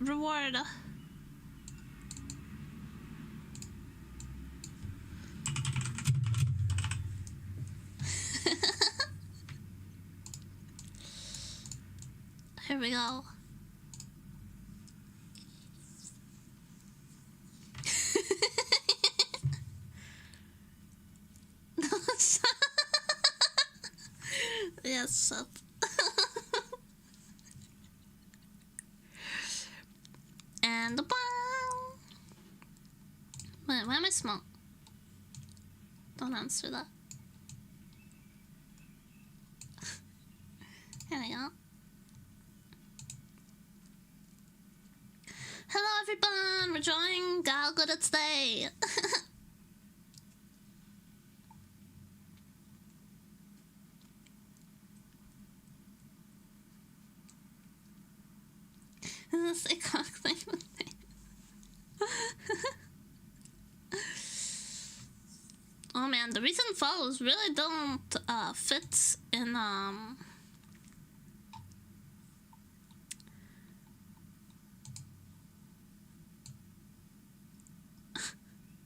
reward. Here we go. Yes, up. And the bomb. Wait, why am I small? Don't answer that. Here we go. Hello everyone, we're drawing Gal Gura today. Say cock thing with me. Oh man, the recent follows really don't fit in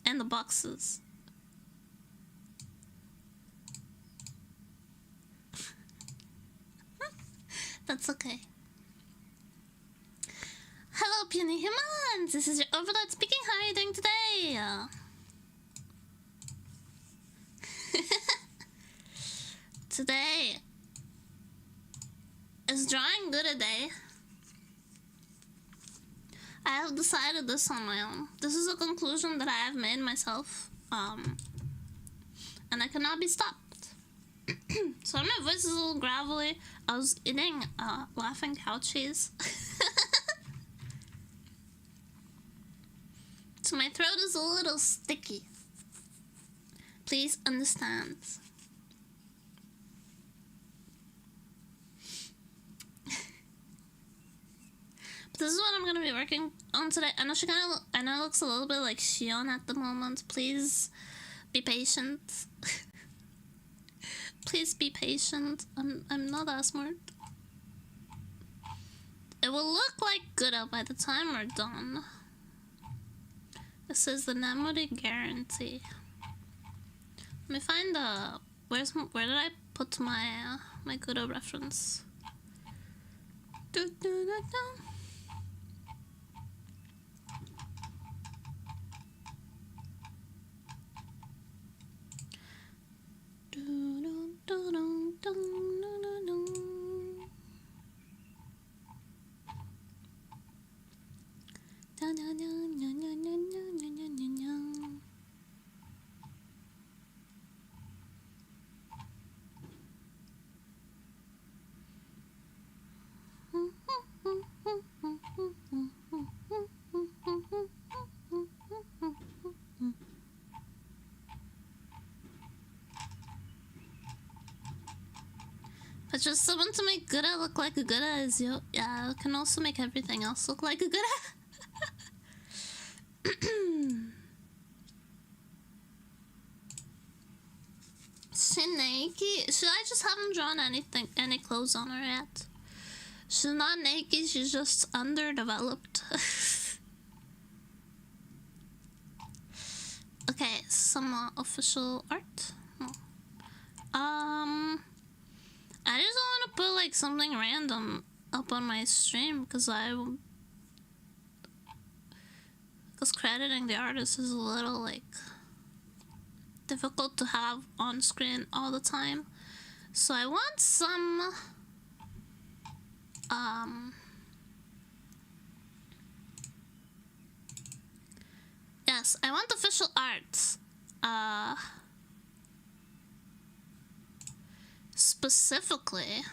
in the boxes. That's okay. Hello, puny humans! This is your overlord speaking. How are you doing today? Today is Drawing Gura Day. I have decided this on my own. This is a conclusion that I have made myself, and I cannot be stopped. Sorry, my voice is a little gravelly. I was eating laughing cow cheese. So my throat is a little sticky. Please understand. But this is what I'm gonna be working on today. I know I know it looks a little bit like Shion at the moment. Please be patient. Please be patient. I'm not that smart. It will look like Gura by the time we're done. This is the memory guarantee. Let me find the where did I put my my Gura reference? Do, do, do, do. But just someone to make Gura look like a Gura is you. Yeah, it can also make everything else look like a Gura. She naked? I just haven't drawn any clothes on her yet. She's not naked, she's just underdeveloped. Okay, some official art. No. I just want to put like something random up on my stream because crediting the artist is a little like difficult to have on screen all the time. So I want some yes, I want official art. Specifically,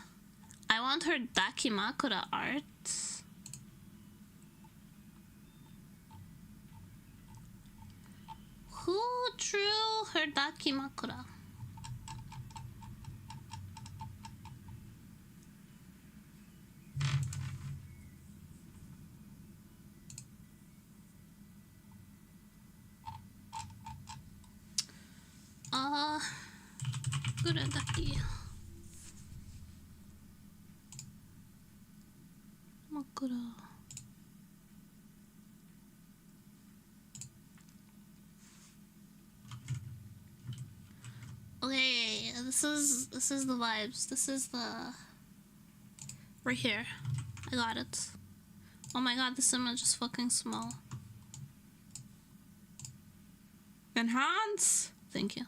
I want her Dakimakura art. Who drew her Dakimakura? Gura Daki. Makura. This is the vibes. This is the... Right here. I got it. Oh my god, this image is fucking small. Enhance! Thank you.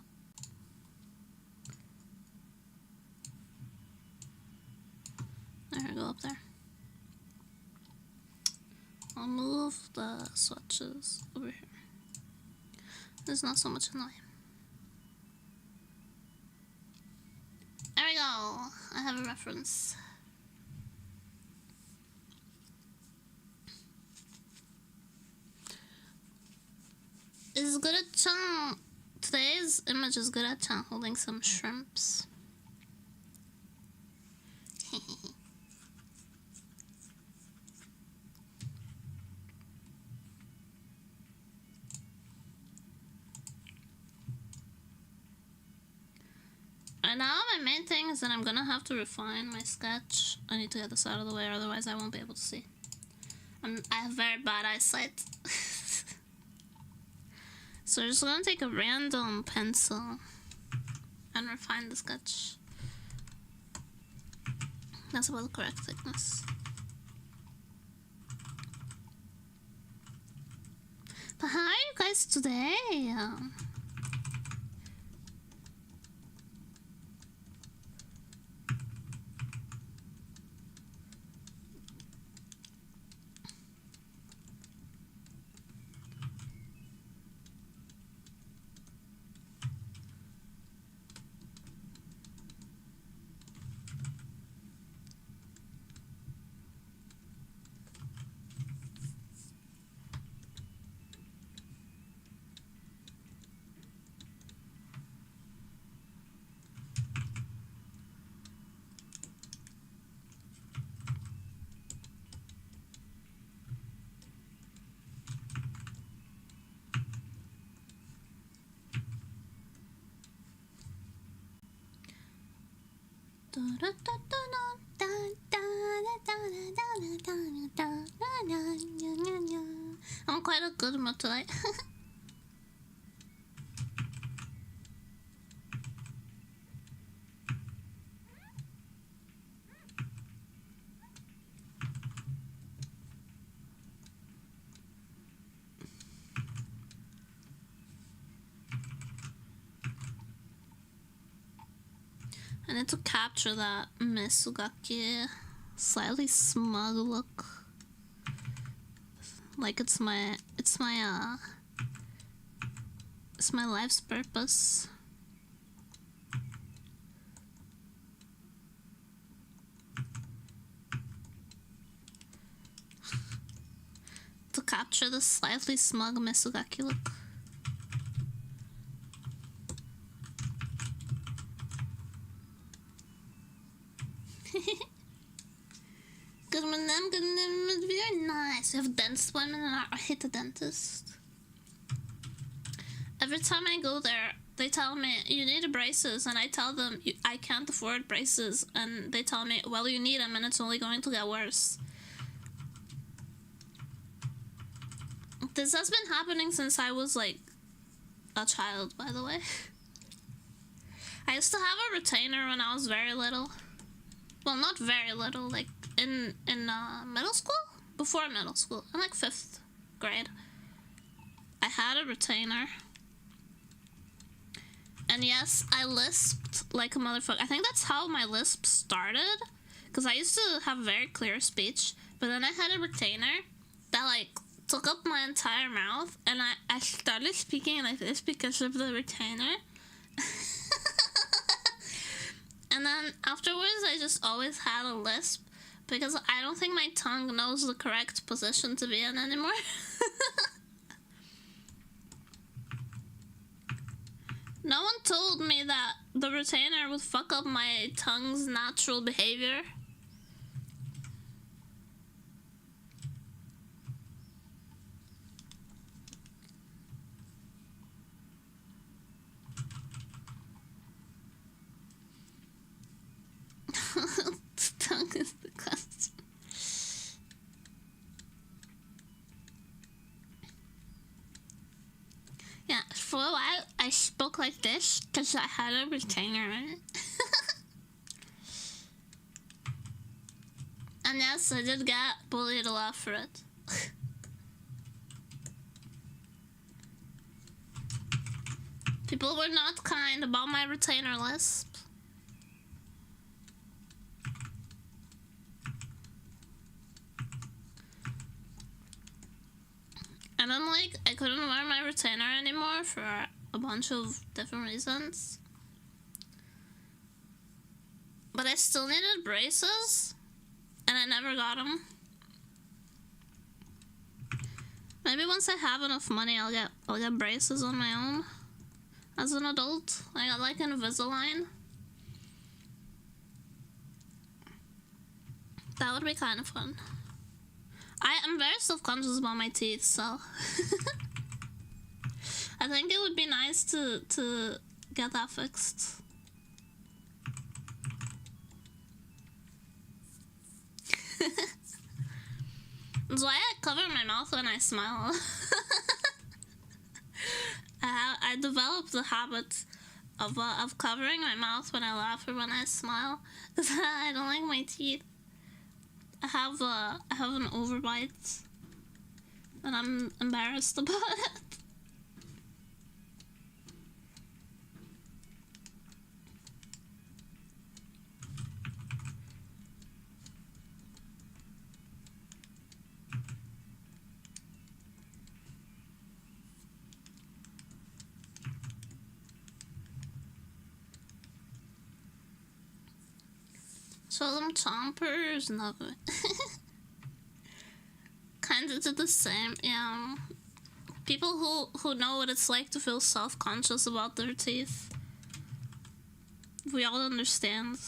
There, go up there. I'll move the swatches over here. There's not so much annoying. There we go. I have a reference. Is good at Chan. Today's image is good at Chan holding some shrimps. Right now, my main thing is that I'm gonna have to refine my sketch. I need to get this out of the way, otherwise I won't be able to see. I have very bad eyesight. So I'm just gonna take a random pencil and refine the sketch. That's about the correct thickness. But how are you guys today? I'm quite a good mood tonight. I need to capture that Misugaki slightly smug look. Like it's my life's purpose. To capture the slightly smug Misugaki look. Good man, very nice. You have a dentist appointment and I hate the dentist. Every time I go there, they tell me, you need braces, and I tell them, I can't afford braces, and they tell me, well, you need them and it's only going to get worse. This has been happening since I was like a child, by the way. I used to have a retainer when I was very little. Well, not very little, like in middle school? Before middle school, in like 5th grade. I had a retainer. And yes, I lisped like a motherfucker. I think that's how my lisp started. Because I used to have very clear speech. But then I had a retainer that like took up my entire mouth. And I started speaking like this because of the retainer. And then afterwards, I just always had a lisp because I don't think my tongue knows the correct position to be in anymore. No one told me that the retainer would fuck up my tongue's natural behavior. The tongue is the question. Yeah, for a while I spoke like this because I had a retainer in it. And yes, I did get bullied a lot for it. People were not kind about my retainer lisp. And then, like, I couldn't wear my retainer anymore for a bunch of different reasons. But I still needed braces, and I never got them. Maybe once I have enough money, I'll get braces on my own. As an adult, I got like Invisalign. That would be kind of fun. I am very self-conscious about my teeth, so I think it would be nice to get that fixed. That's why I cover my mouth when I smile. I developed the habit of covering my mouth when I laugh or when I smile, because I don't like my teeth. I have an overbite, and I'm embarrassed about it. So them chompers, no. Kinda did the same, yeah. People who know what it's like to feel self-conscious about their teeth. We all understand.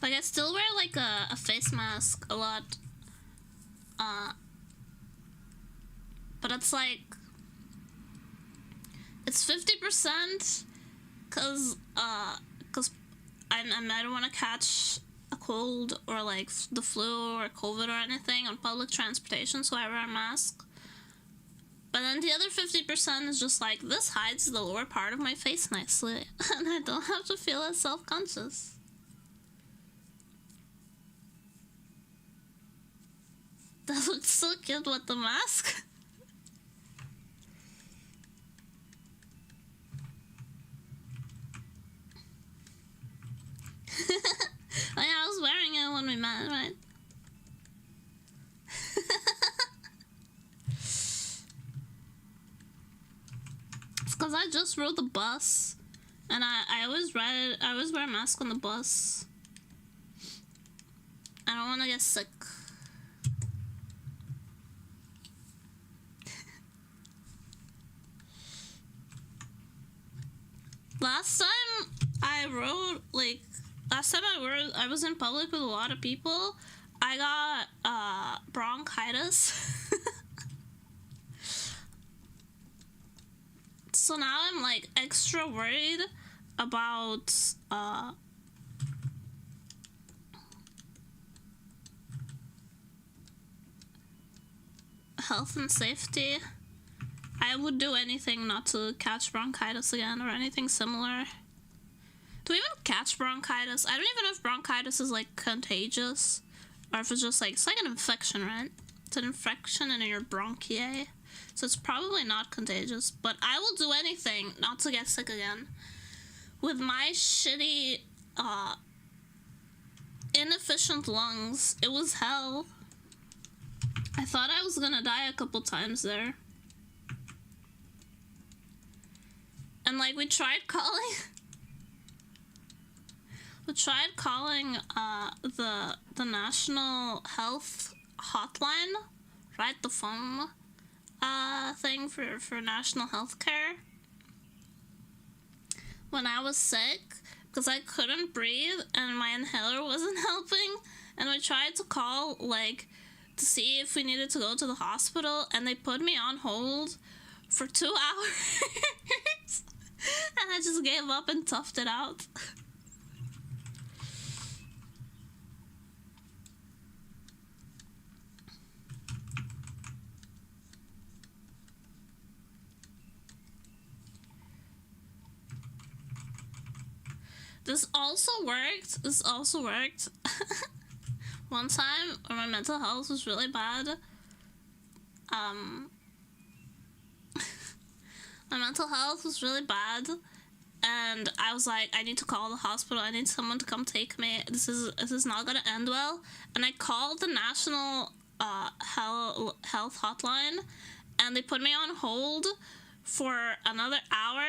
Like, I still wear like a face mask a lot. But it's like, it's 50% cause I don't want to catch a cold or like the flu or COVID or anything on public transportation, so I wear a mask. But then the other 50% is just like, this hides the lower part of my face nicely, and I don't have to feel as self-conscious. That looks so cute with the mask. Oh yeah, I was wearing it when we met, right? It's because I just rode the bus, and I always wear a mask on the bus. I don't want to get sick. Last time I was in public with a lot of people, I got bronchitis. So now I'm like extra worried about health and safety. I would do anything not to catch bronchitis again or anything similar. Do we even catch bronchitis? I don't even know if bronchitis is like contagious, or if it's just like, it's like an infection, right? It's an infection in your bronchi, so it's probably not contagious. But I will do anything not to get sick again. With my shitty, inefficient lungs, it was hell. I thought I was gonna die a couple times there. And like, we tried calling the National Health Hotline, right? The phone thing for national health care when I was sick, because I couldn't breathe and my inhaler wasn't helping, and we tried to call like to see if we needed to go to the hospital, and they put me on hold for 2 hours. And I just gave up and toughed it out. This also worked. This also worked. One time when my mental health was really bad, my mental health was really bad, and I was like, I need to call the hospital. I need someone to come take me. This is not gonna end well. And I called the national health hotline, and they put me on hold for another hour.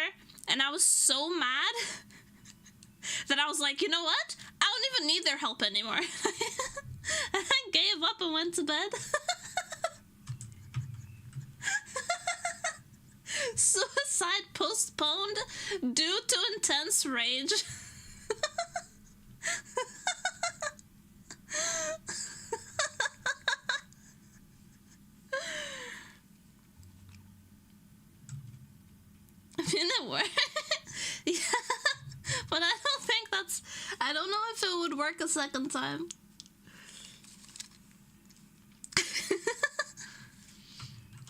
And I was so mad that I was like, you know what? I don't even need their help anymore. And I gave up and went to bed. Suicide postponed due to intense rage. I mean, it worked. Yeah, but I don't think that's... I don't know if it would work a second time.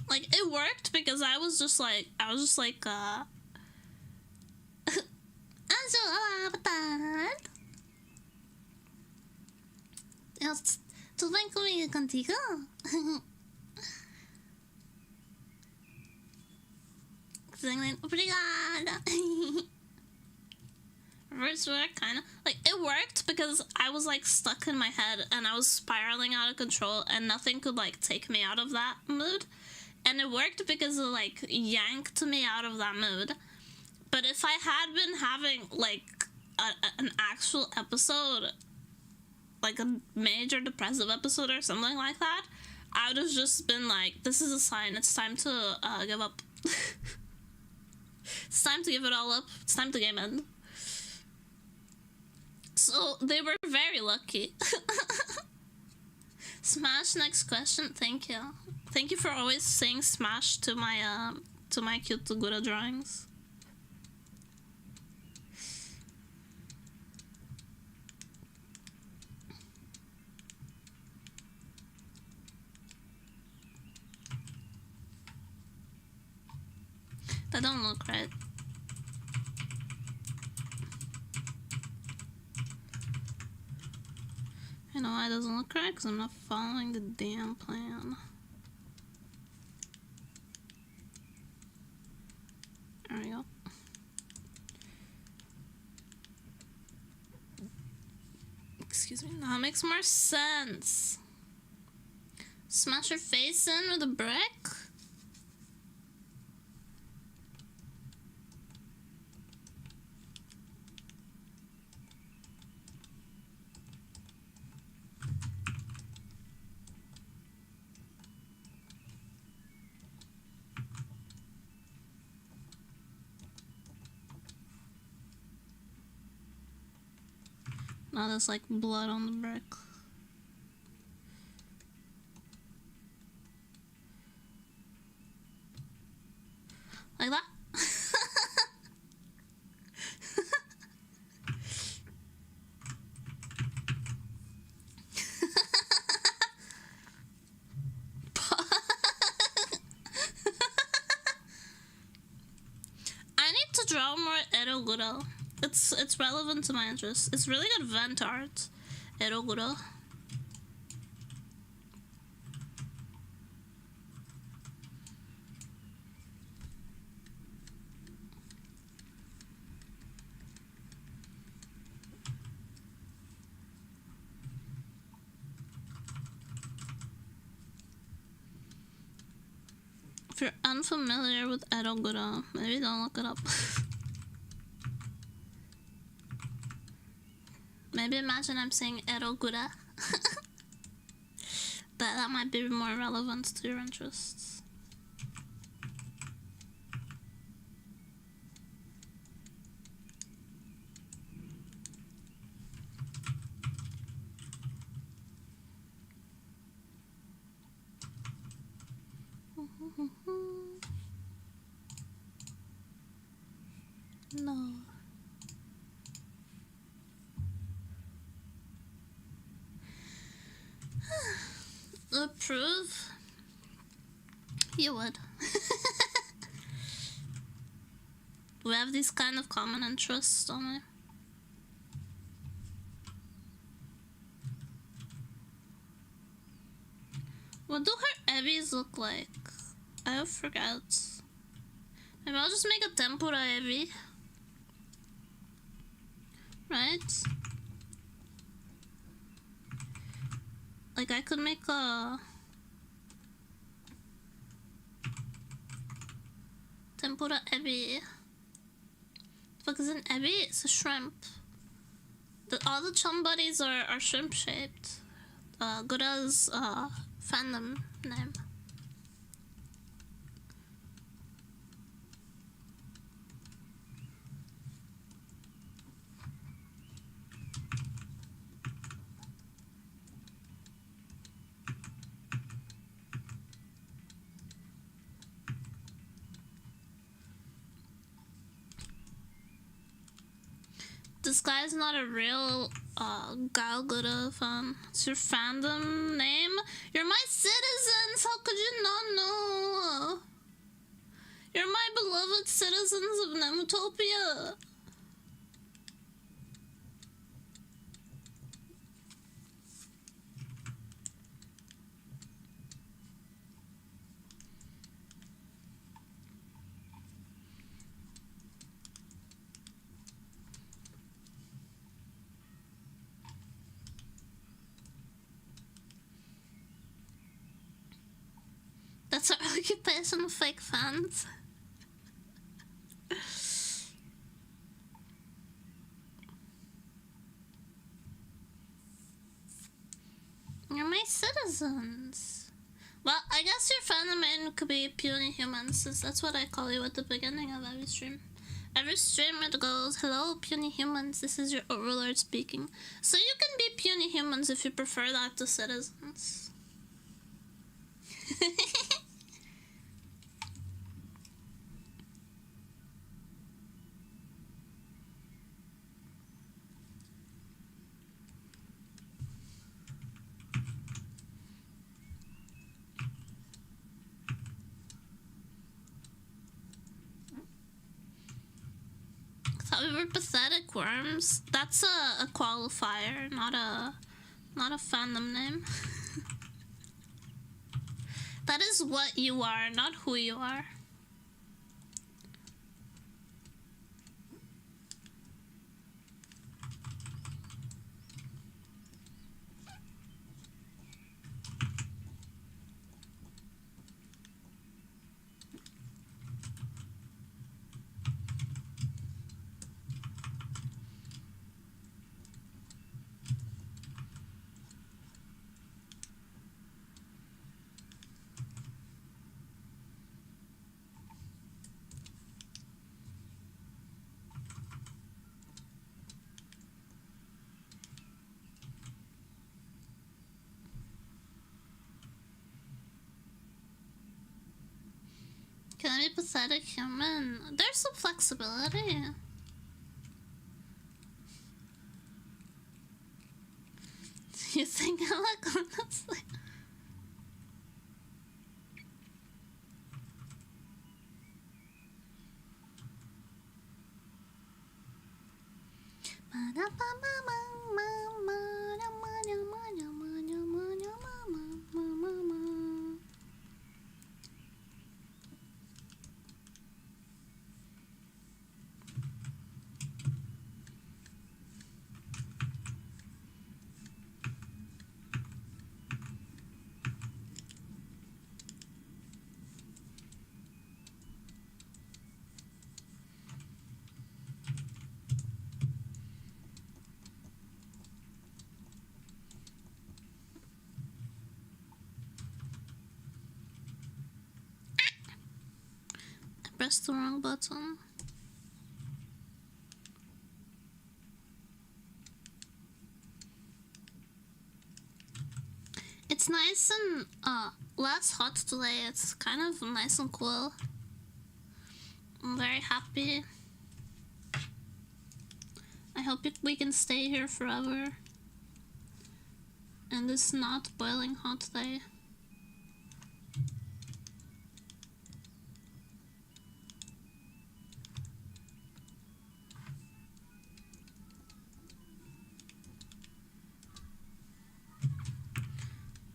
Like, it worked because I was just like, I'm so bad. Tudo bem comigo, contigo? Obrigada. Reverse work, kind of. Like, it worked because I was, like, stuck in my head and I was spiraling out of control and nothing could, like, take me out of that mood. And it worked because it, like, yanked me out of that mood. But if I had been having, like, an actual episode, like a major depressive episode or something like that, I would have just been like, this is a sign. It's time to give up. It's time to give it all up. It's time to game end. So they were very lucky. Smash, next question. Thank you. Thank you for always saying smash to my cute gura drawings. That don't look right. I know why it doesn't look right, because I'm not following the damn plan. There we go. Excuse me, now it makes more sense. Smash your face in with a brick? Now there's like blood on the brick. Like that? I need to draw more eroguro. It's relevant to my interests. It's really good vent art. Eroguro. If you're unfamiliar with eroguro, maybe don't look it up. Maybe imagine I'm saying erogura. That might be more relevant to your interests. No. Approve? You would. We have these kind of common interests, don't we? What do her ebbies look like? I forgot. Maybe I'll just make a tempura ebby. Right? Like I could make a tempura ebi. Fuck is an ebi? It's a shrimp. All the chum buddies are shrimp shaped. Gura's fandom name. This guy's not a real Gal Gura fan. It's your fandom name? You're my citizens! How could you not know? You're my beloved citizens of Nemotopia! That's our occupation, fake fans. You're my citizens. Well, I guess your fandom name could be puny humans, since that's what I call you at the beginning of every stream. Every stream it goes, hello puny humans, this is your overlord speaking. So you can be puny humans if you prefer that to citizens. Thought we were pathetic worms. That's a qualifier, not a fandom name. That is what you are, not who you are. Can I be pathetic human? There's some flexibility. You think I look honestly? Pressed the wrong button. It's nice and less hot today. It's kind of nice and cool. I'm very happy. I hope we can stay here forever. And this not boiling hot day.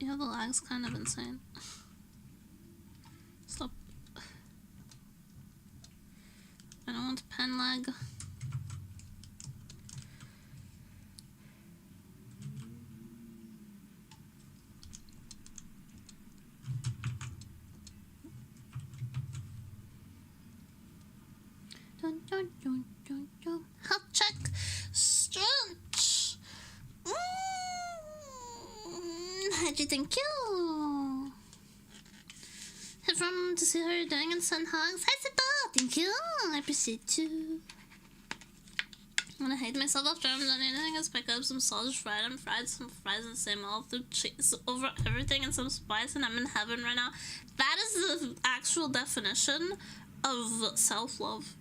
Yeah, the lag's kind of insane. Stop. I don't want pen lag. Dun, dun, dun, dun, dun. Health check. Strength. How'd you thank you? Head from to see how you're doing and send hugs. Hi, Sipa. Thank you. I appreciate you. I'm gonna hate myself after I'm done eating. Is pick up some sausage fried and fried some fries and say melt the cheese over everything and some spice, and I'm in heaven right now. That is the actual definition of self-love.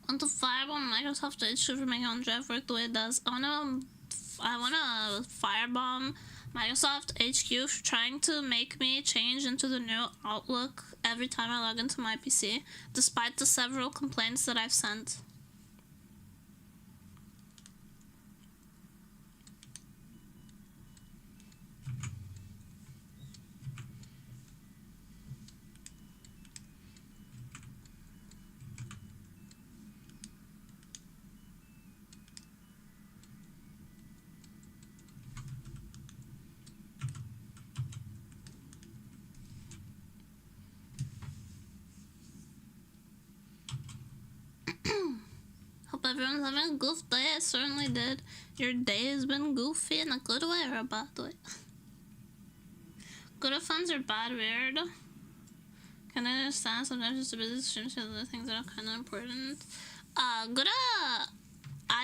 Want to firebomb Microsoft HQ for my own drive work the way it does. I wanna firebomb Microsoft HQ for trying to make me change into the new Outlook every time I log into my PC, despite the several complaints that I've sent. Hope everyone's having a goof day. I certainly did. Your day has been goofy in a good way or a bad way? Good fans are bad, weird. Can I understand sometimes just a busy stream to other things that are kind of important? I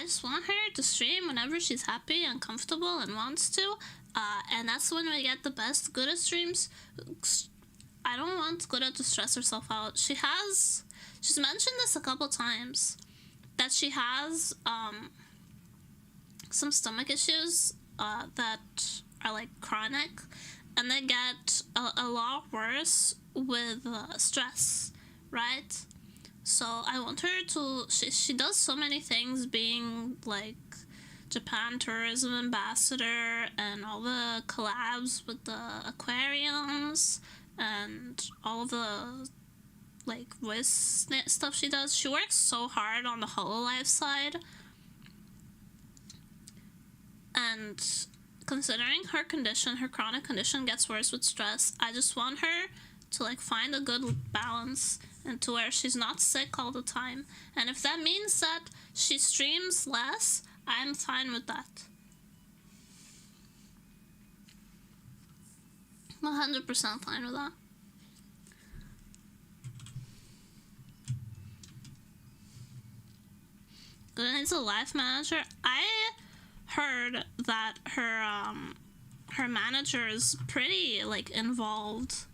just want her to stream whenever she's happy and comfortable and wants to. And that's when we get the best Gura streams. I don't want Gura to stress herself out. She's mentioned this a couple times, that she has some stomach issues that are like chronic, and they get a lot worse with stress, right? So I want her to, she does so many things, being like Japan tourism ambassador and all the collabs with the aquariums and all of the like voice stuff she does. She works so hard on the HoloLive side, and considering her condition, her chronic condition gets worse with stress, I just want her to like find a good balance and to where she's not sick all the time. And if that means that she streams less, I'm fine with that. 100% fine with that. It's a life manager. I heard that her manager is pretty like involved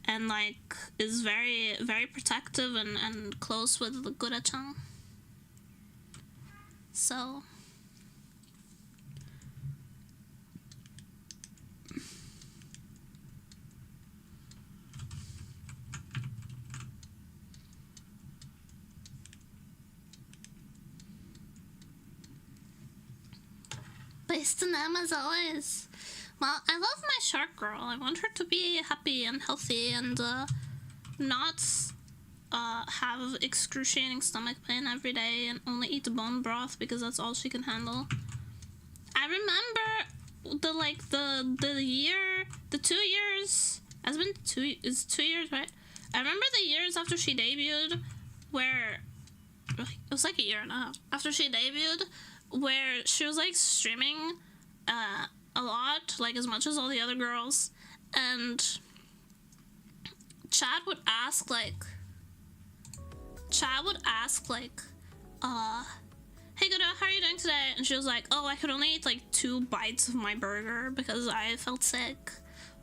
and like is very protective and close with the Gura-chan. So Peace to them as always. Well, I love my shark girl. I want her to be happy and healthy and not have excruciating stomach pain every day and only eat bone broth because that's all she can handle. I remember the 2 years. It's 2 years, right? I remember the years after she debuted, where it was like a year and a half after she debuted, where she was like streaming a lot, like as much as all the other girls, and Chad would ask like, hey Gura, how are you doing today? And she was like, oh, I could only eat like 2 bites of my burger because I felt sick.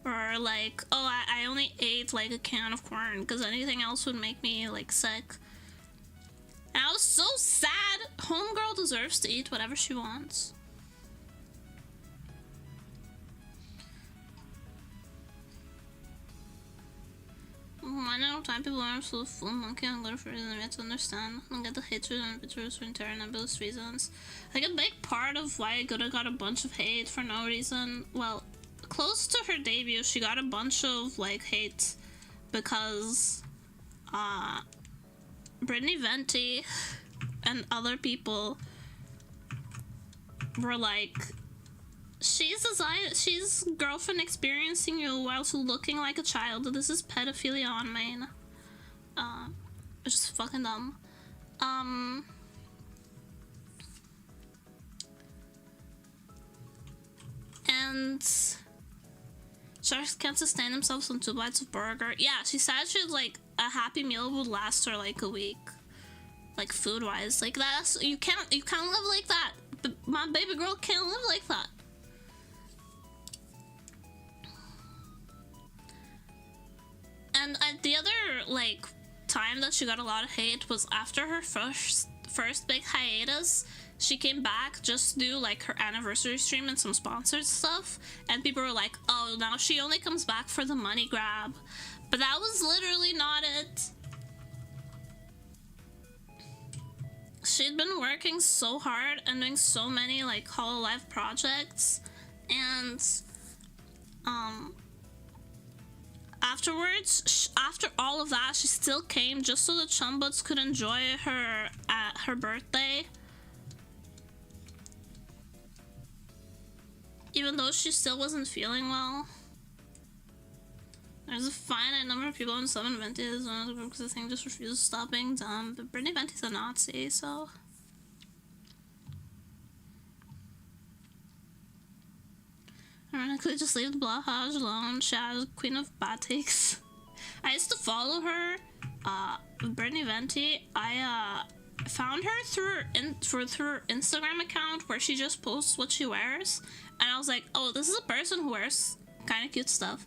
Or like, oh, I only ate like a can of corn because anything else would make me like sick. And I was so sad. Homegirl deserves to eat whatever she wants. I know time people are so full monkey on glitter for reasons I to understand. I get the hatred and bitterness for entire nebulous reasons. Like a big part of why Gura got a bunch of hate for no reason. Well, close to her debut, she got a bunch of like hate because Brittany Venti and other people were like, she's girlfriend experiencing you whilst looking like a child. This is pedophilia on main. It's just fucking dumb. And sharks can't sustain themselves on 2 bites of burger. Yeah, she said she'd like a Happy Meal would last her like a week, like food wise. Like that's you can't live like that. My baby girl can't live like that. And the other like time that she got a lot of hate was after her first big hiatus. She came back just to do like her anniversary stream and some sponsored stuff, and people were like, oh, now she only comes back for the money grab. But that was literally not it. She'd been working so hard and doing so many like Hololive projects, and afterwards, after all of that, she still came just so the Chumbuts could enjoy her at her birthday. Even though she still wasn't feeling well. There's a finite number of people in Summon Venti as one of the group because the thing just refuses to stop being dumb. But Brittany Venti's a Nazi, so... Ironically, just leave the Blahaj alone. Shaz, queen of bad takes. I used to follow her, Brittany Venti. I found her through her Instagram account where she just posts what she wears, and I was like, oh, this is a person who wears kind of cute stuff.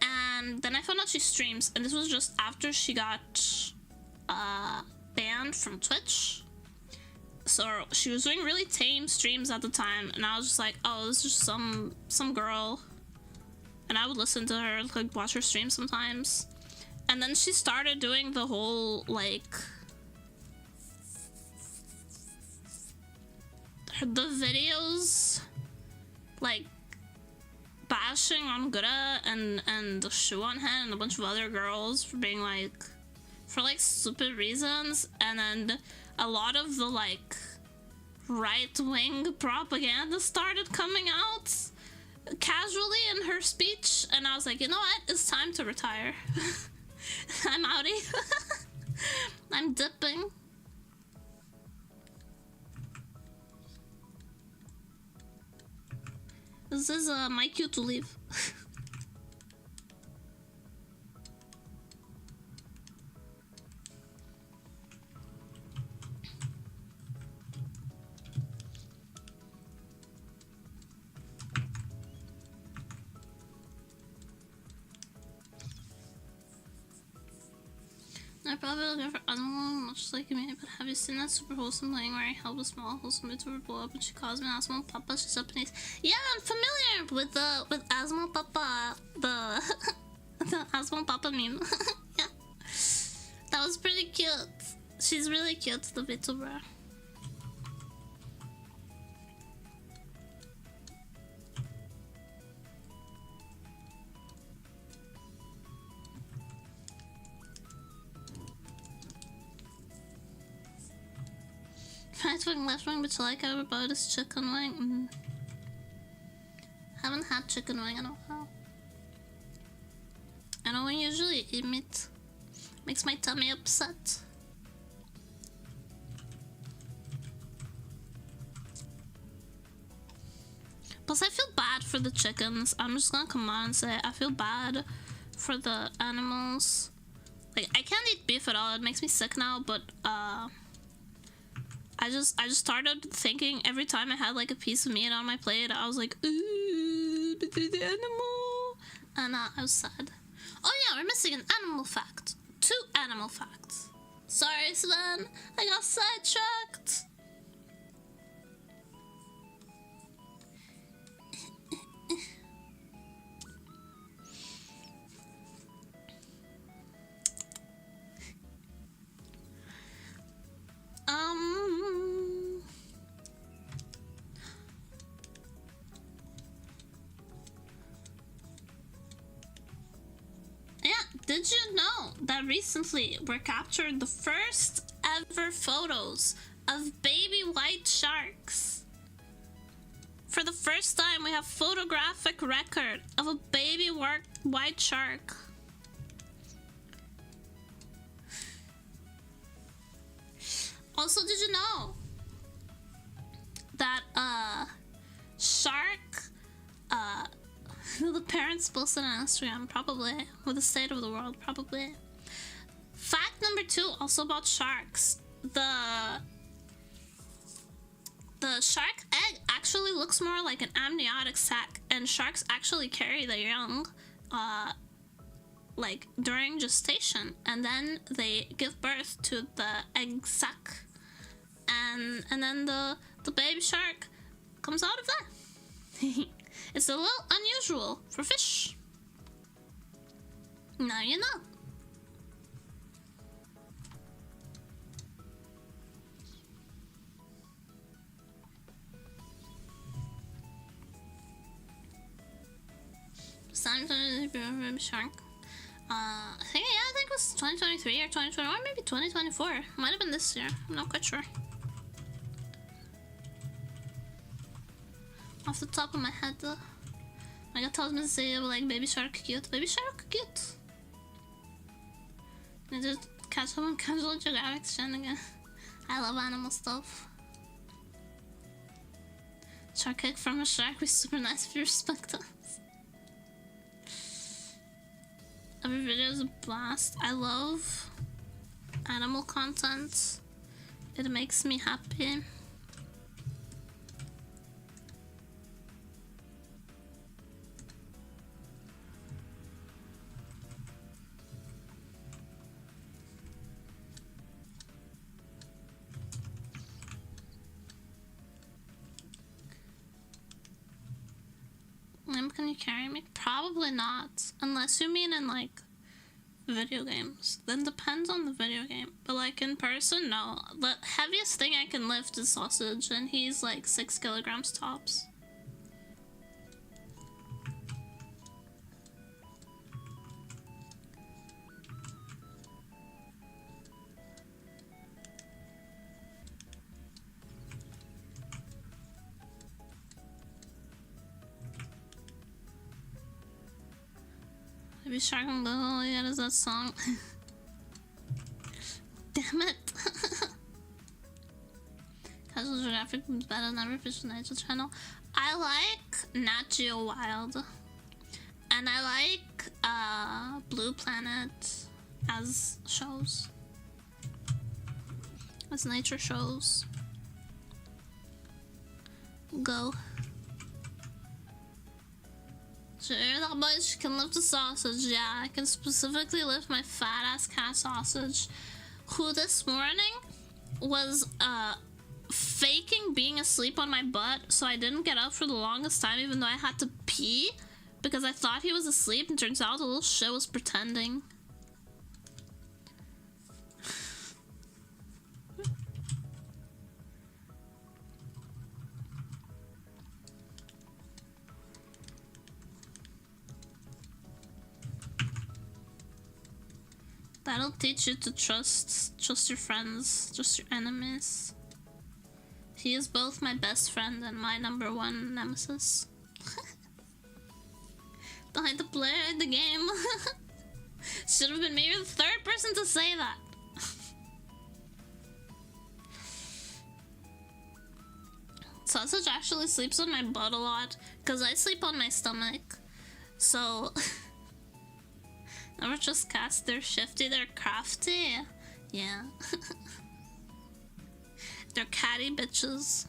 And then I found out she streams, and this was just after she got banned from Twitch. So she was doing really tame streams at the time, and I was just like, oh, this is just some girl. And I would listen to her, like watch her stream sometimes. And then she started doing the whole like the videos like bashing on Gura and Shuonhen and a bunch of other girls for being like for like stupid reasons, and then a lot of the like right-wing propaganda started coming out casually in her speech, and I was like, you know what, it's time to retire. I'm outie. I'm dipping. This is my cue to leave. I'm probably looking for animal, much like me, but have you seen that super wholesome thing where I help a small wholesome YouTuber blow up and she calls me Asmo Papa? She's Japanese. Yeah, I'm familiar with Asmo Papa, the Asmo Papa meme. Yeah, that was pretty cute. She's really cute, the VTuber. right wing, left wing, but you like it about is chicken wing. Haven't had chicken wing in a while. I know when you usually eat meat, makes my tummy upset. Plus, I feel bad for the chickens. I'm just gonna come on and say I feel bad for the animals. Like, I can't eat beef at all. It makes me sick now. But I just started thinking every time I had like a piece of meat on my plate, I was like, ooh, the animal, and I was sad. Oh yeah, we're missing an animal fact. 2 animal facts. Sorry, Sven, I got sidetracked. Yeah, did you know that recently were captured the first ever photos of baby white sharks? For the first time, we have photographic record of a baby white shark. Also, did you know that shark the parents posted on Instagram, probably, with the state of the world, probably. Fact number 2, also about sharks. The shark egg actually looks more like an amniotic sac, and sharks actually carry their young like during gestation, and then they give birth to the egg sac, and then the baby shark comes out of that. It's a little unusual for fish. Now you know. Baby shark. I think it was 2023 or 2021, or maybe 2024. Might have been this year. I'm not quite sure. Off the top of my head, though. My God tells me to say, like, baby shark cute. Baby shark cute. I just catch up on casual geographic shenanigan. I love animal stuff. Shark egg from a shark was super nice if you respect us. Every video is a blast. I love animal content. It makes me happy. Can you carry me? Probably not. Unless you mean in, like, video games. Then depends on the video game. But, like, in person, no. The heaviest thing I can lift is sausage, and he's, like, 6 kilograms tops. Baby shark and little, yeah, does that song? Damn it. Casual Geographic is better than every fish in the nature channel. I like Nat Geo Wild. And I like Blue Planet as shows. As nature shows. Go. Sure, that much can lift a sausage. Yeah, I can specifically lift my fat ass cat sausage, who this morning was faking being asleep on my butt, so I didn't get up for the longest time, even though I had to pee because I thought he was asleep, and turns out the little shit was pretending. That'll teach you to trust your friends, trust your enemies. He is both my best friend and my #1 nemesis. Behind the player in the game. Should have been me. You're the third person to say that. Sausage actually sleeps on my butt a lot because I sleep on my stomach. So never just cast. They're shifty, they're crafty. Yeah. They're catty bitches.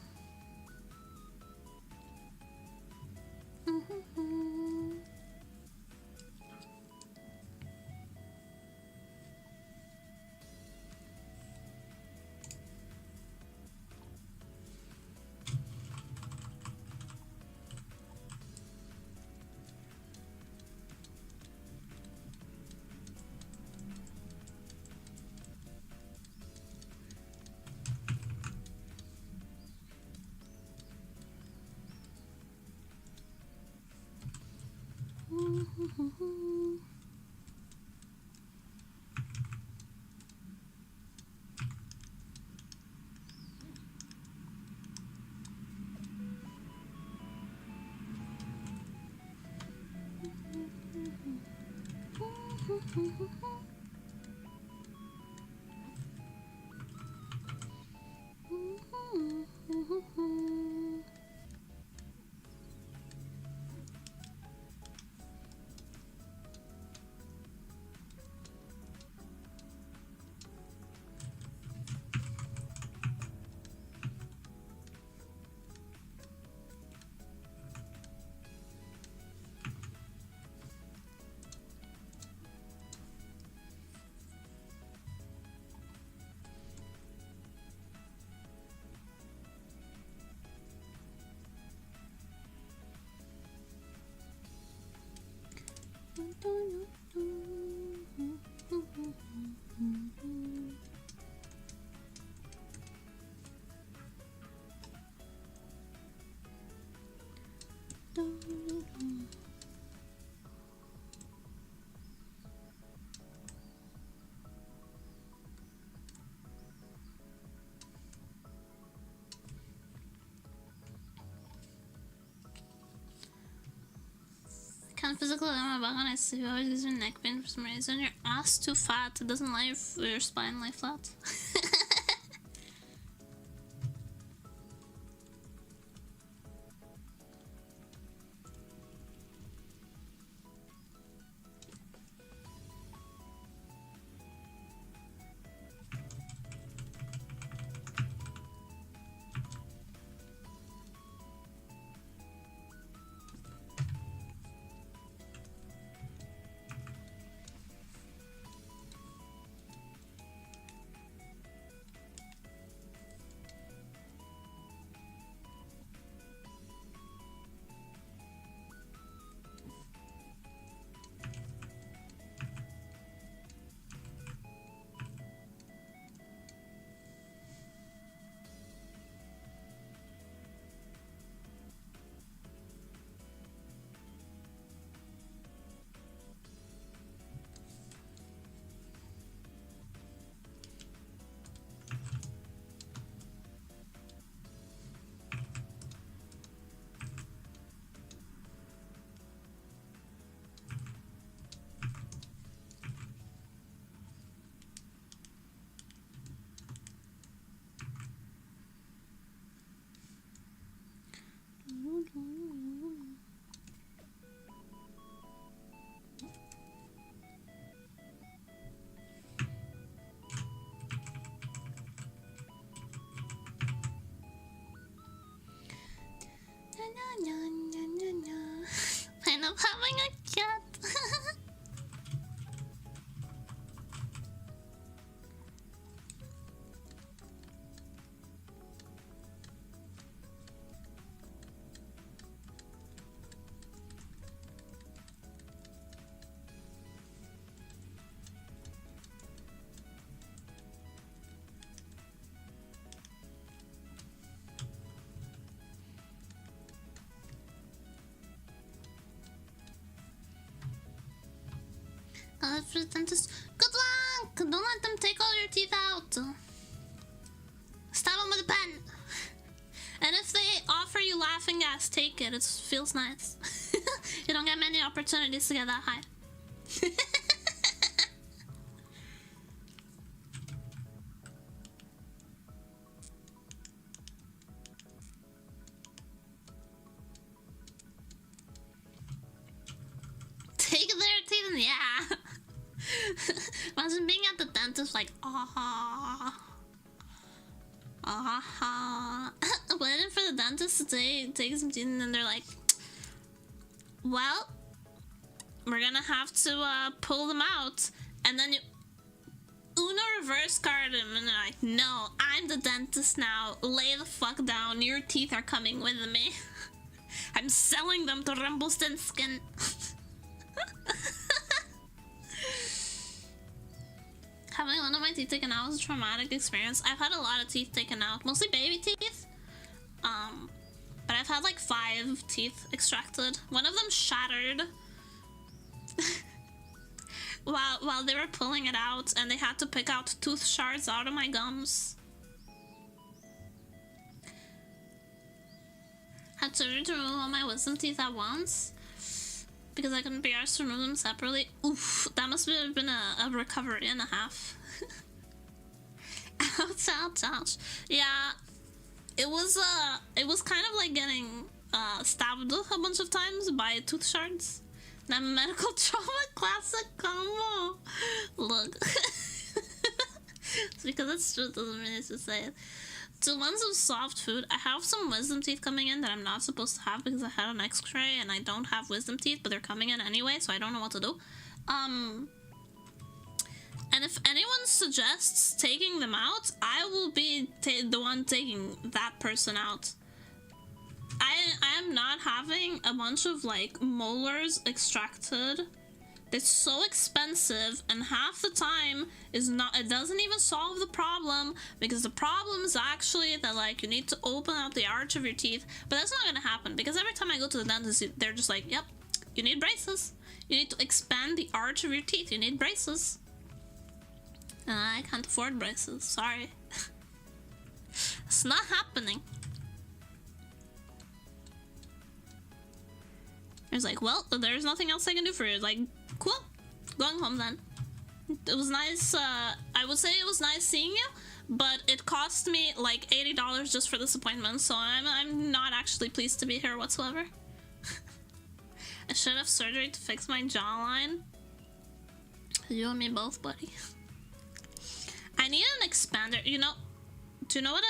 Can't physically let my back on. I sleep. I always use your neck pain for some reason. Your ass too fat. It doesn't let your spine lay flat. I end up having a cat. For the dentist. Good luck! Don't let them take all your teeth out. Stab them with a pen. offer you laughing gas. Take it. It feels nice. You don't get many opportunities to get that high. Take their teeth, yeah. Imagine being at the dentist like, waiting for the dentist to take some teeth, and then they're like, well, we're gonna have to pull them out, and then you Uno reverse card him, and they're like, no, I'm the dentist now, lay the fuck down, your teeth are coming with me. I'm selling them to Rumpelstiltskin. Having one of my teeth taken out was a traumatic experience. I've had a lot of teeth taken out, mostly baby teeth. But I've had like 5 teeth extracted. One of them shattered while they were pulling it out, and they had to pick out tooth shards out of my gums. Had surgery to remove all my wisdom teeth at once because I couldn't be arsed to remove them separately. Oof, that must have been a recovery and a half. Ouch, ouch, ouch. Yeah, it was kind of like getting stabbed a bunch of times by tooth shards. That medical trauma classic combo. Look. It's because it's true, doesn't mean to say it. To ones of soft food, I have some wisdom teeth coming in that I'm not supposed to have because I had an x-ray and I don't have wisdom teeth, but they're coming in anyway, so I don't know what to do. And if anyone suggests taking them out, I will be the one taking that person out. I am not having a bunch of like molars extracted. It's so expensive, and half the time it doesn't even solve the problem, because the problem is actually that like you need to open out the arch of your teeth, but that's not gonna happen because every time I go to the dentist, they're just like, yep, you need braces. You need to expand the arch of your teeth. You need braces. And I can't afford braces. Sorry. It's not happening. It's like, well, there's nothing else I can do for you. Like, cool. Going home then. It was nice. I would say it was nice seeing you, but it cost me like $80 just for this appointment, so I'm not actually pleased to be here whatsoever. I should have surgery to fix my jawline. You and me both, buddy. I need an expander. You know, do you know what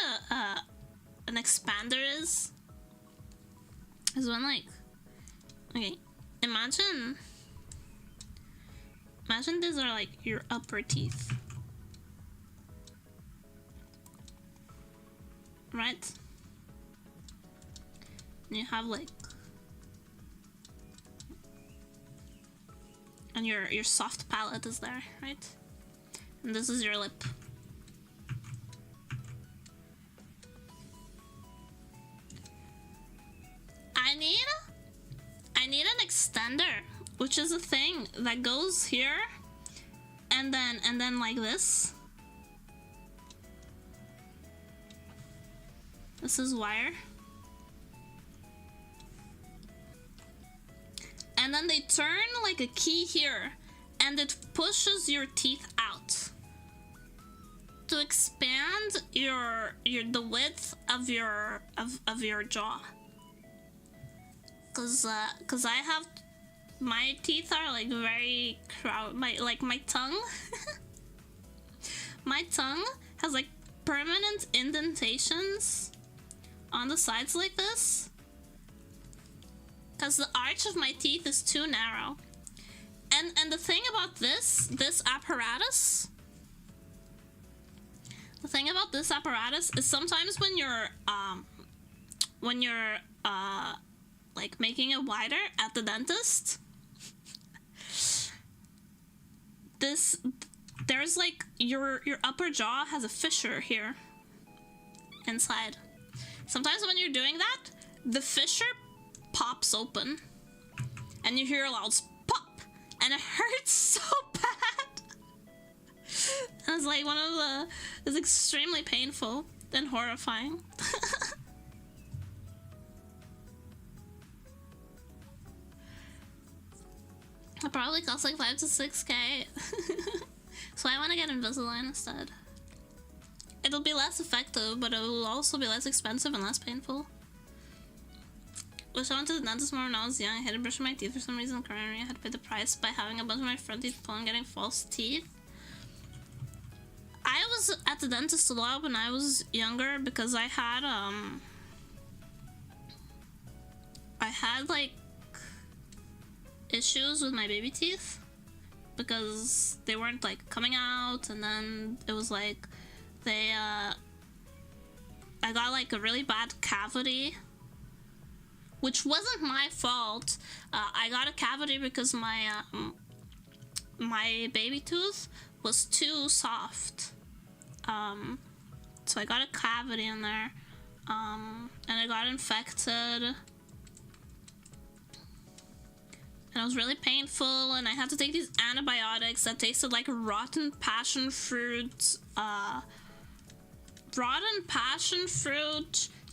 an expander is? Is when like, okay, imagine these are like your upper teeth, right? And you have like, and your soft palate is there, right? And this is your lip. I need an extender, which is a thing that goes here and then like this. This is wire. And then they turn like a key here, and it pushes your teeth out to expand the width of your jaw. Cause I have, my teeth are like very my tongue my tongue has like permanent indentations on the sides like this, cause the arch of my teeth is too narrow. And the thing about this apparatus, is sometimes when you're like making it wider at the dentist, there's like your upper jaw has a fissure here inside. Sometimes when you're doing that, the fissure pops open and you hear a loud pop, and it hurts so bad. And it's like it's extremely painful and horrifying. It probably costs like 5 to 6k. So I want to get Invisalign instead. It'll be less effective, but it will also be less expensive and less painful. Wish I went to the dentist more when I was young. I had to brush my teeth for some reason. Currently, I had to pay the price by having a bunch of my front teeth pulled and getting false teeth. I was at the dentist a lot when I was younger because I had like issues with my baby teeth because they weren't like coming out, and then it was like I got like a really bad cavity, which wasn't my fault. I got a cavity because my baby tooth was too soft. So I got a cavity in there, and it got infected, and it was really painful, and I had to take these antibiotics that tasted like rotten passion fruit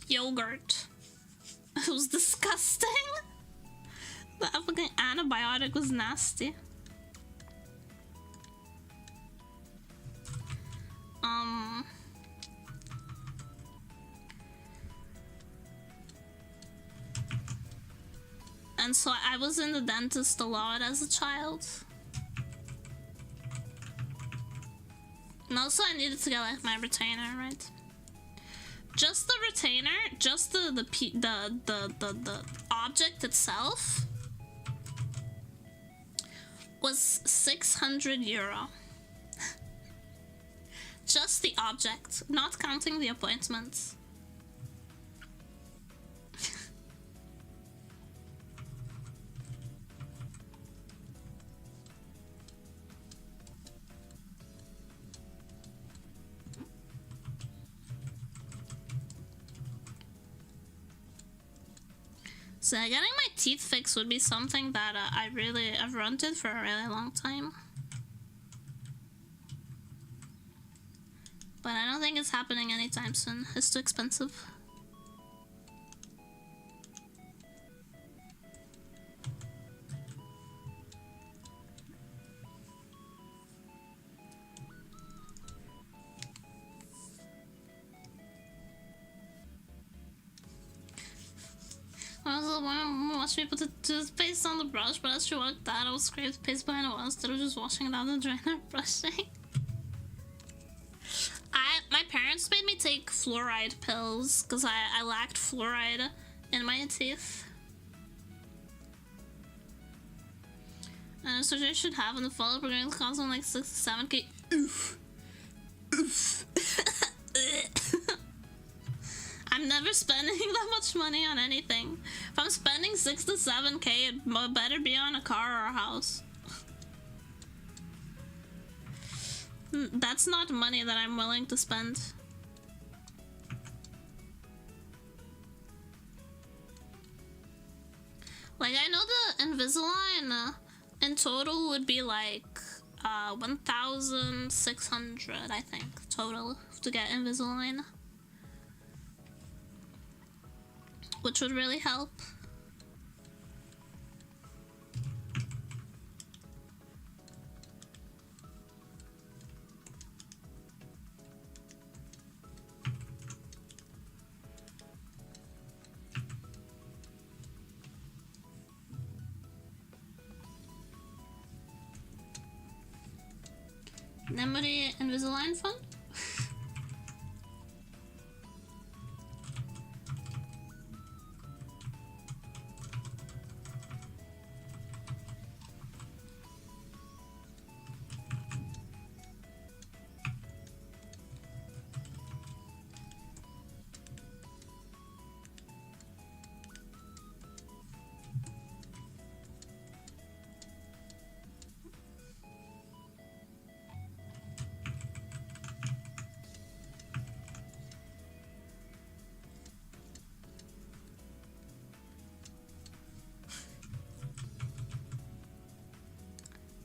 yogurt. It was disgusting. The fucking antibiotic was nasty. And so I was in the dentist a lot as a child. And also I needed to get like my retainer, right? Just the retainer, just the object itself was 600 euro. Just the object, not counting the appointments. So getting my teeth fixed would be something that I've wanted for a really long time. But I don't think it's happening anytime soon. It's too expensive. I was watching people to toothpaste on the brush, but as she walked out, I was scraped paste behind a wall instead of just washing it out the drain and brushing. My parents made me take fluoride pills because I lacked fluoride in my teeth. And so I should have in the follow-up, we're going to cost them like 6 to 7k. Oof. Oof. I'm never spending that much money on anything. If I'm spending 6 to 7k, it better be on a car or a house. That's not money that I'm willing to spend. Like, I know the Invisalign in total would be like 1,600, I think, total to get Invisalign. Which would really help. Memory Invisalign fun?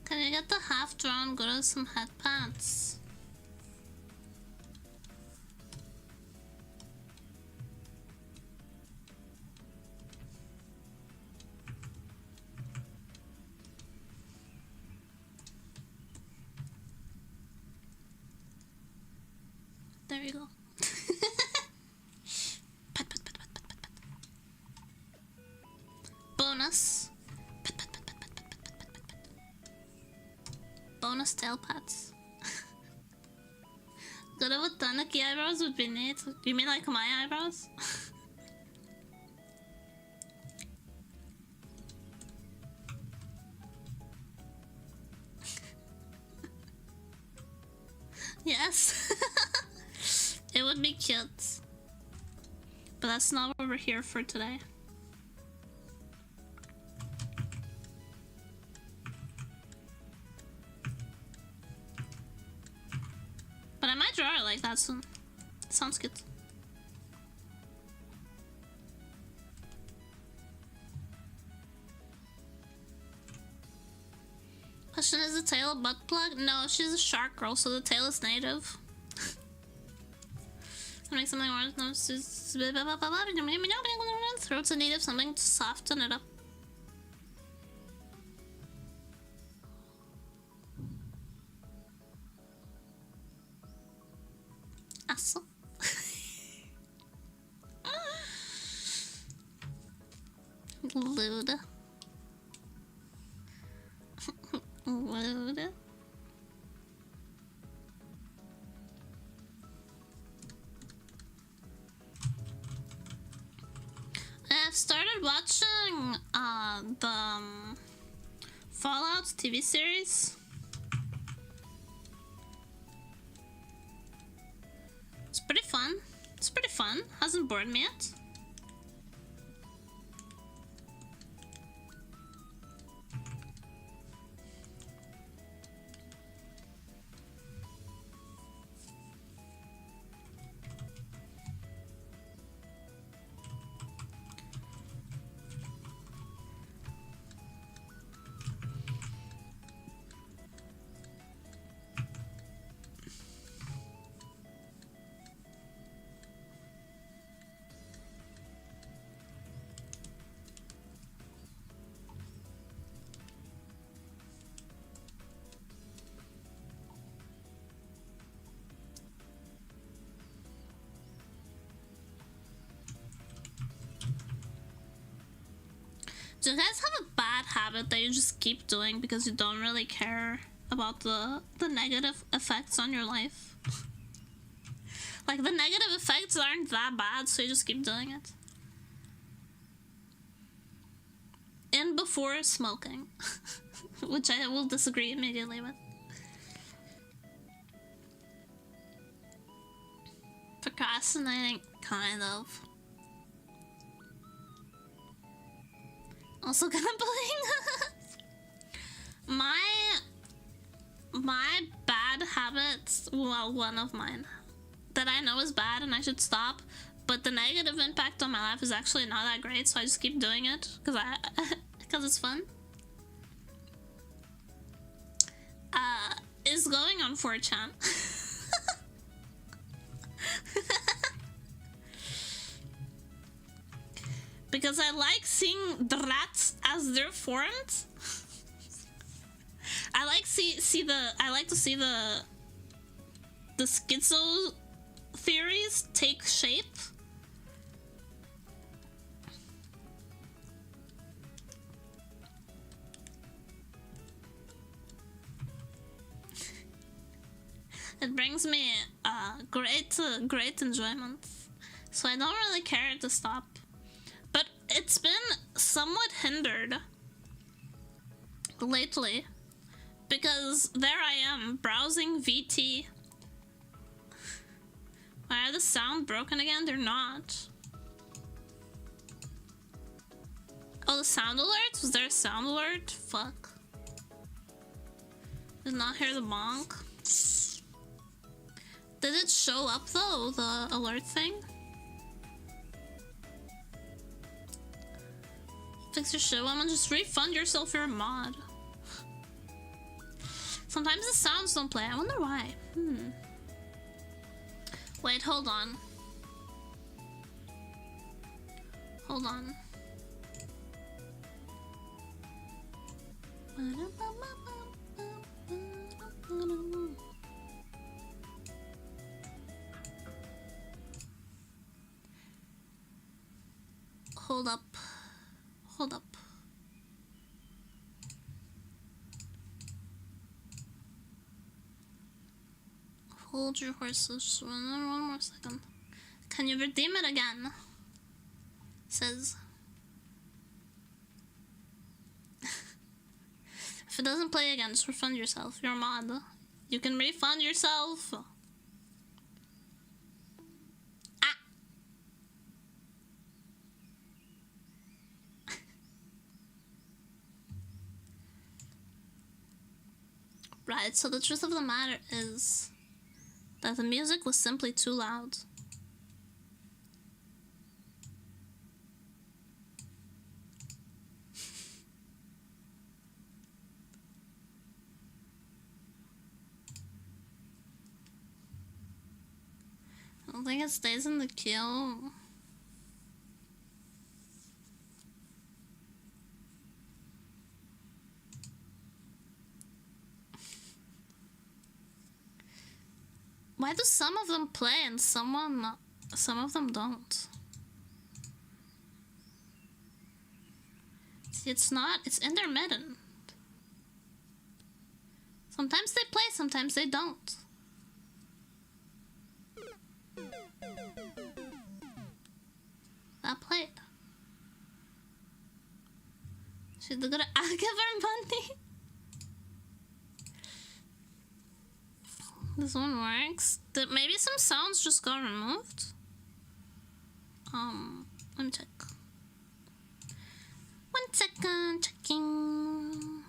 Can you get the half-drawn gura some headpants? There you go. Pat, pat, pat, pat, pat, pat, pat. Bonus. Pat, pat, pat, pat, pat, pat, pat, pat, pat, pat. Bonus tail pats. Good with Tanuki eyebrows would be neat. You mean like my eyebrows? Yes. It would be cute. But that's not what we're here for today. But I might draw it like that soon. Sounds good. Question, is the tail a butt plug? No, she's a shark girl, so the tail is native. I make something orange. No, throat's a native, something to soften it up. Awesome. Luda. Luda. I've started watching the Fallout TV series. It's pretty fun. It's pretty fun. Hasn't bored me yet. Do you guys have a bad habit that you just keep doing because you don't really care about the negative effects on your life? Like, the negative effects aren't that bad, so you just keep doing it. And before smoking. Which I will disagree immediately with. Procrastinating, kind of. Also gambling. my bad habits, well, one of mine that I know is bad and I should stop, but the negative impact on my life is actually not that great, so I just keep doing it because it's fun. Is going on 4chan. Because I like seeing the rats as they're formed. I like to see the schizo theories take shape. It brings me great enjoyment. So I don't really care to stop. But it's been somewhat hindered lately because there I am browsing VT. Why are the sound broken again? They're not. Oh, the sound alert? Was there a sound alert? Fuck. Did not hear the bonk. Did it show up though, the alert thing? Fix your shit, woman. Just refund yourself your mod. Sometimes the sounds don't play. I wonder why. Wait, hold on. Hold on. Hold up. Hold up. Hold your horses. One more second. Can you redeem it again? Says. If it doesn't play again, just refund yourself. You're a mod. You can refund yourself. Ah! Right, so the truth of the matter is that the music was simply too loud. I don't think it stays in the queue. Why do some of them play and some of them don't? See, it's intermittent. Sometimes they play, sometimes they don't. That played. She's gonna give her money. This one works. Maybe some sounds just got removed. Let me check. 1 second, checking.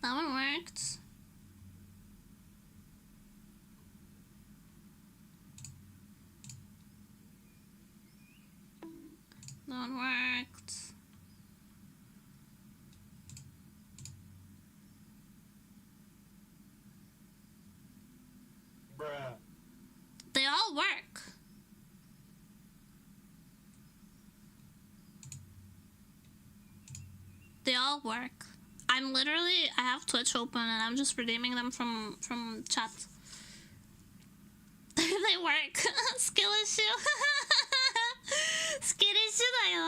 That one worked. That one worked. Bruh. They all work. They all work. I have Twitch open and I'm just redeeming them from chat. They work. Skill issue. Skill issue だよ.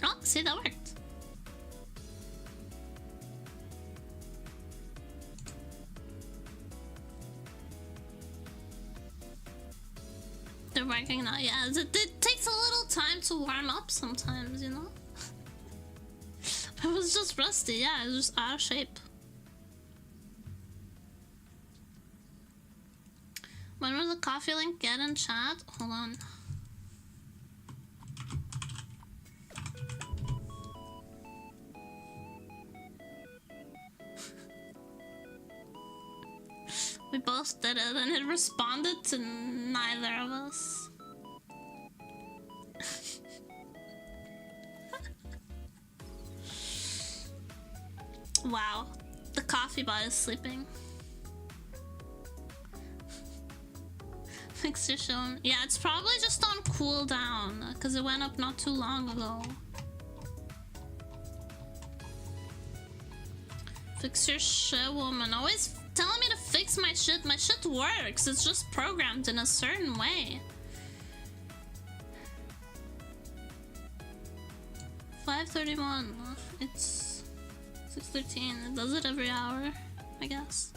Oh, see, that worked. They're working now, yeah. It takes a little time to warm up sometimes, you know? I was just rusty, yeah, I was just out of shape. When will the coffee link get in chat? Hold on. We both did it and it responded to neither of us. Wow, the coffee bot is sleeping. Fixture shown. Yeah, it's probably just on cooldown because it went up not too long ago. Fix your shit, woman. Always telling me to fix my shit. My shit works. It's just programmed in a certain way. 5:31. It's 6:13. It does it every hour, I guess.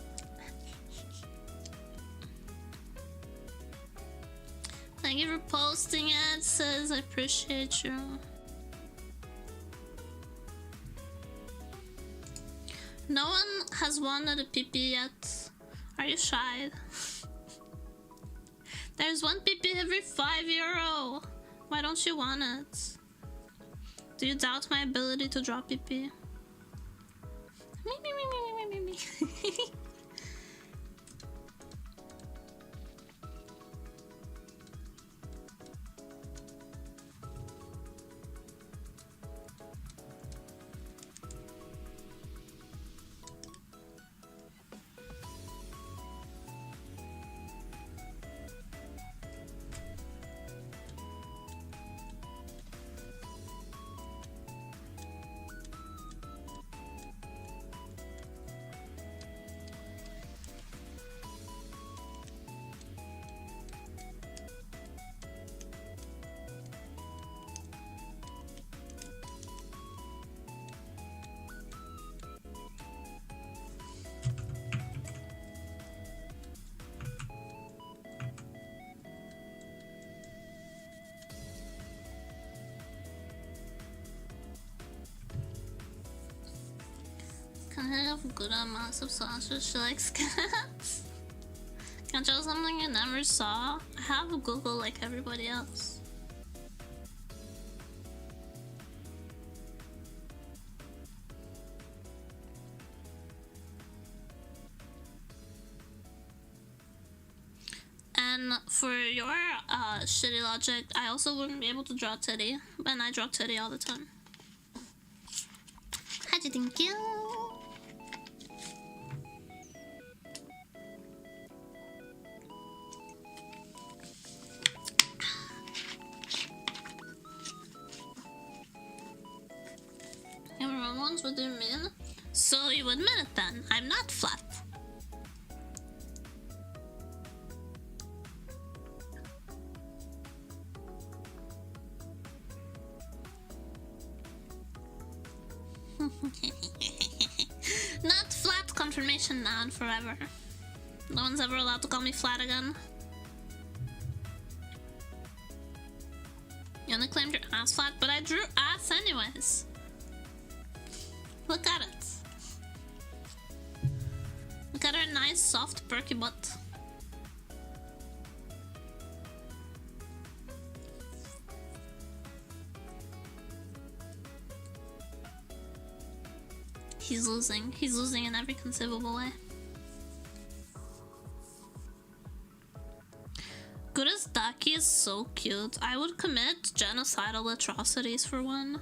Thank you for posting it. Says I appreciate you. No one has wanted a PP yet. Are you shy? There's one PP every €5. Why don't you want it? Do you doubt my ability to drop PP? Me. have good amounts of sauces. She likes cats. Can I show something you never saw? I have a Google like everybody else. And for your shitty logic, I also wouldn't be able to draw titty, and I draw titty all the time. How'd you think you? Everyone wants what do you mean? So you admit it then. I'm not flat. Not flat, confirmation now and forever. No one's ever allowed to call me flat again. You only claimed your ass flat, but I drew ass anyways. Look at it. Look at her nice, soft, perky butt. He's losing. He's losing in every conceivable way. Gura's Daki is so cute. I would commit genocidal atrocities for one.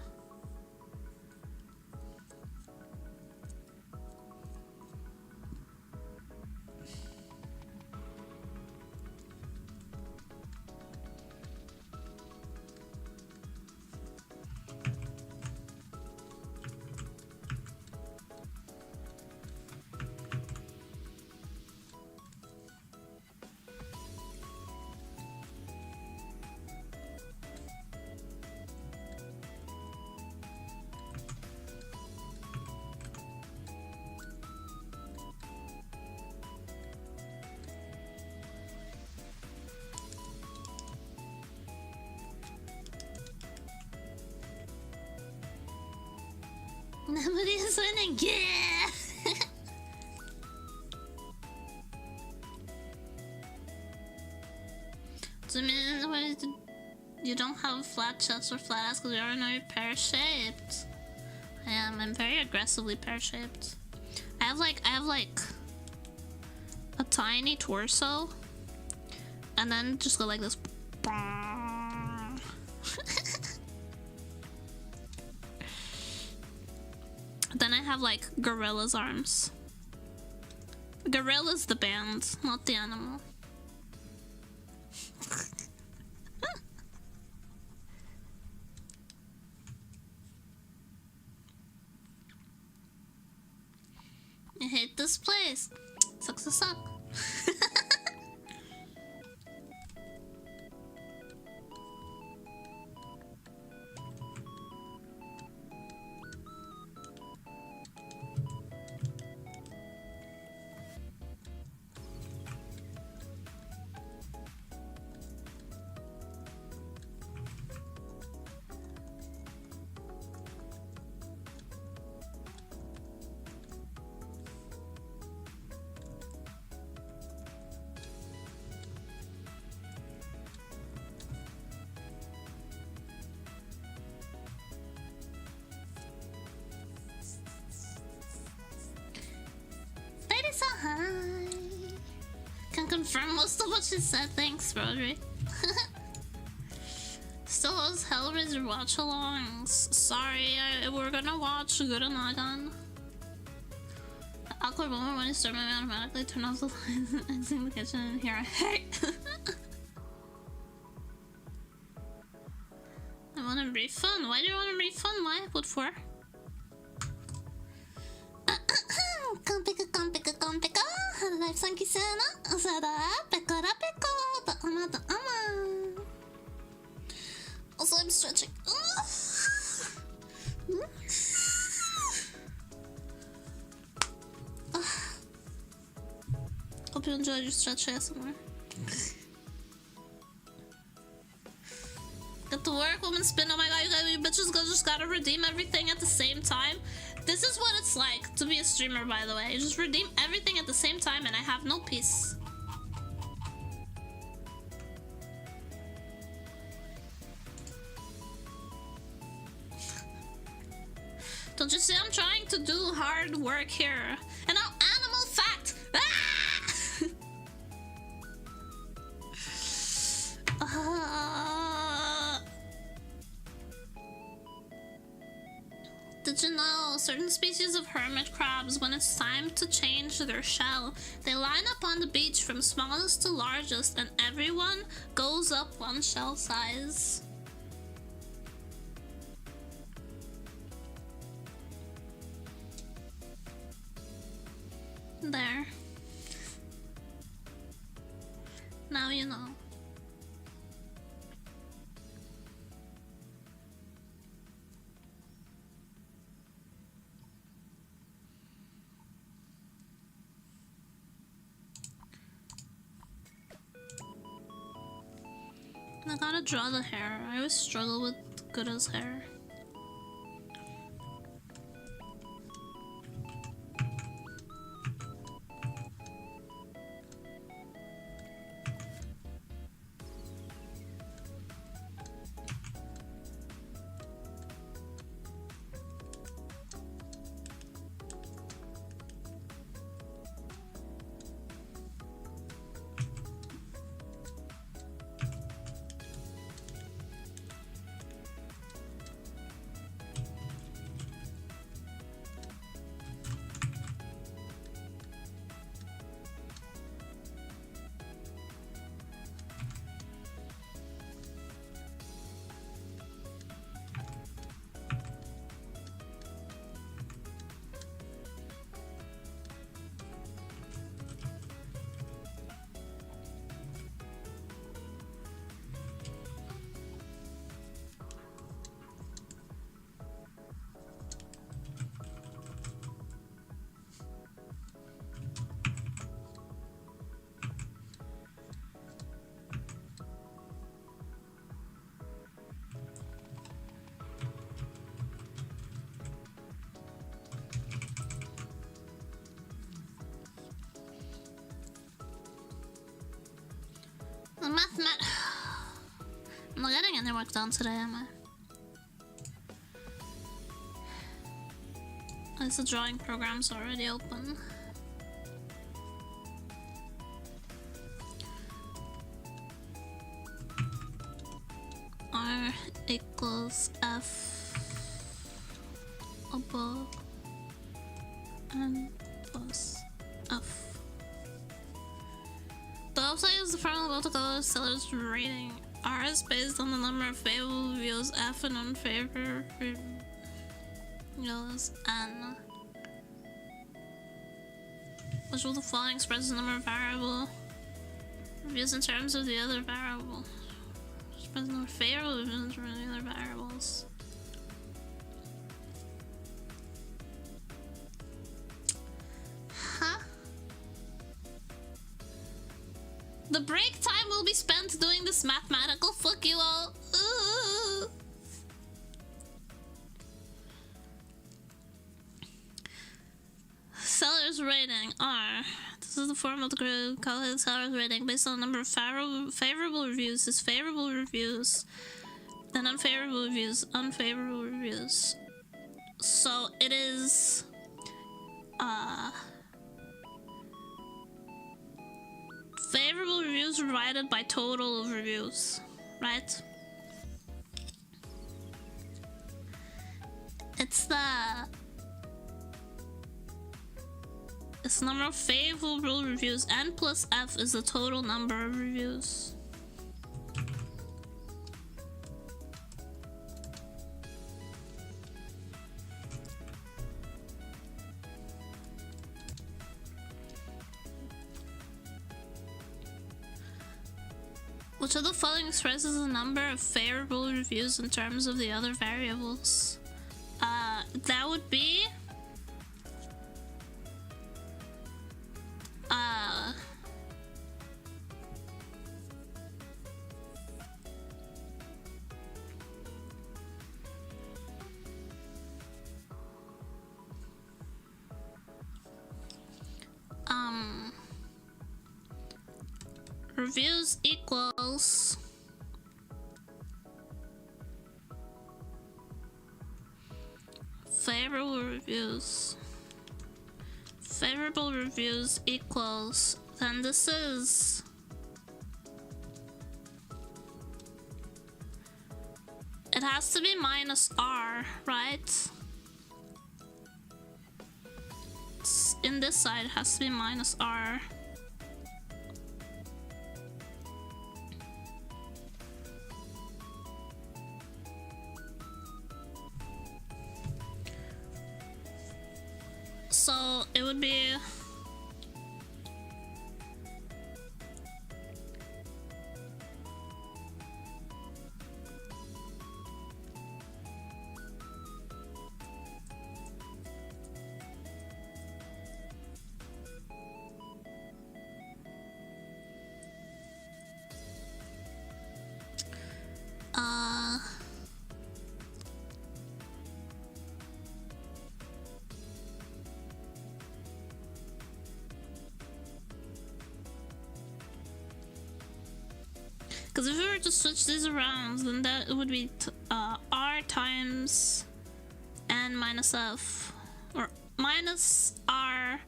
Nobody is winning, yeah! So, I mean, you don't have flat chest or flat ass because you already know you're pear-shaped. I am. I'm very aggressively pear-shaped. I have like a tiny torso, and then just go like this. Then I have like gorilla's arms. Gorilla's the band, not the animal. I hate this place. Sucks to suck. So hi. Can confirm most of what she said. Thanks, Rodri. Still those Hellraiser watch-alongs. Sorry, we're gonna watch Gura Nagan. The awkward moment when you start moving automatically turn off the lights and sing the kitchen and hear a hey. I want a refund. Why do you want a refund? Why? What for? Kompika, life sanki sana, sada, pekara peko, the ama. Also, I'm stretching. Hope you enjoyed your stretch ASMR. Get to work, woman spin. Oh my god, you bitches just gotta redeem everything at the same time. This is what it's like to be a streamer, by the way. You just redeem everything at the same time and I have no peace. Don't you see I'm trying to do hard work here? And now animal fat! Ah! Did you know certain species of hermit crabs, when it's time to change their shell, they line up on the beach from smallest to largest and everyone goes up one shell size? There. Now you know. I gotta draw the hair. I always struggle with Gura's hair. I'm not getting any work done today, am I? At least the drawing program's already open. R equals F above N plus F. The website is the formula about the color seller's rating. R is based on the number of favorable reviews, F and unfavorable reviews, N. Which of the following expresses the number of variable reviews in terms of the other variable? Expresses the number of favorable reviews in terms of the other variables. Huh? The break time will be spent doing this mathematical. Fuck you all. Ooh. Seller's rating R. This is the form of the group. Calculate the seller's rating based on the number of favorable reviews. Is favorable reviews, then unfavorable reviews, unfavorable reviews. So it is favorable reviews divided by total of reviews, right? It's the number of favorable reviews. N plus F is the total number of reviews. Which of the following expresses the number of favorable reviews in terms of the other variables? That would be reviews equals favorable reviews. Favorable reviews equals, then this is it has to be minus R, right? In this side it has to be minus R. So it would be because if we were to switch these around, then that would be R times N minus F, or minus R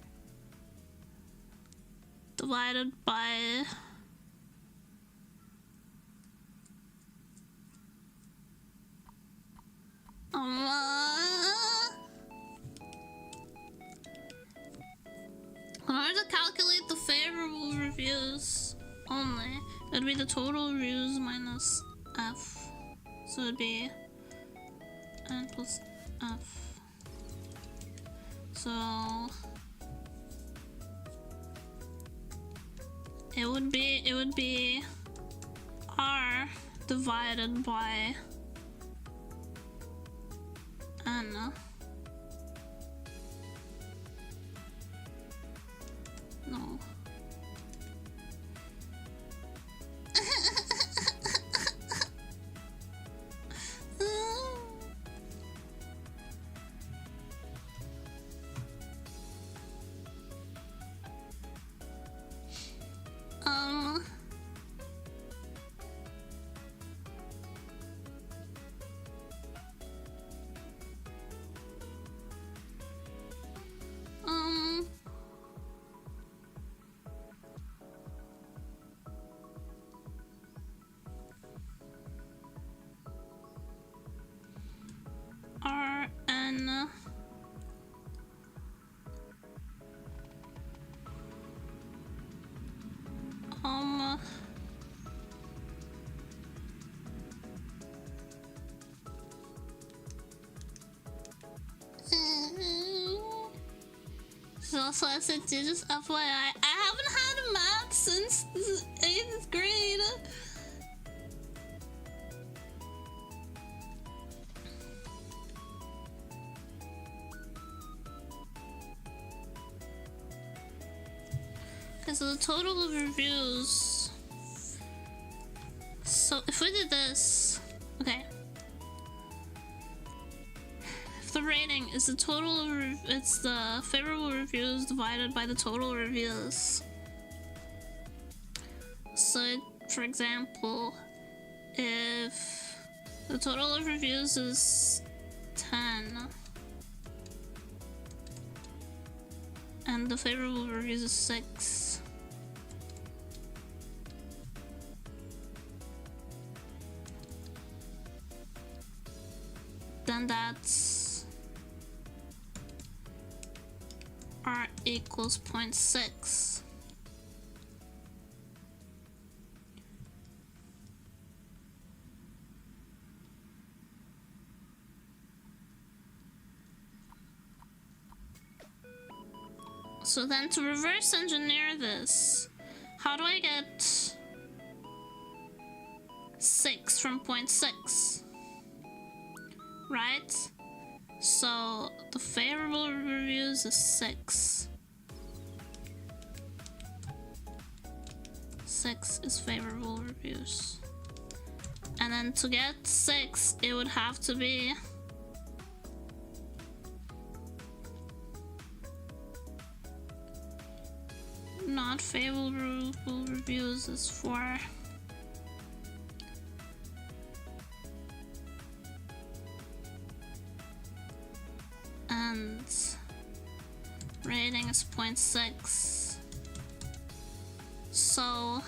divided by in order to calculate the favorable reviews only, it would be the total reviews minus F. So it would be N plus F. So it would be R divided by N. No. R N so I said, just FYI, I haven't had a math since 8th grade. Okay, so the total of reviews. So if we did this, okay. The rating is the total of it's the favorable reviews divided by the total reviews. So for example, if the total of reviews is 10 and the favorable reviews is 6, then that's R equals 0.6. So then to reverse engineer this, how do I get 6 from 0.6? Right? So the favorable reviews is 6. 6 is favorable reviews. And then to get 6, it would have to be no, not favorable reviews is 4. And rating is 0.6. So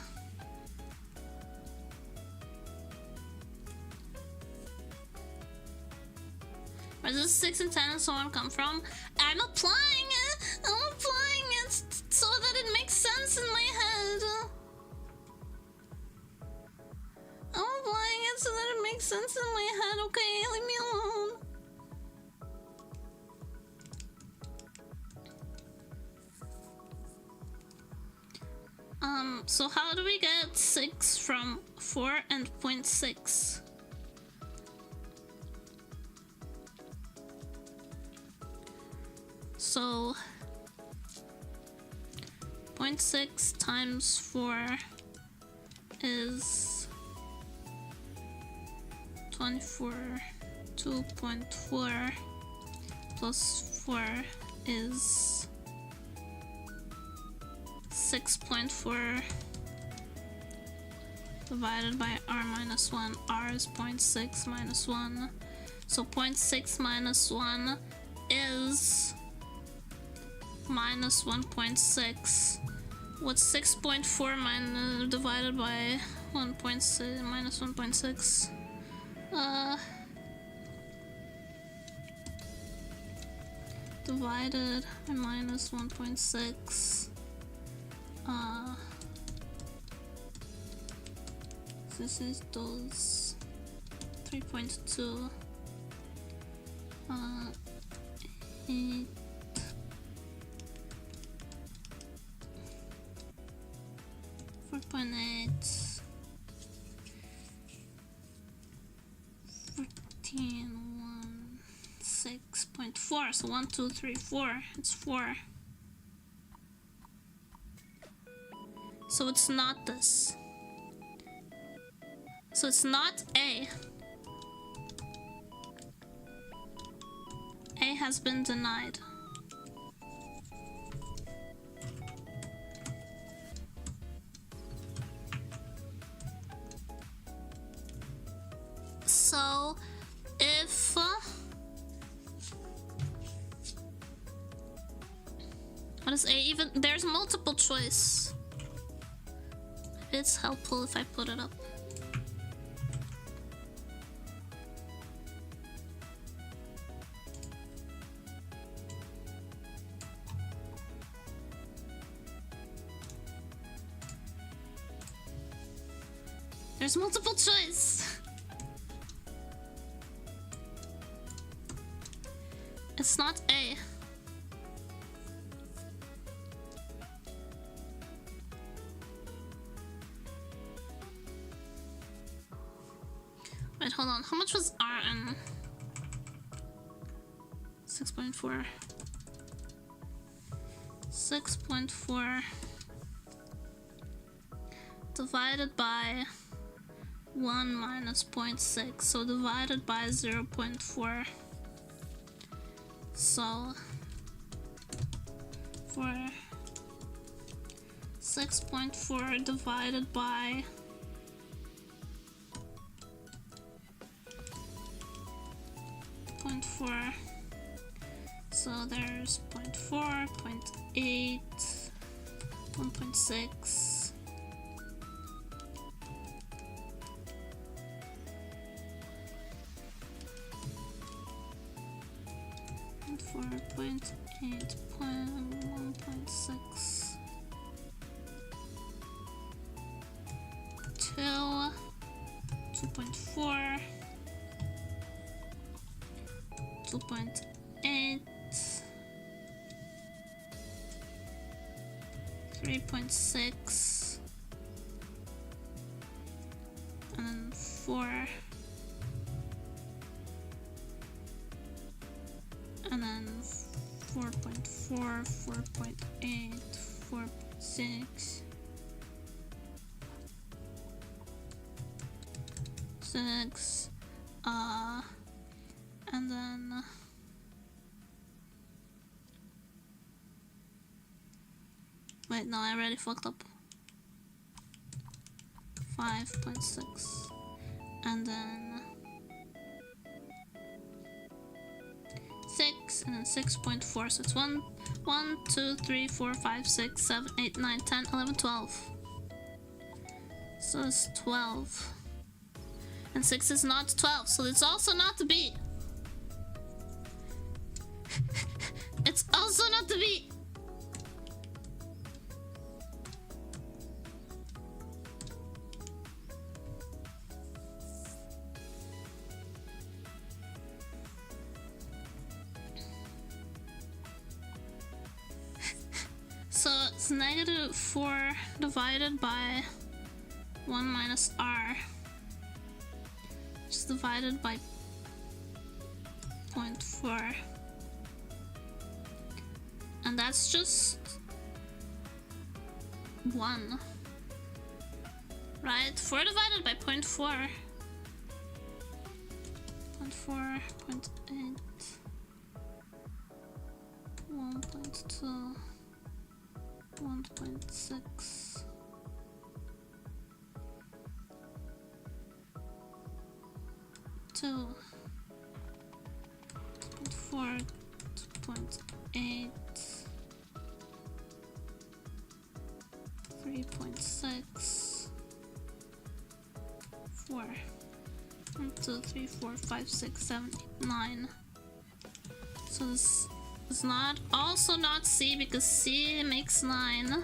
where does 6 and 10 and so on come from? I'm applying it! I'm applying it so that it makes sense in my head. I'm applying it so that it makes sense in my head, okay? Leave me alone. So how do we get 6 from 4 and 0.6? So 0.6 times 4 is 24. 2.4 plus 4 is 6.4 divided by r minus 1. R is 0.6 minus 1. So 0.6 minus 1 is minus 1.6. What's 6.4 minus divided by 1.6 minus 1.6? Divided by minus 1.6. This is those 3.2. 8. 4.8. 14. 1. 6.4. So 1, 2, 3, 4. It's 4. So it's not this. So it's not A. A has been denied. So if what is A even? There's multiple choice. It's helpful if I put it up. There's multiple choice. It's not A. Wait, hold on. How much was R in 6.4? 6.4 divided by 1 minus 0.6, so divided by 0.4. So for 6.4 divided by 0.4, so there's 0.4, 0.8, 1.6. 4.8, 1.6, 2, 2.4, 2.8, 3.6, and then 4. And then 4.4, 4.8, 4.6, 6, and then Wait, no, I already fucked up. 5.6. And then 6, and then 6.4. So it's 1, 2, 3, 4, 5, 6, 7, 8, 9, 10, 11, 12. So it's 12. And 6 is not 12, so it's also not the B. It's also not the B. So it's negative 4 divided by 1 minus r, which is divided by 0.4. And that's just 1. Right? 4 divided by 0.4. 0.4, 0.8, 1.2, 1.6. 2. 0.4, 2.8. 3.6, 4, 1, 2, 3, 4, 5, 6, 7, 8, 9. So this is not also not C because C makes 9.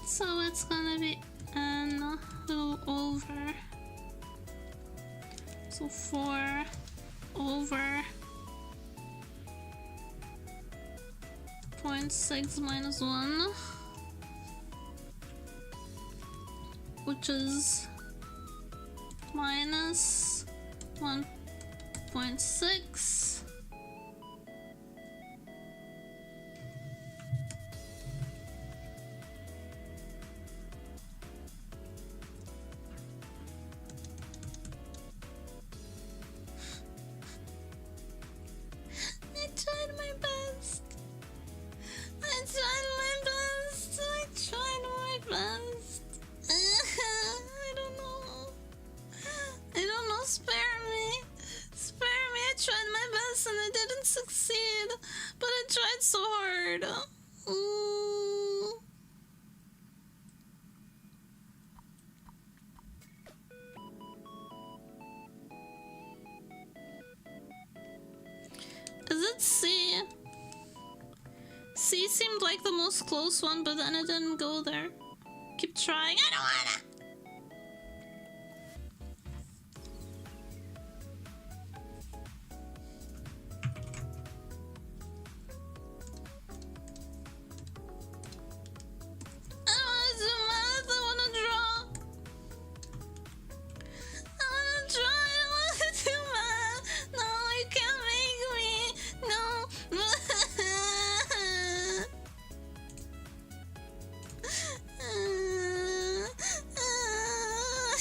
So it's gonna be N over. So 4 over 0.6 minus 1, which is minus 1.6. I tried my best. I tried my best. I don't know. Spare me. I tried my best and I didn't succeed. But I tried so hard. Is it C? C seemed like the most close one, but then it didn't go there. Keep trying. I don't wanna. I don't wanna do math. I wanna draw. I wanna draw. I don't wanna do math. No, you can't make me. No.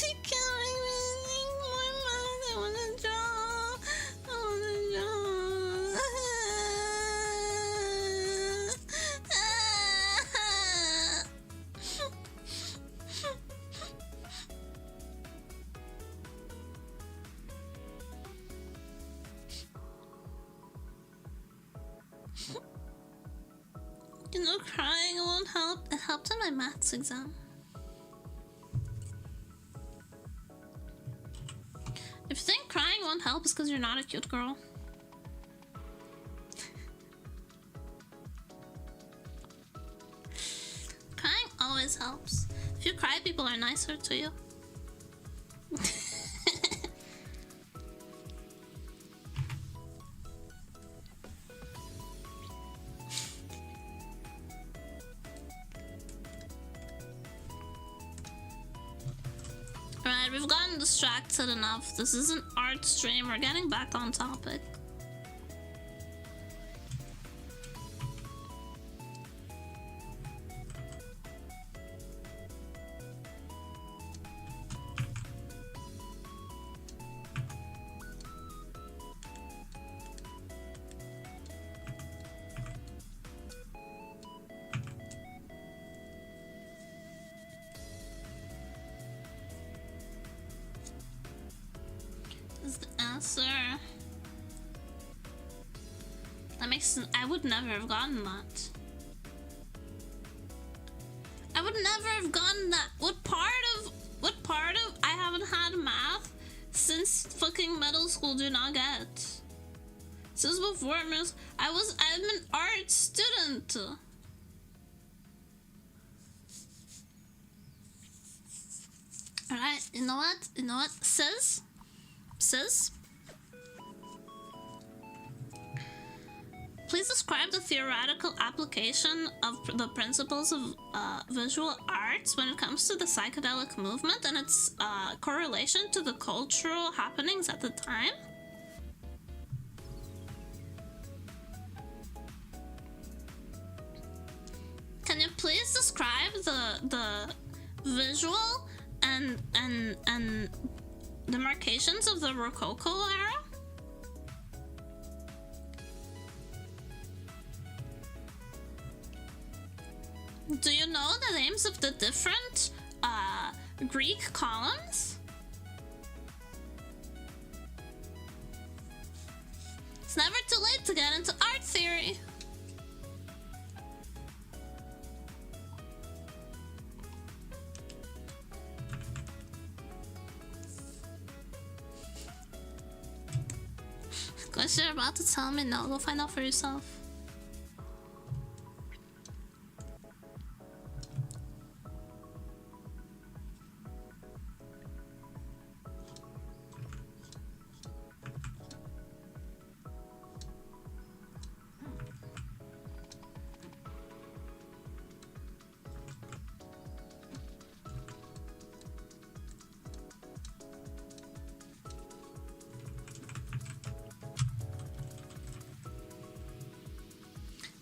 You can't make me think more math. I wanna draw. I wanna draw. You know, crying won't help. It helped in my maths exam. If you think crying won't help, it's because you're not a cute girl. Crying always helps. If you cry, people are nicer to you. Alright, we've gotten distracted enough. This is an art stream. We're getting back on topic. answer. That makes sense. I would never have gotten that. I would never have gotten that. What part of I haven't had math since fucking middle school do not get? Since before I'm an art student. Alright, you know what? Says? Please describe the theoretical application of the principles of visual arts when it comes to the psychedelic movement and its correlation to the cultural happenings at the time. Can you please describe the visual and demarcations of the Rococo era? Do you know the names of the different Greek columns? It's never too late to get into art theory. Because you're about to tell me no, go find out for yourself.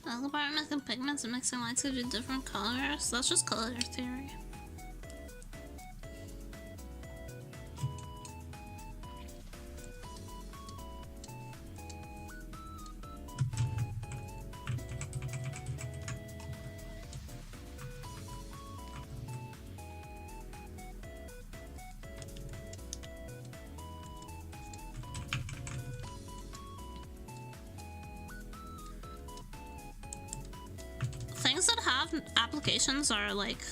Algorithmic and pigments and mixing lights to do different colors. That's just color theory. Things that have applications are like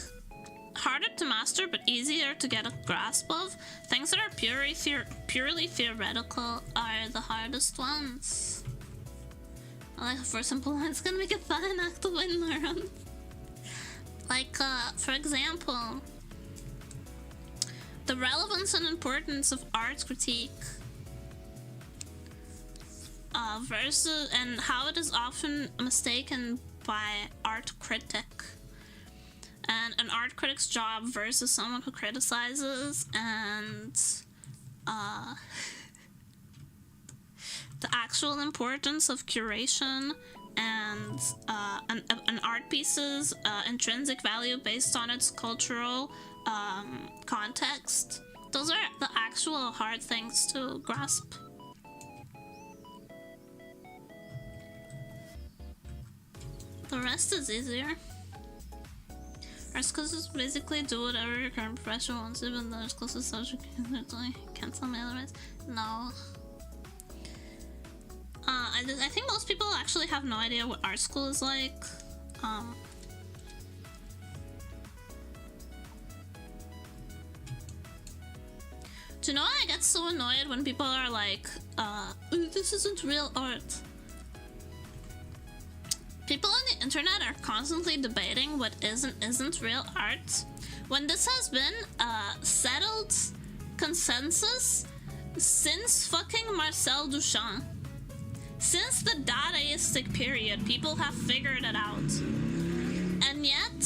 harder to master but easier to get a grasp of. Things that are purely theoretical are the hardest ones. Like for example, it's gonna make it fun and active and learn. Like for example, the relevance and importance of art critique versus and how it is often mistaken by art critic, and an art critic's job versus someone who criticizes, and the actual importance of curation and an art piece's intrinsic value based on its cultural context. Those are the actual hard things to grasp. The rest is easier. Arts classes basically do whatever your current profession wants, even though arts classes subject can't tell me otherwise. No. I think most people actually have no idea what art school is like. Do you know I get so annoyed when people are like, this isn't real art. People on the internet are constantly debating what is and isn't real art, when this has been a settled consensus since fucking Marcel Duchamp. Since the Dadaistic period, people have figured it out. And yet,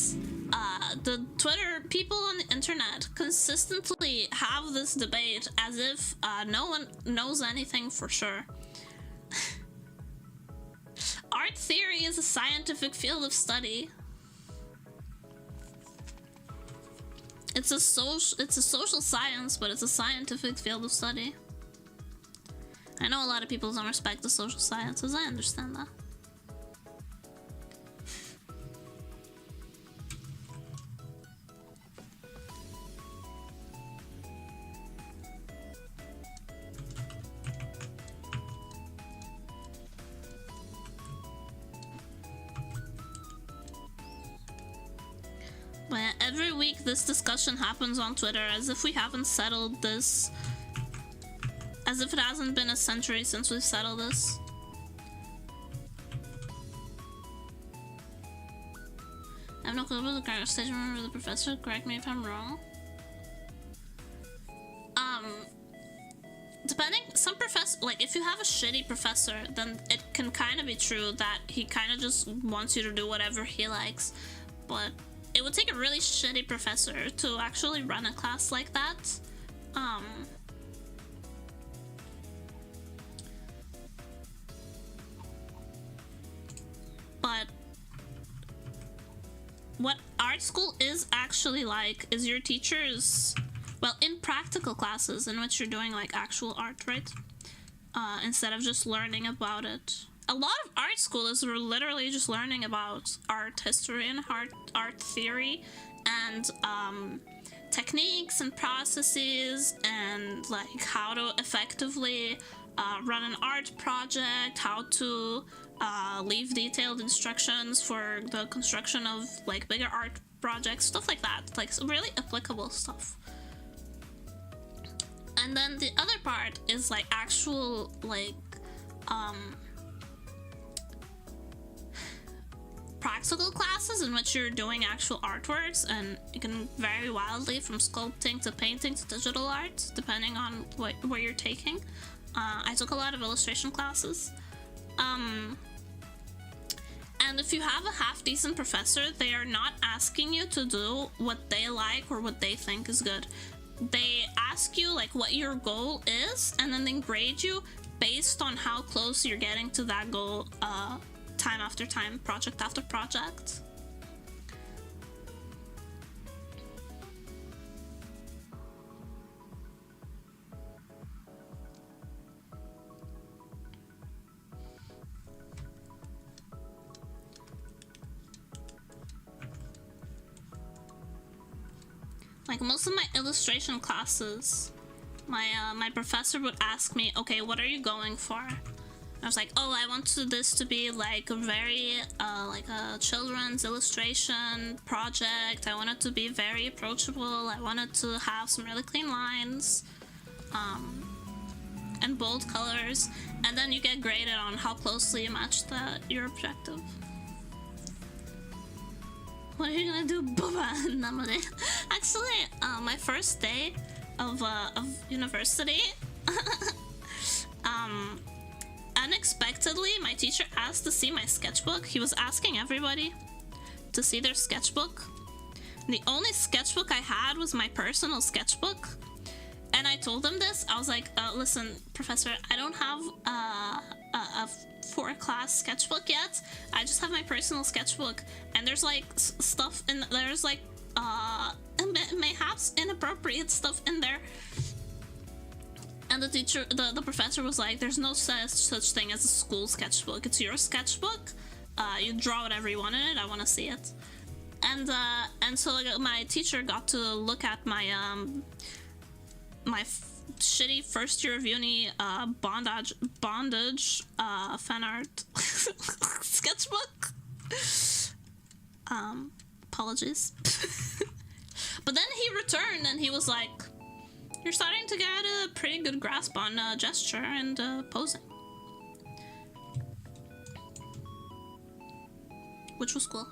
the Twitter people on the internet consistently have this debate as if no one knows anything for sure. Art theory is a scientific field of study. It's a social science, but it's a scientific field of study. I know a lot of people don't respect the social sciences. I understand that. But yeah, every week this discussion happens on Twitter as if we haven't settled this. As if it hasn't been a century since we've settled this. I have no clue about the current stage. Remember the professor, correct me if I'm wrong. Depending, some professor, like if you have a shitty professor, then it can kind of be true that he kind of just wants you to do whatever he likes. But it would take a really shitty professor to actually run a class like that. But what art school is actually like is your teachers, well, in practical classes in which you're doing like actual art, right? Instead of just learning about it. A lot of art school is literally just learning about art history and art theory and techniques and processes and like how to effectively run an art project, how to leave detailed instructions for the construction of like bigger art projects, stuff like that, like really applicable stuff. And then the other part is like actual like practical classes in which you're doing actual artworks, and it can vary wildly from sculpting to painting to digital art depending on where you're taking. I took a lot of illustration classes. And if you have a half-decent professor, they are not asking you to do what they like or what they think is good. They ask you like what your goal is, and then they grade you based on how close you're getting to that goal, time after time, project after project. Like most of my illustration classes, my professor would ask me, okay, what are you going for? I was like, oh, I want this to be like a very like a children's illustration project. I want it to be very approachable. I want it to have some really clean lines and bold colors, and then you get graded on how closely you match your objective. What are you gonna do, Booba? Namade. Actually, my first day of university, unexpectedly, my teacher asked to see my sketchbook. He was asking everybody to see their sketchbook. The only sketchbook I had was my personal sketchbook. And I told him this. I was like, listen, professor, I don't have a for-class sketchbook yet. I just have my personal sketchbook. And there's like stuff in there's like mayhaps inappropriate stuff in there. And the professor was like, there's no such thing as a school sketchbook. It's your sketchbook. You draw whatever you want in it. I want to see it. And so like, my teacher got to look at my shitty first year of uni bondage fan art sketchbook. Apologies. But then he returned and he was like, you're starting to get a pretty good grasp on gesture and posing. Which was cool.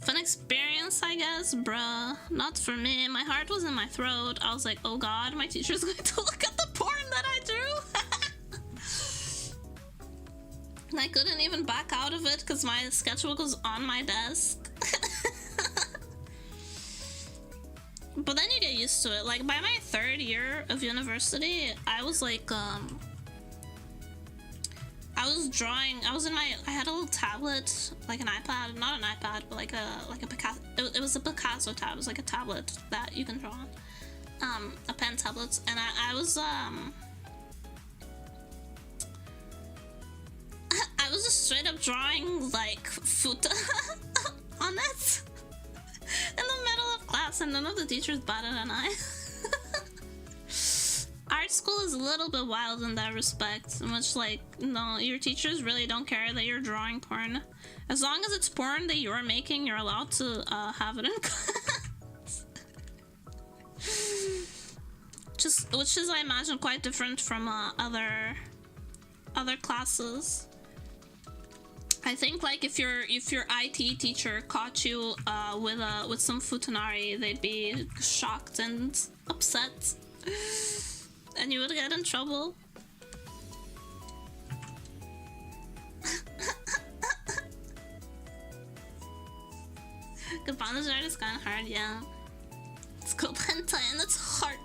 Fun experience, I guess, bruh. Not for me. My heart was in my throat. I was like, oh god, my teacher's going to look at the porn that I drew. And I couldn't even back out of it because my sketchbook was on my desk. But then you get used to it. Like, by my third year of university, I was like, I was drawing. I had a little tablet, like an iPad, not an iPad, but like a Picasso. It was a Picasso tab. It was like a tablet that you can draw on, a pen tablet, and I was I was just straight up drawing like foot on it in the middle of class, and none of the teachers batted an eye. Art school is a little bit wild in that respect, in which like, no, your teachers really don't care that you're drawing porn. As long as it's porn that you're making, you're allowed to have it in class. Which is, I imagine, quite different from other classes. I think like if your IT teacher caught you with some futanari, they'd be shocked and upset, and you would get in trouble. Goodbye, art is kind of hard, yeah. It's called hentai and it's hard.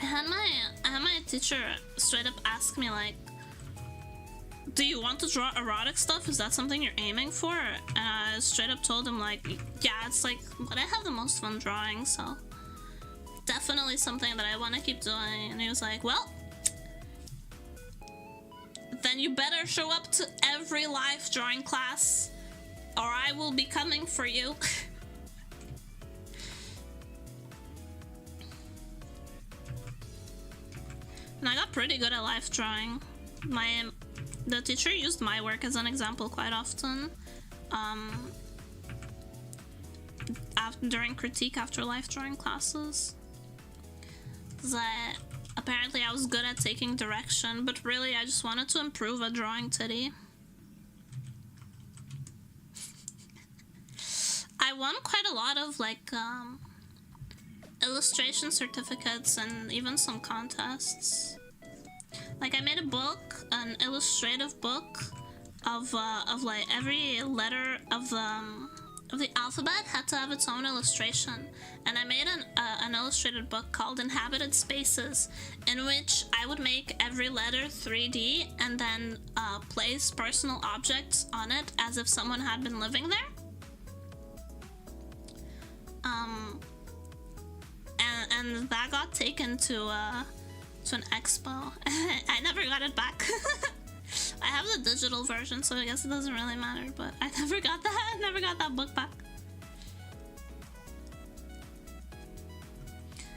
I had my teacher straight up ask me like, do you want to draw erotic stuff? Is that something you're aiming for? And I straight up told him like, yeah, it's like what I have the most fun drawing, so definitely something that I want to keep doing. And he was like, well, then you better show up to every live drawing class or I will be coming for you. And I got pretty good at live drawing. The teacher used my work as an example quite often. During critique after live drawing classes. That apparently I was good at taking direction, but really I just wanted to improve at drawing titty. I won quite a lot of like illustration certificates and even some contests. Like I made a book, an illustrative book of like every letter of the alphabet had to have its own illustration, and I made an illustrated book called Inhabited Spaces, in which I would make every letter 3D and then place personal objects on it as if someone had been living there. And that got taken to an expo. I never got it back. I have the digital version, so I guess it doesn't really matter, but I never got that. I never got that book back.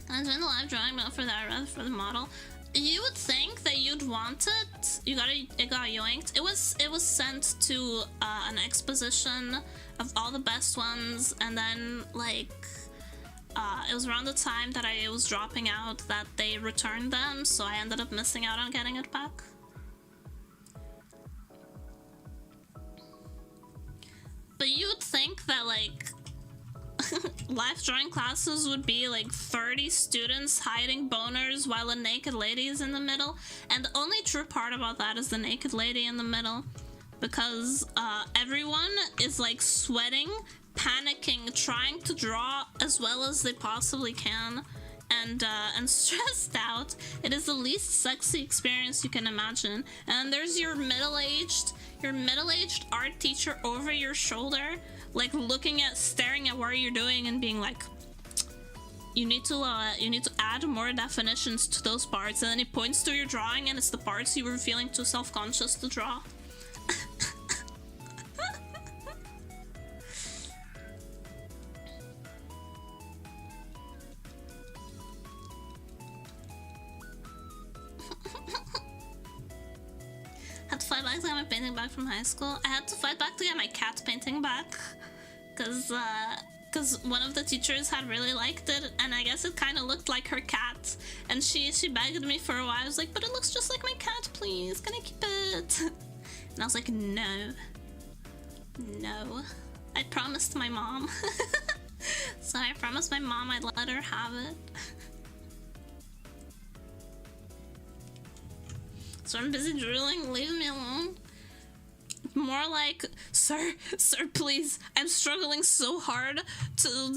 And I was doing the live drawing, but for that, rather for the model. You would think that you'd want it. It got yoinked. It was sent to an exposition of all the best ones, and then like it was around the time that I was dropping out that they returned them, so I ended up missing out on getting it back. But you would think that like live drawing classes would be like 30 students hiding boners while a naked lady is in the middle, and the only true part about that is the naked lady in the middle, because everyone is like sweating, panicking, trying to draw as well as they possibly can, and stressed out. It is the least sexy experience you can imagine. And there's your middle-aged art teacher over your shoulder, like staring at what you're doing and being like, you need to add more definitions to those parts. And then he points to your drawing and it's the parts you were feeling too self-conscious to draw. Had to fight back to get my painting back from high school. I had to fight back to get my cat painting back, because one of the teachers had really liked it, and I guess it kind of looked like her cat, and she begged me for a while. I was like, but it looks just like my cat, please, can I keep it? And I was like, no, I promised my mom. So I promised my mom I'd let her have it. So I'm busy drooling, leave me alone. More like, sir, please, I'm struggling so hard to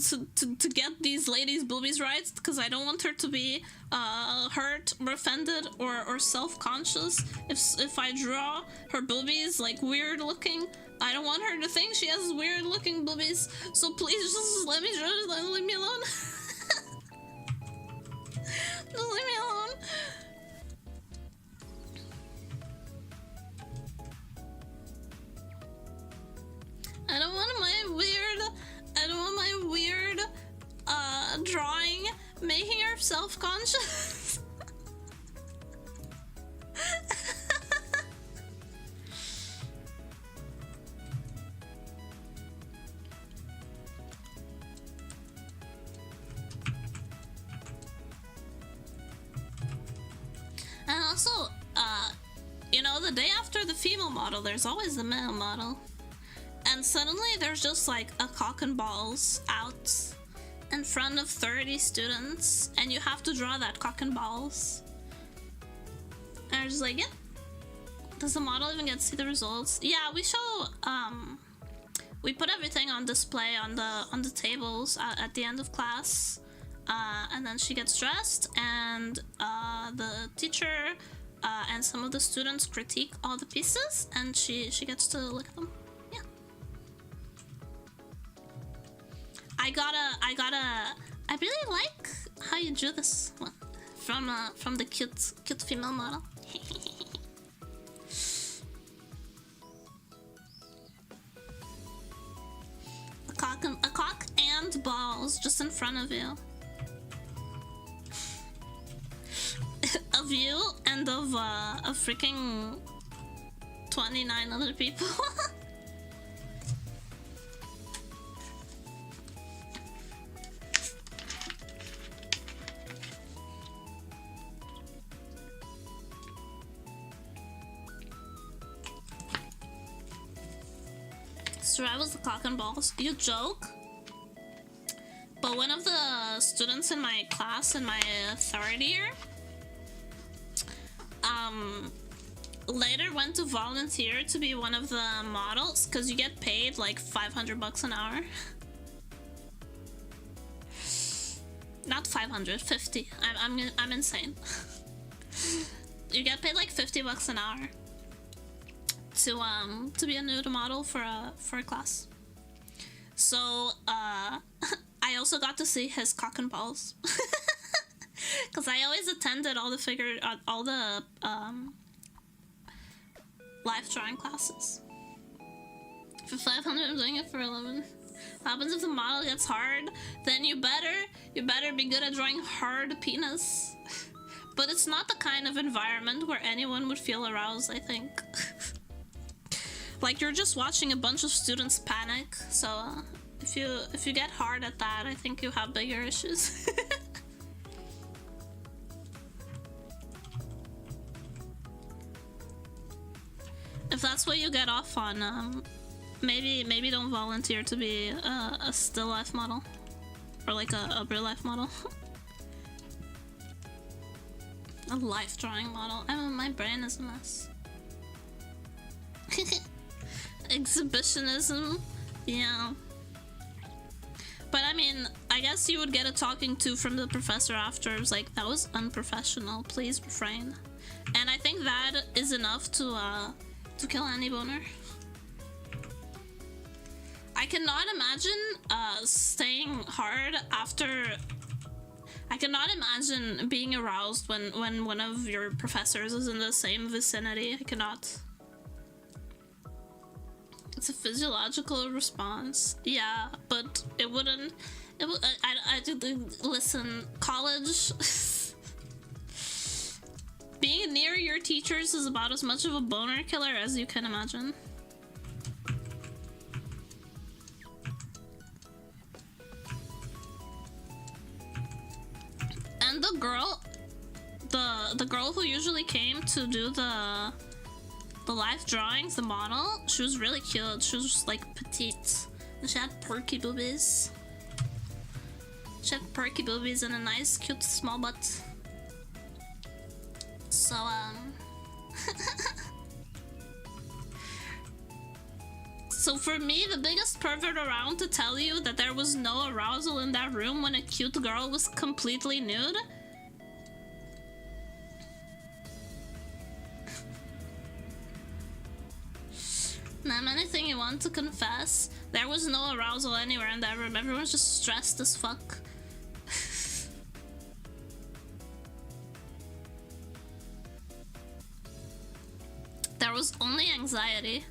get these ladies' boobies right, because I don't want her to be hurt or offended or self-conscious if I draw her boobies like weird looking. I don't want her to think she has weird looking boobies, so please just let me draw, just leave me alone. Just leave me alone. I don't want my weird drawing making her self-conscious. And also, you know, the day after the female model, there's always the male model. And suddenly there's just like a cock and balls out in front of 30 students, and you have to draw that cock and balls. And I'm just like, yeah. Does the model even get to see the results? Yeah, we show, we put everything on display on the tables at the end of class. And then she gets dressed, and the teacher and some of the students critique all the pieces, and she gets to look at them. Yeah. I really like how you drew this one from the cute female model. A cock and balls just in front of you. Of you and of a freaking 29 other people. So I was the cock and balls. You joke? But one of the students in my class in my third year later went to volunteer to be one of the models, because you get paid like 500 bucks an hour. Not 500, 50. I'm insane. You get paid like 50 bucks an hour to be a nude model for a class. So I also got to see his cock and balls. Because I always attended all the life drawing classes. For 500, I'm doing it for 11. What happens if the model gets hard? Then you better be good at drawing hard penis. But it's not the kind of environment where anyone would feel aroused, I think. Like, you're just watching a bunch of students panic. So if you get hard at that, I think you have bigger issues. If that's what you get off on, maybe don't volunteer to be a still life model, or like a real life model. A life drawing model. My brain is a mess. Exhibitionism, yeah. But I mean, I guess you would get a talking to from the professor after. It was like, that was unprofessional, please refrain. And I think that is enough to kill any boner. I cannot imagine staying hard after. I cannot imagine being aroused when one of your professors is in the same vicinity. I cannot. It's a physiological response. Yeah, but it wouldn't. It would. Listen, college. Being near your teachers is about as much of a boner killer as you can imagine. And the girl who usually came to do the life drawings, the model, she was really cute. She was just like petite, and she had perky boobies. She had perky boobies and a nice, cute, small butt. So, so for me, the biggest pervert around to tell you that there was no arousal in that room when a cute girl was completely nude. Name anything you want to confess. There was no arousal anywhere in that room. Everyone's just stressed as fuck. There was only anxiety.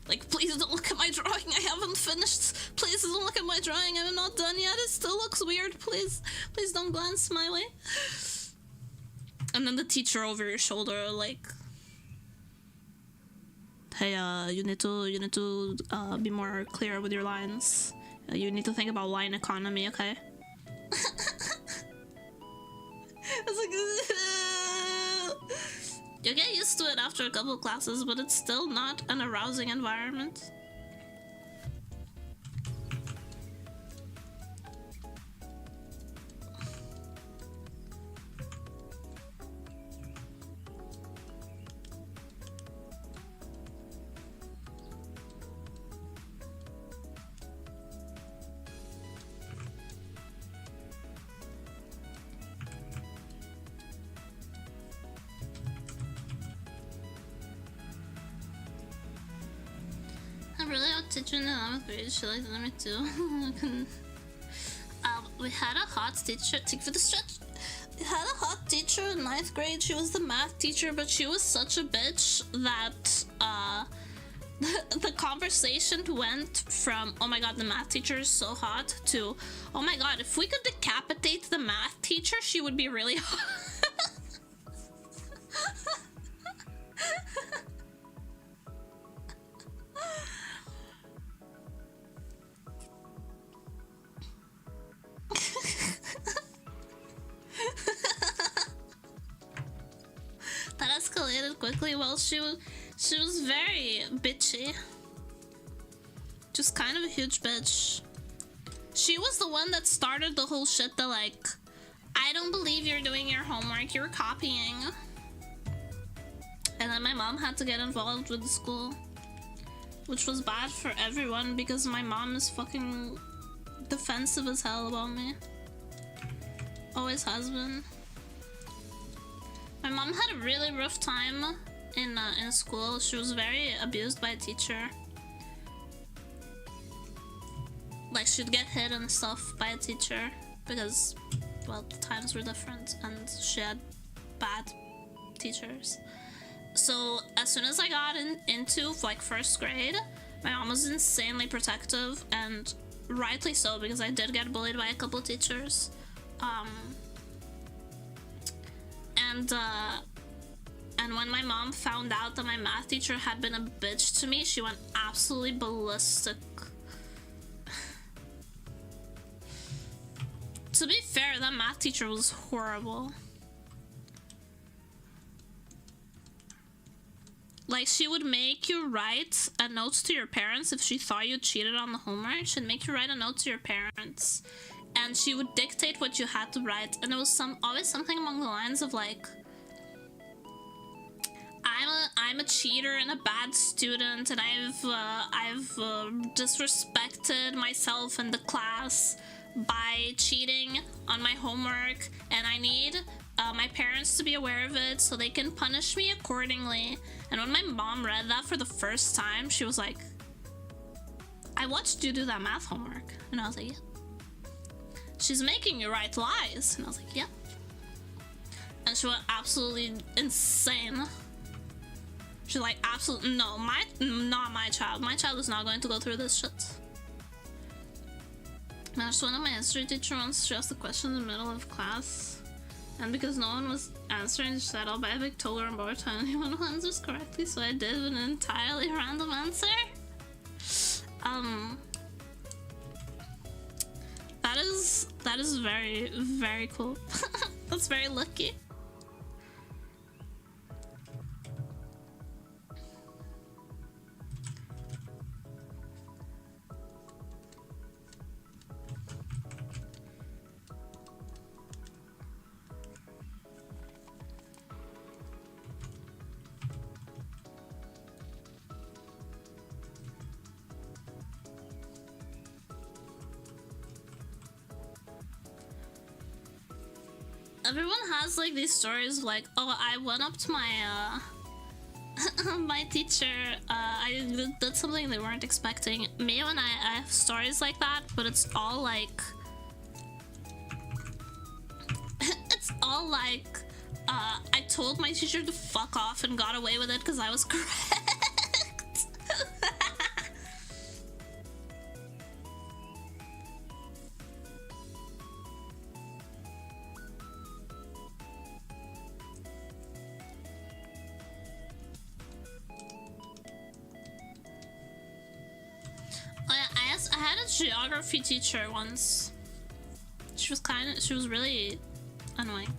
Like, please don't look at my drawing, I haven't finished. Please don't look at my drawing, I'm not done yet, it still looks weird, please don't glance my way. And then the teacher over your shoulder, like, hey, you need to be more clear with your lines. You need to think about line economy, okay? It's like, You get used to it after a couple classes, but it's still not an arousing environment. I really had a teacher in the 11th grade, she liked me too. We had a hot teacher, take for the stretch. We had a hot teacher in 9th grade, she was the math teacher, but she was such a bitch that the conversation went from, oh my god, the math teacher is so hot, to, oh my god, if we could decapitate the math teacher, she would be really hot. That escalated quickly. Well, she was very bitchy. Just kind of a huge bitch. She was the one that started the whole shit that, like, I don't believe you're doing your homework, you're copying. And then my mom had to get involved with the school, which was bad for everyone because my mom is fucking defensive as hell about me. Always has been. My mom had a really rough time in school. She was very abused by a teacher. Like, she'd get hit and stuff by a teacher because, well, the times were different and she had bad teachers. So as soon as I got into like 1st grade, my mom was insanely protective, and rightly so, because I did get bullied by a couple teachers. And when my mom found out that my math teacher had been a bitch to me, she went absolutely ballistic. To be fair, that math teacher was horrible. Like, she would make you write a note to your parents if she thought you cheated on the homework. She'd make you write a note to your parents, and she would dictate what you had to write. And it was always something along the lines of like, I'm a cheater and a bad student, and I've disrespected myself and the class by cheating on my homework, and I need my parents to be aware of it so they can punish me accordingly. And when my mom read that for the first time, she was like, I watched you do that math homework. And I was like, yeah. She's making you write lies. And I was like, yeah. And she went absolutely insane. She's like, absolutely, no, not my child. My child is not going to go through this shit. And I just went to my history teacher once. She asked a question in the middle of class, and because no one was answering, she said, I'll buy a big Toller and bar to anyone who answers correctly. So I did with an entirely random answer. That is very, very cool. That's very lucky. Everyone has like these stories of like, oh, I went up to my my teacher, I did something they weren't expecting. Me, when I have stories like that, but it's all like it's all like I told my teacher to fuck off and got away with it because I was correct. Geography teacher once. She was really annoying.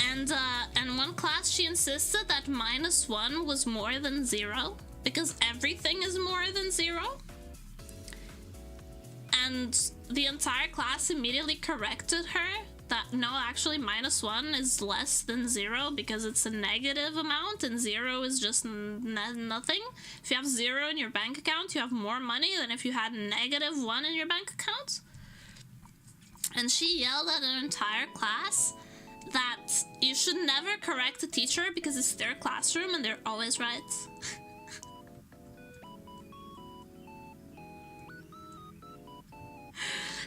And one class she insisted that -1 was more than 0 because everything is more than 0. And the entire class immediately corrected her that no, actually -1 is less than 0 because it's a negative amount and 0 is just nothing. If you have 0 in your bank account, you have more money than if you had -1 in your bank account. And she yelled at an entire class that you should never correct a teacher because it's their classroom and they're always right.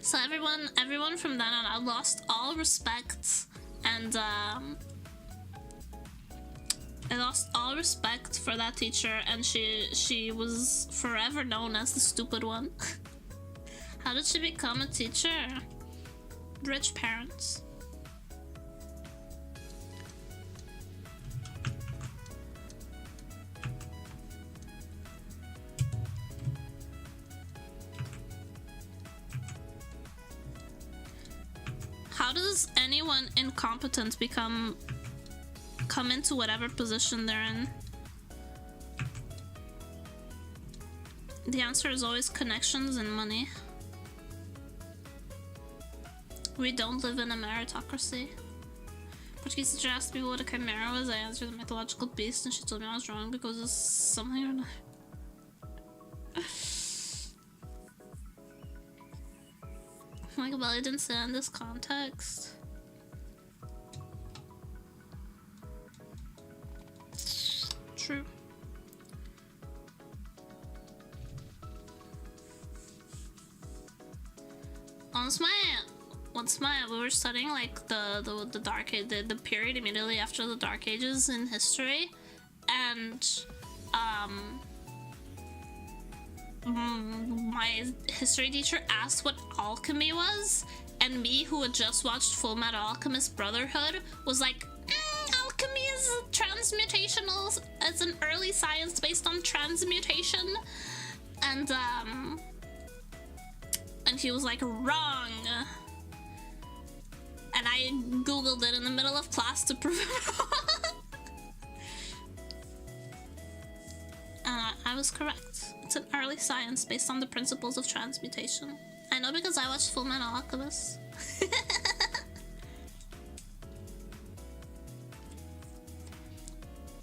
So everyone from then on, I lost all respect, and I lost all respect for that teacher, and she was forever known as the stupid one. How did she become a teacher? Rich parents. How does anyone incompetent come into whatever position they're in? The answer is always connections and money. We don't live in a meritocracy. Portuguese teacher asked me what a chimera was. I answered the mythological beast, and she told me I was wrong because it's something or another. Like, well, I didn't say in this context. True. Once we were studying like the dark age, the period immediately after the Dark Ages in history, and my history teacher asked what alchemy was, and me, who had just watched Full Metal Alchemist Brotherhood, was like, alchemy is transmutational, it's an early science based on transmutation, and he was like, wrong. And I googled it in the middle of class to prove it. I was correct. It's an early science based on the principles of transmutation. I know because I watched Full Metal Alchemist.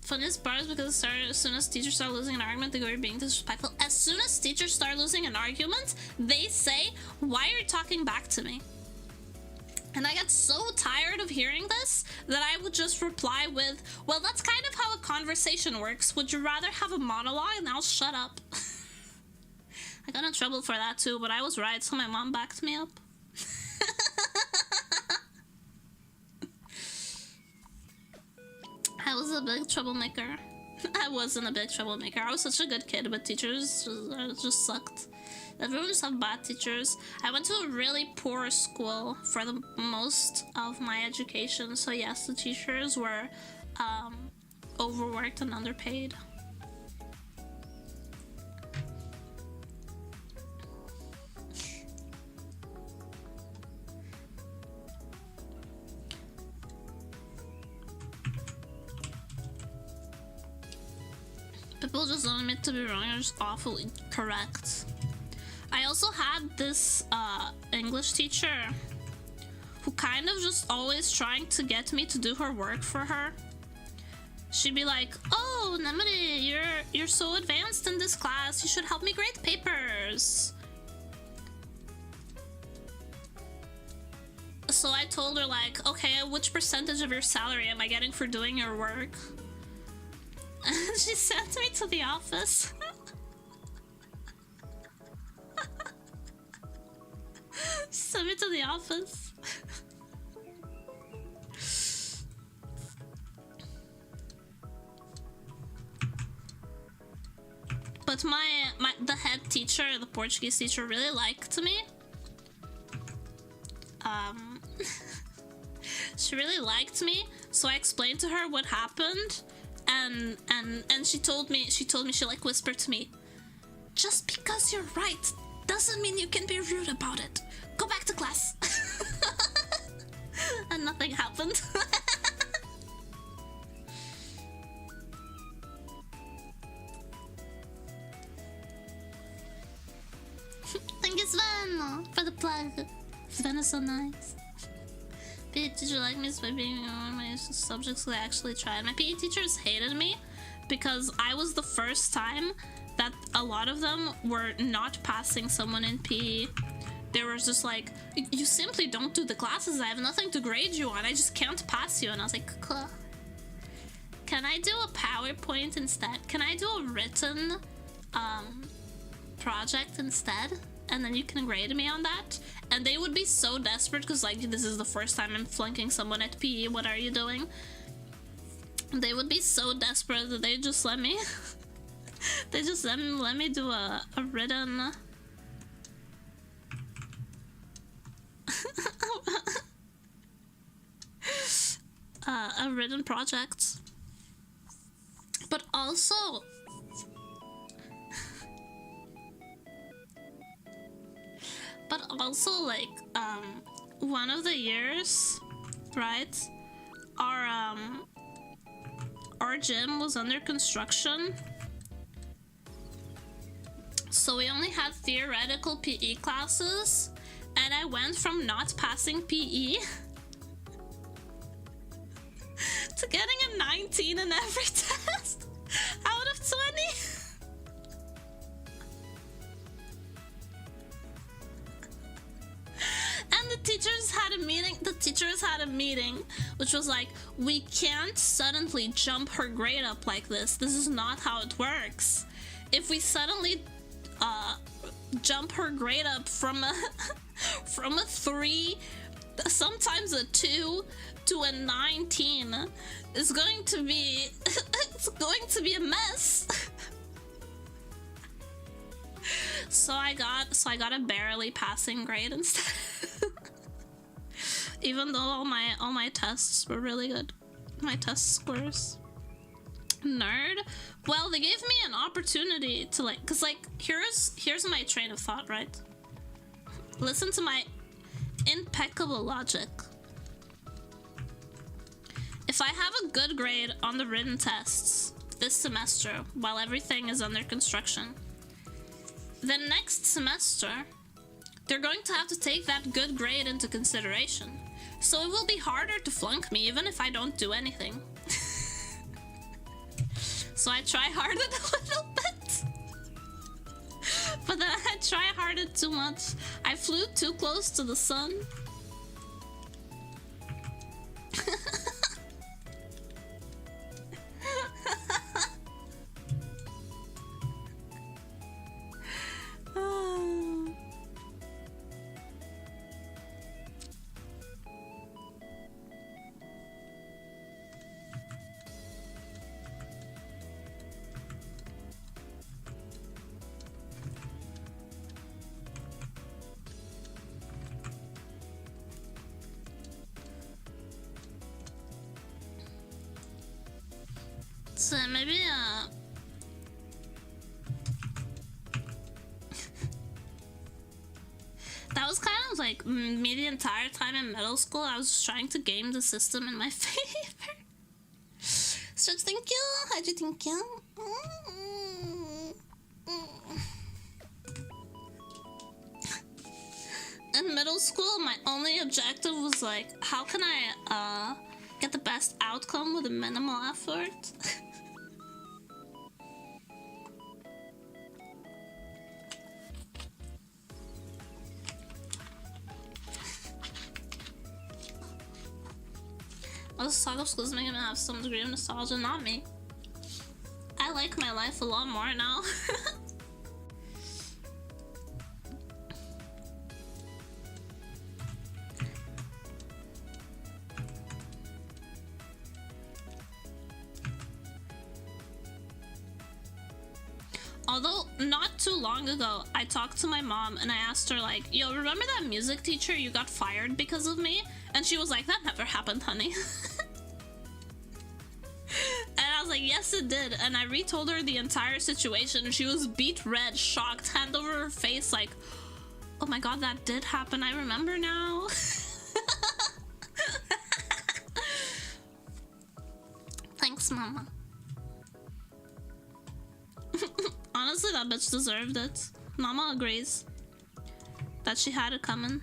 Funniest part is because as soon as teachers start losing an argument, they go, you're being disrespectful. As soon as teachers start losing an argument, they say, why are you talking back to me? And I got so tired of hearing this that I would just reply with, well, that's kind of how a conversation works. Would you rather have a monologue? And I'll shut up. I got in trouble for that too, but I was right, so my mom backed me up. I was a big troublemaker. I wasn't a big troublemaker. I was such a good kid, but teachers just sucked. Everyone just have bad teachers. I went to a really poor school for the most of my education, so yes, the teachers were overworked and underpaid. People just don't admit to be wrong, they're just awfully correct. I also had this English teacher who kind of just always trying to get me to do her work for her. She'd be like, oh, Nemedy, you're so advanced in this class, you should help me grade papers. So I told her, like, okay, which percentage of your salary am I getting for doing your work? And she sent me to the office. Send me to the office. But the head teacher, the Portuguese teacher, really liked me. She really liked me, so I explained to her what happened, and she told me, she like whispered to me, just because you're right doesn't mean you can be rude about it. Go back to class. And nothing happened. Plug. That is so nice. PE teacher liked me by being on my subjects that I actually tried. My PE teachers hated me because I was the first time that a lot of them were not passing someone in PE. They were just like, you simply don't do the classes. I have nothing to grade you on. I just can't pass you. And I was like, cool. Can I do a PowerPoint instead? Can I do a written project instead? And then you can grade me on that? And they would be so desperate because, like, this is the first time I'm flunking someone at PE. What are you doing? They would be so desperate that they just let me... they just let me do a written... a written project. But also... but also, like, one of the years, right, our gym was under construction, so we only had theoretical PE classes, and I went from not passing PE to getting a 19 in every test out of 20. And the teachers had a meeting which was like, we can't suddenly jump her grade up like this. This is not how it works. If we suddenly jump her grade up from a from a 3, sometimes a 2, to a 19, it's going to be it's going to be a mess. So I got a barely passing grade instead. Even though all my tests were really good. My test scores. Nerd. Well, they gave me an opportunity to, like, cause like here's my train of thought, right? Listen to my impeccable logic. If I have a good grade on the written tests this semester while everything is under construction, then next semester they're going to have to take that good grade into consideration. So it will be harder to flunk me even if I don't do anything. So I try harder a little bit. But then I try harder too much. I flew too close to the sun. So maybe that was kind of like me the entire time in middle school. I was just trying to game the system in my favor. So thank you. How'd you think you? In middle school, my only objective was like, how can I get the best outcome with a minimal effort? This talk of school is making me have some degree of nostalgia, not me. I like my life a lot more now. Although, not too long ago, I talked to my mom and I asked her, like, yo, remember that music teacher you got fired because of me? And she was like, that never happened, honey. And I was like, yes, it did. And I retold her the entire situation and she was beet red, shocked, hand over her face, like, oh my god, that did happen. I remember now. Thanks, mama. Honestly, that bitch deserved it. Mama agrees. that she had it coming.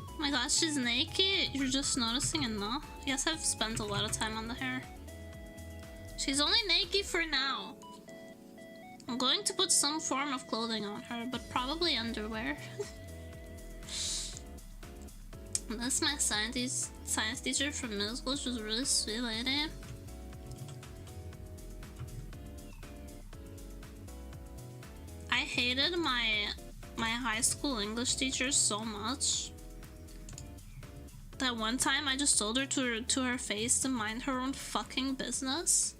Oh my gosh, she's naked. You're just noticing it now? Yes, I've spent a lot of time on the hair. She's only naked for now. I'm going to put some form of clothing on her, but probably underwear. That's my science teacher from middle school. She was a really sweet lady. I hated my high school English teacher so much that one time I just told her to her face to mind her own fucking business,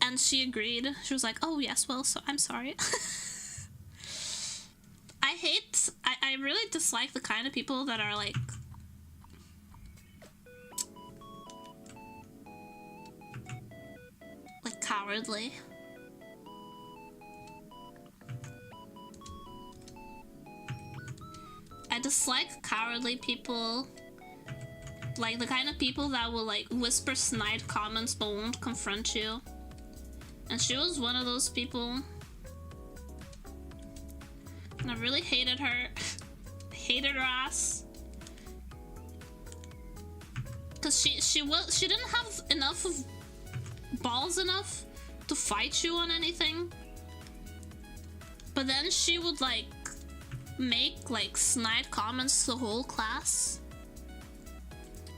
and she agreed. She was like, "Oh yes, well, so I'm sorry." I really dislike the kind of people that are like cowardly. I dislike cowardly people. Like the kind of people that will like whisper snide comments but won't confront you. And she was one of those people. And I really hated her. Hated her ass. Cause she didn't have enough of balls enough to fight you on anything. But then she would like make like snide comments to the whole class.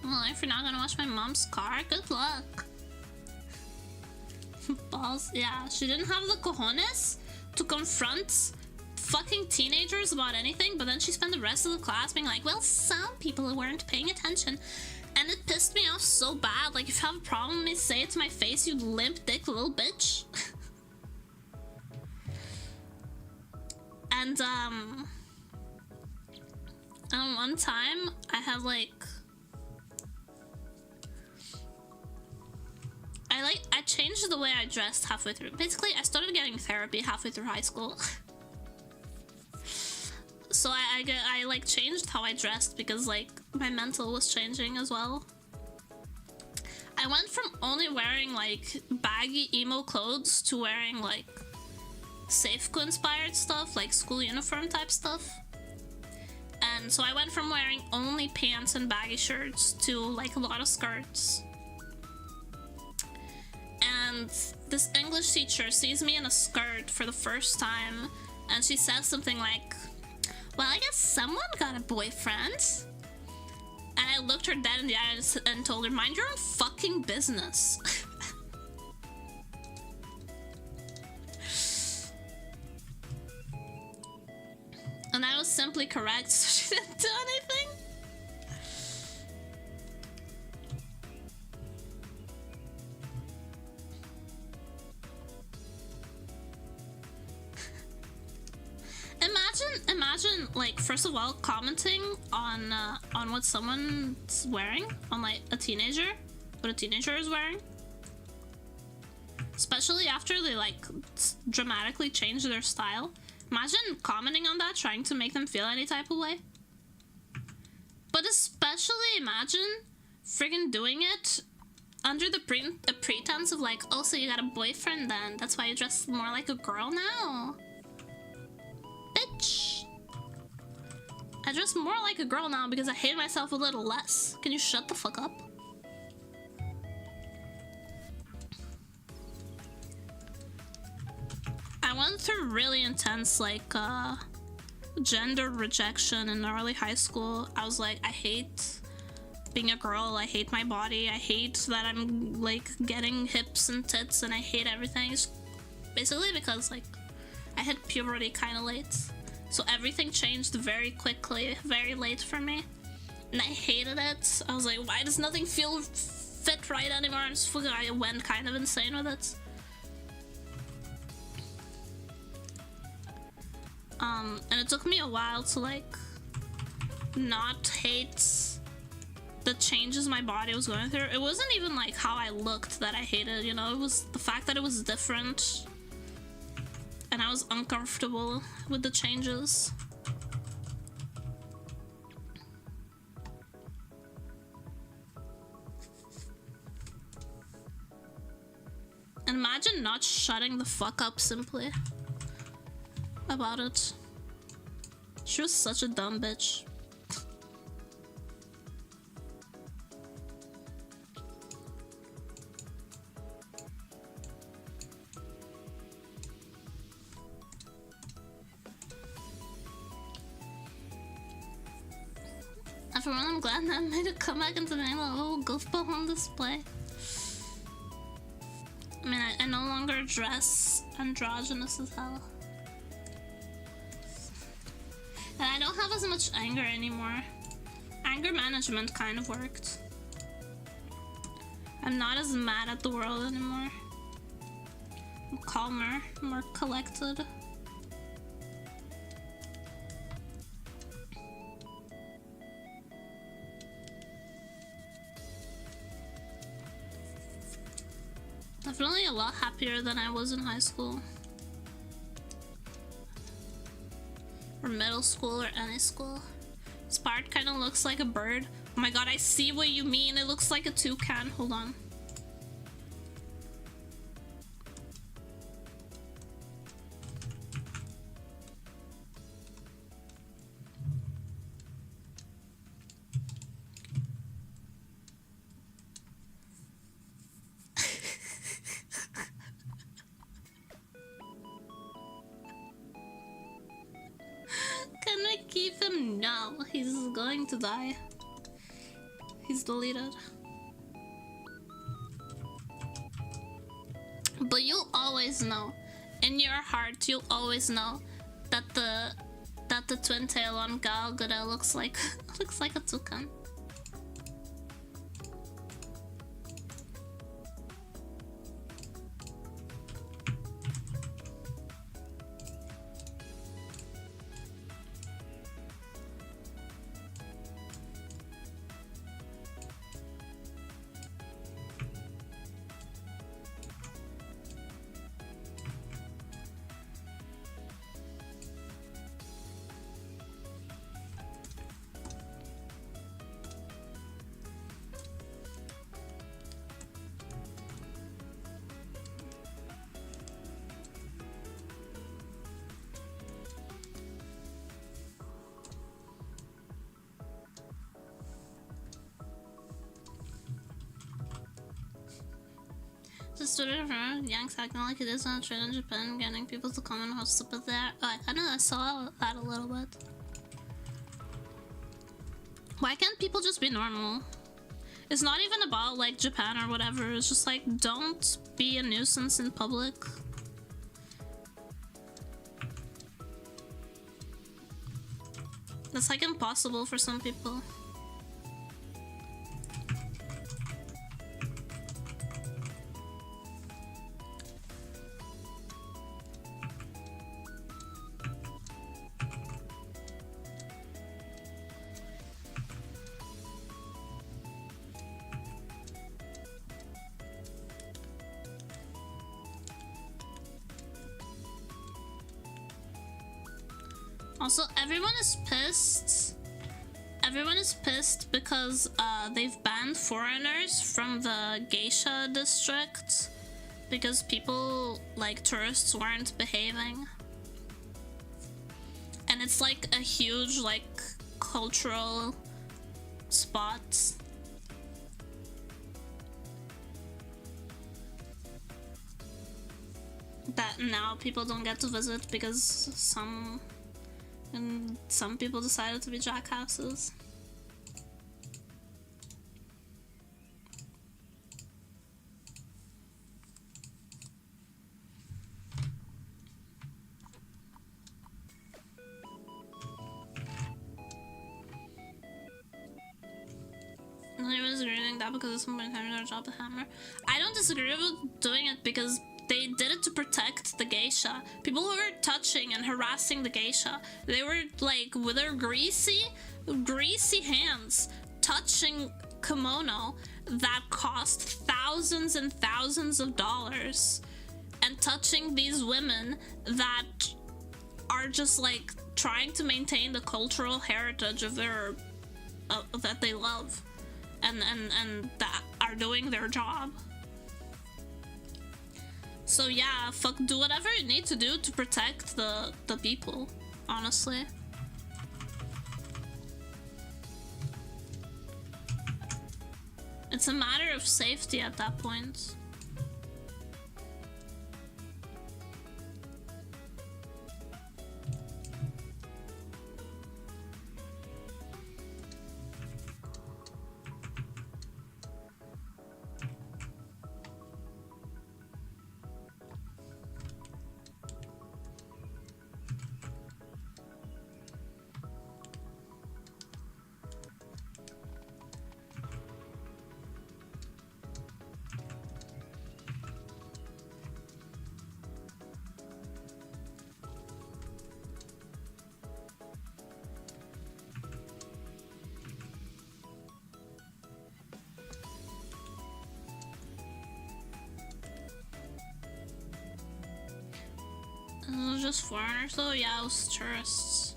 Well, if you're not gonna wash my mom's car, good luck. Balls. Yeah, she didn't have the cojones to confront fucking teenagers about anything, but then she spent the rest of the class being like, well, some people weren't paying attention. And it pissed me off so bad. Like, if you have a problem with me, say it to my face, you limp dick little bitch. And one time I had like I changed the way I dressed halfway through. Basically, I started getting therapy halfway through high school. So I like changed how I dressed because like my mental was changing as well. I went from only wearing like baggy emo clothes to wearing like Safeco inspired stuff, like school uniform type stuff. And so I went from wearing only pants and baggy shirts to like a lot of skirts. And this English teacher sees me in a skirt for the first time, and she says something like, well, I guess someone got a boyfriend. And I looked her dead in the eye and told her, mind your own fucking business. And I was simply correct, so she didn't do anything. Imagine, like, first of all, commenting on what someone's wearing, on like a teenager, what a teenager is wearing. Especially after they like dramatically change their style. Imagine commenting on that, trying to make them feel any type of way. But especially imagine friggin' doing it under the pretense of like, oh, so you got a boyfriend then, that's why you dress more like a girl now. Bitch. I dress more like a girl now because I hate myself a little less. Can you shut the fuck up? I went through really intense like gender rejection in early high school. I was like, I hate being a girl, I hate my body, I hate that I'm like getting hips and tits, and I hate everything. It's basically because like I hit puberty kind of late, so everything changed very quickly, very late for me. and I hated it. I was like, why does nothing feel fit right anymore? And I went kind of insane with it. And it took me a while to like not hate the changes my body was going through. It wasn't even like how I looked that I hated, you know, it was the fact that it was different and I was uncomfortable with the changes. And imagine not shutting the fuck up simply about it. She was such a dumb bitch. Everyone, I'm glad that I made it come back into the name of a whole goofball on display. I mean, I no longer dress androgynous as hell. And I don't have as much anger anymore. Anger management kind of worked. I'm not as mad at the world anymore. I'm calmer, more collected. Definitely a lot happier than I was in high school. Or middle school or any school. This part kind of looks like a bird. Oh my god, I see what you mean. It looks like a toucan. Hold on. Can we keep him? No, he's going to die. He's deleted. But you'll always know, in your heart, you'll always know that the twin tail on Gal Gadot looks like a toucan. The student from Yanks acting like it is on a trade in Japan, getting people to come and host up there. Oh, I know, I saw that a little bit. Why can't people just be normal? It's not even about like Japan or whatever, it's just like, don't be a nuisance in public. That's like impossible for some people. Also, everyone is pissed. Everyone is pissed because they've banned foreigners from the geisha district because people, like tourists, weren't behaving. And it's like a huge, like, cultural spot. That now people don't get to visit because some people decided to be jackasses. doing that because it's somebody's having their job to hammer. I don't disagree with doing it because they did it to protect the geisha. People who were touching and harassing the geisha, they were like with their greasy hands touching kimono that cost thousands and thousands of dollars, and touching these women that are just like trying to maintain the cultural heritage of their that they love and that are doing their job. So yeah, fuck, do whatever you need to do to protect the people, honestly. It's a matter of safety at that point. It was just foreigners though? Yeah, it was tourists.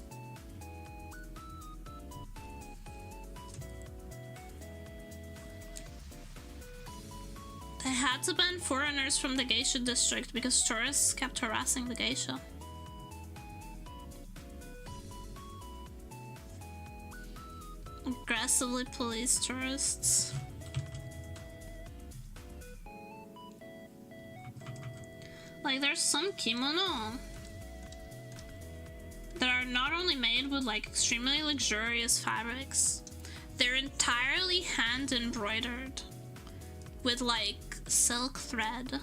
They had to ban foreigners from the geisha district because tourists kept harassing the geisha. Aggressively police tourists. Like, there's some kimono that are not only made with like extremely luxurious fabrics, they're entirely hand embroidered with like silk thread.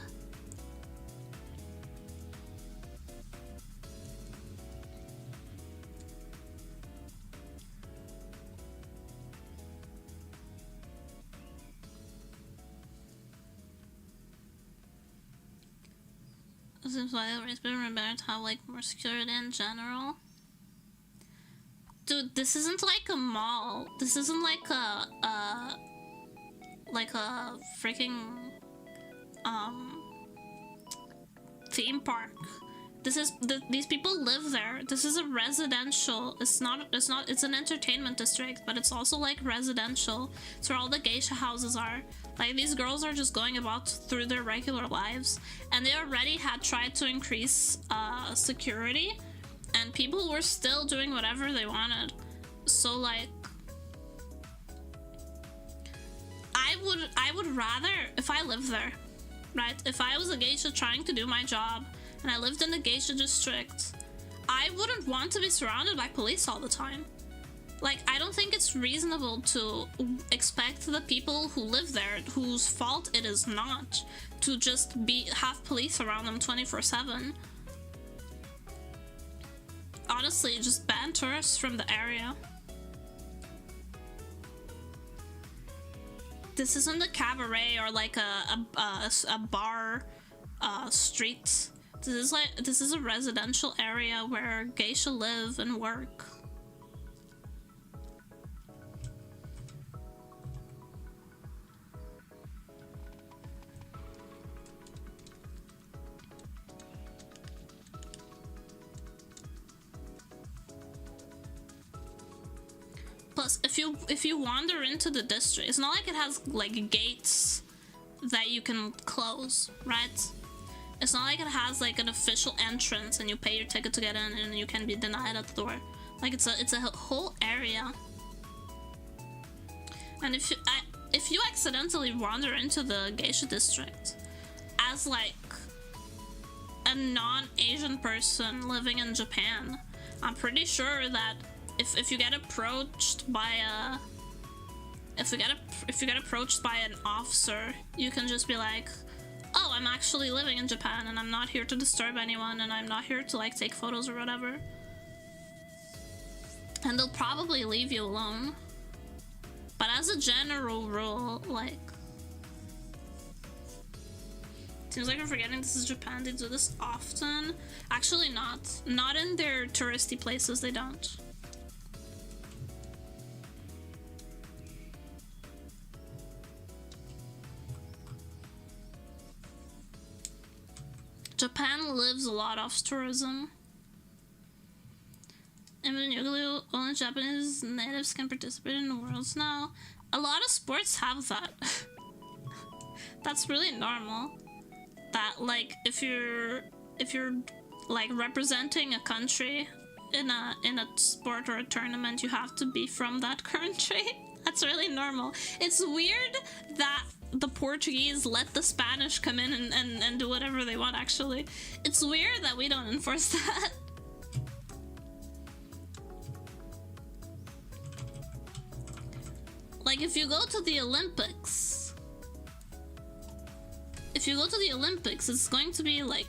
Seems like it's been better to have like more security in general. Dude, this isn't like a mall. This isn't like a freaking theme park. This is these people live there. This is a residential. It's an entertainment district, but it's also like residential. It's where all the geisha houses are. Like, these girls are just going about through their regular lives, and they already had tried to increase security, and people were still doing whatever they wanted. So like, I would rather, if I lived there, right? If I was a geisha trying to do my job and I lived in the geisha district, I wouldn't want to be surrounded by police all the time. Like, I don't think it's reasonable to expect the people who live there, whose fault it is not, to just have police around them 24/7. Honestly, just ban tourists from the area. This isn't a cabaret or like a bar street. This is a residential area where geisha live and work. Plus, if you wander into the district, it's not like it has like gates that you can close, right? It's not like it has like an official entrance and you pay your ticket to get in and you can be denied at the door. Like, it's a whole area. And if you accidentally wander into the geisha district as like a non-Asian person living in Japan, I'm pretty sure that if you get approached by if you get approached by an officer, you can just be like, oh, I'm actually living in Japan and I'm not here to disturb anyone and I'm not here to like take photos or whatever. And they'll probably leave you alone. But as a general rule, like, seems like I'm forgetting this is Japan. They do this often. Actually not. Not in their touristy places, they don't. Japan lives a lot off tourism. And only Japanese natives can participate in the Worlds now. A lot of sports have that. That's really normal. That, like, if you're like representing a country in a sport or a tournament, you have to be from that country. That's really normal. It's weird that the Portuguese let the Spanish come in and do whatever they want, actually. It's weird that we don't enforce that. Like, if you go to the Olympics, it's going to be, like,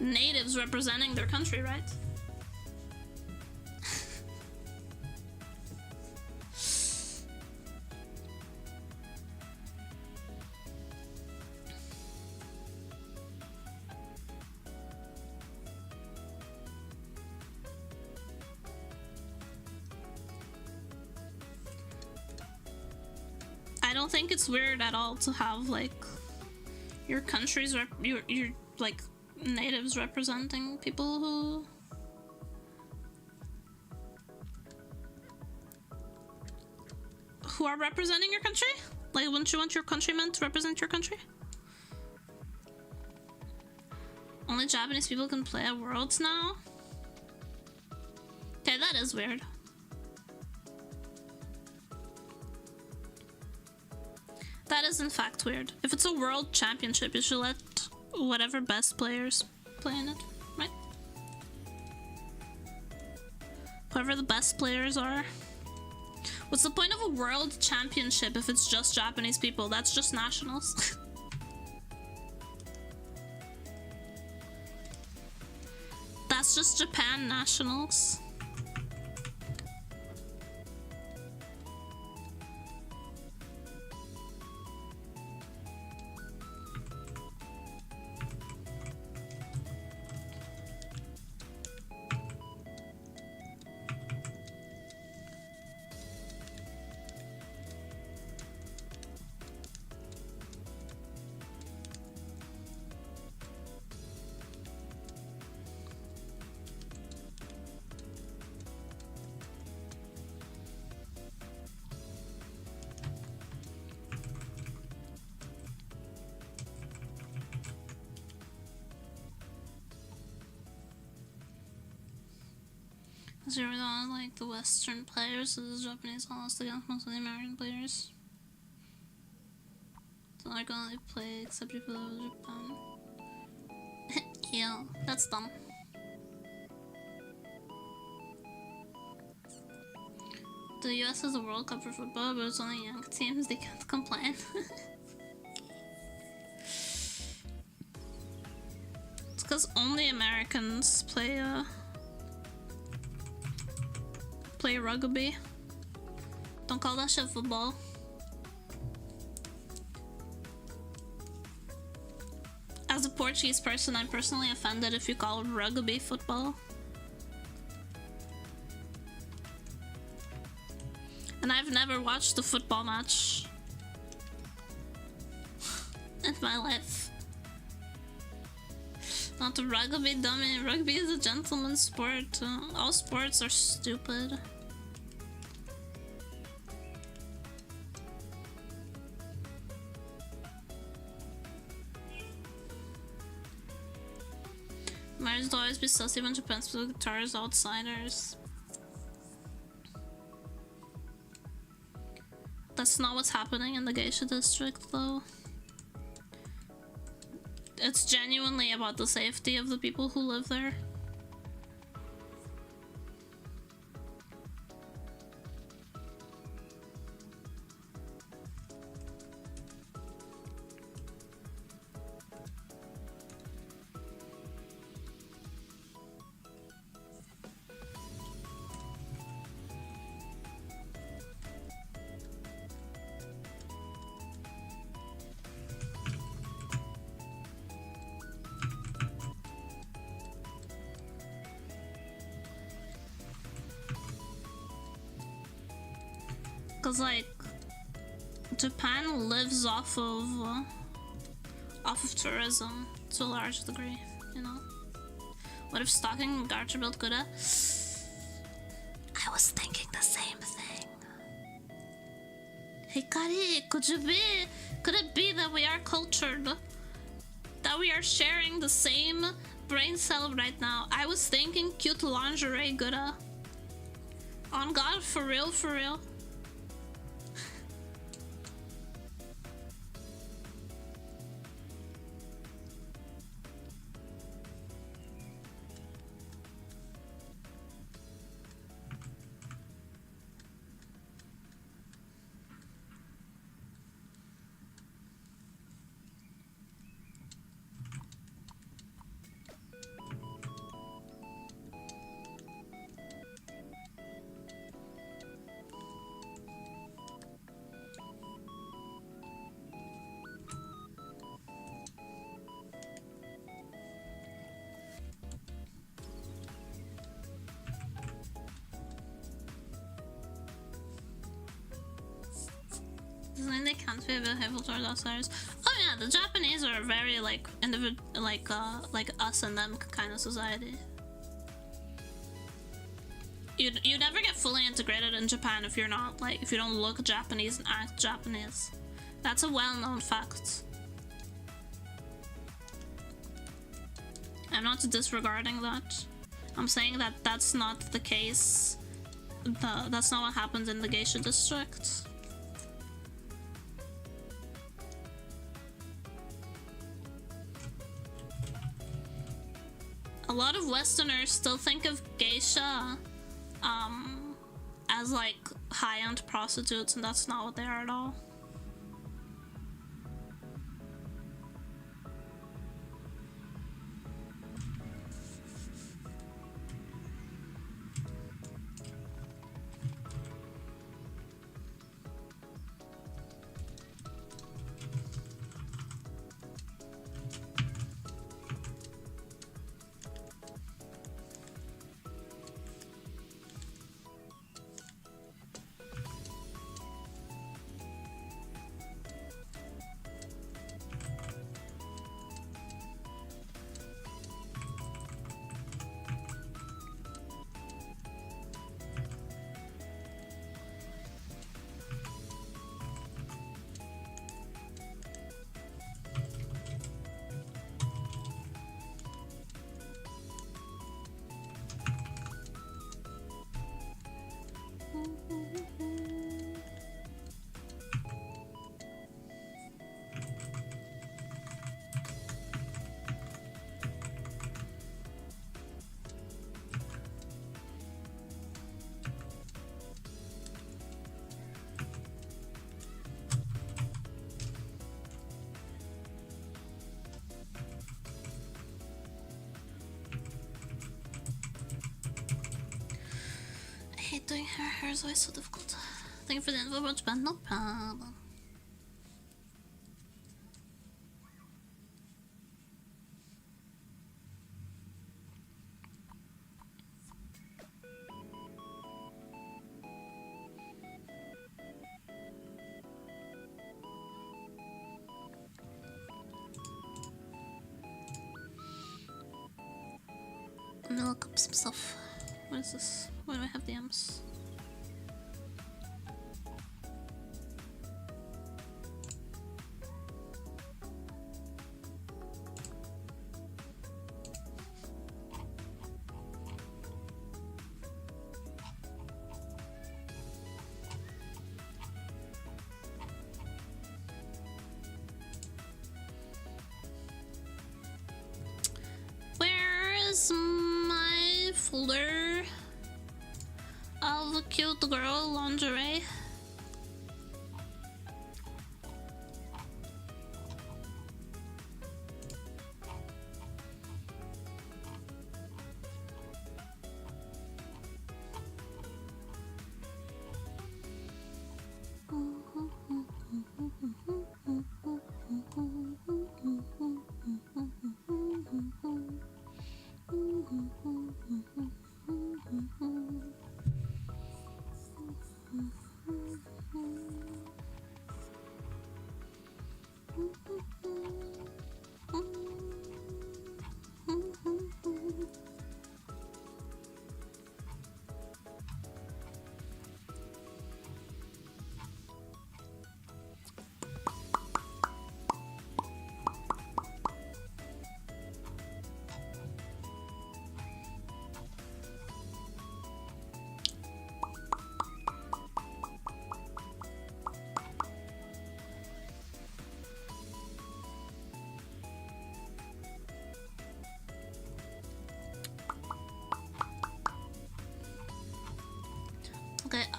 natives representing their country, right? I don't think it's weird at all to have, like, your country's your like natives representing people who are representing your country. Like, wouldn't you want your countrymen to represent your country? Only Japanese people can play at Worlds now? Okay, that is weird. That is in fact weird. If it's a world championship, you should let whatever best players play in it, right? Whoever the best players are. What's the point of a world championship if it's just Japanese people? That's just nationals. That's just Japan nationals. Because you're not like the Western players, so the Japanese lost against most of the American players. So they're gonna play except if you love Japan. Yeah, that's dumb. The US has a World Cup for football, but it's only young teams, they can't complain. It's because only Americans play rugby. Don't call that shit football. As a Portuguese person, I'm personally offended if you call rugby football. And I've never watched a football match in my life. Not the rugby, dummy. Rugby is a gentleman's sport. All sports are stupid. Marriage will always be sussy when Japan's with guitars, outsiders. That's not what's happening in the geisha district, though. It's genuinely about the safety of the people who live there. cause like Japan lives off of tourism to a large degree, you know. What if stocking gacha built Gura? I was thinking the same thing. Hikari, could it be that we are cultured? That we are sharing the same brain cell right now? I was thinking cute lingerie Gura. On God, for real, for real. They can't be a bit hateful towards outsiders. Oh yeah, the Japanese are a very like like us and them kind of society. You never get fully integrated in Japan if you're not like, if you don't look Japanese and act Japanese. That's a well-known fact. I'm not disregarding that. I'm saying that that's not the case. That's not what happens in the geisha district. A lot of Westerners still think of geisha as like high-end prostitutes, and that's not what they are at all. Doing hair is always so difficult. Thank you for the info about Japan, no problem. I'm gonna look up some stuff. What is this? Why do I have the M's? Where is my folder of the cute girl lingerie?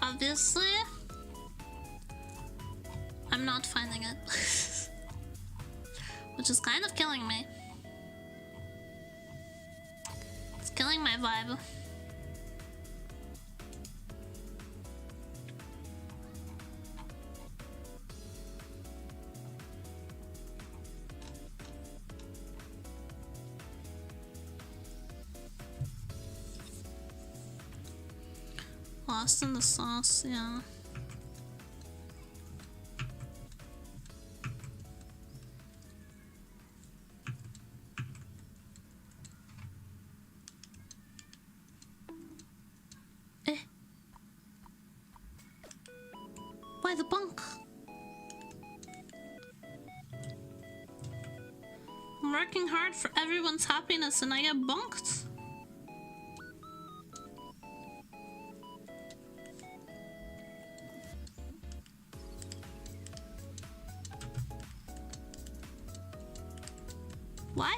obviously, I'm not finding it. Which is kind of killing me. It's killing my vibe. Lost in the sauce, yeah. Why the bunk? I'm working hard for everyone's happiness and I get bunked. Why?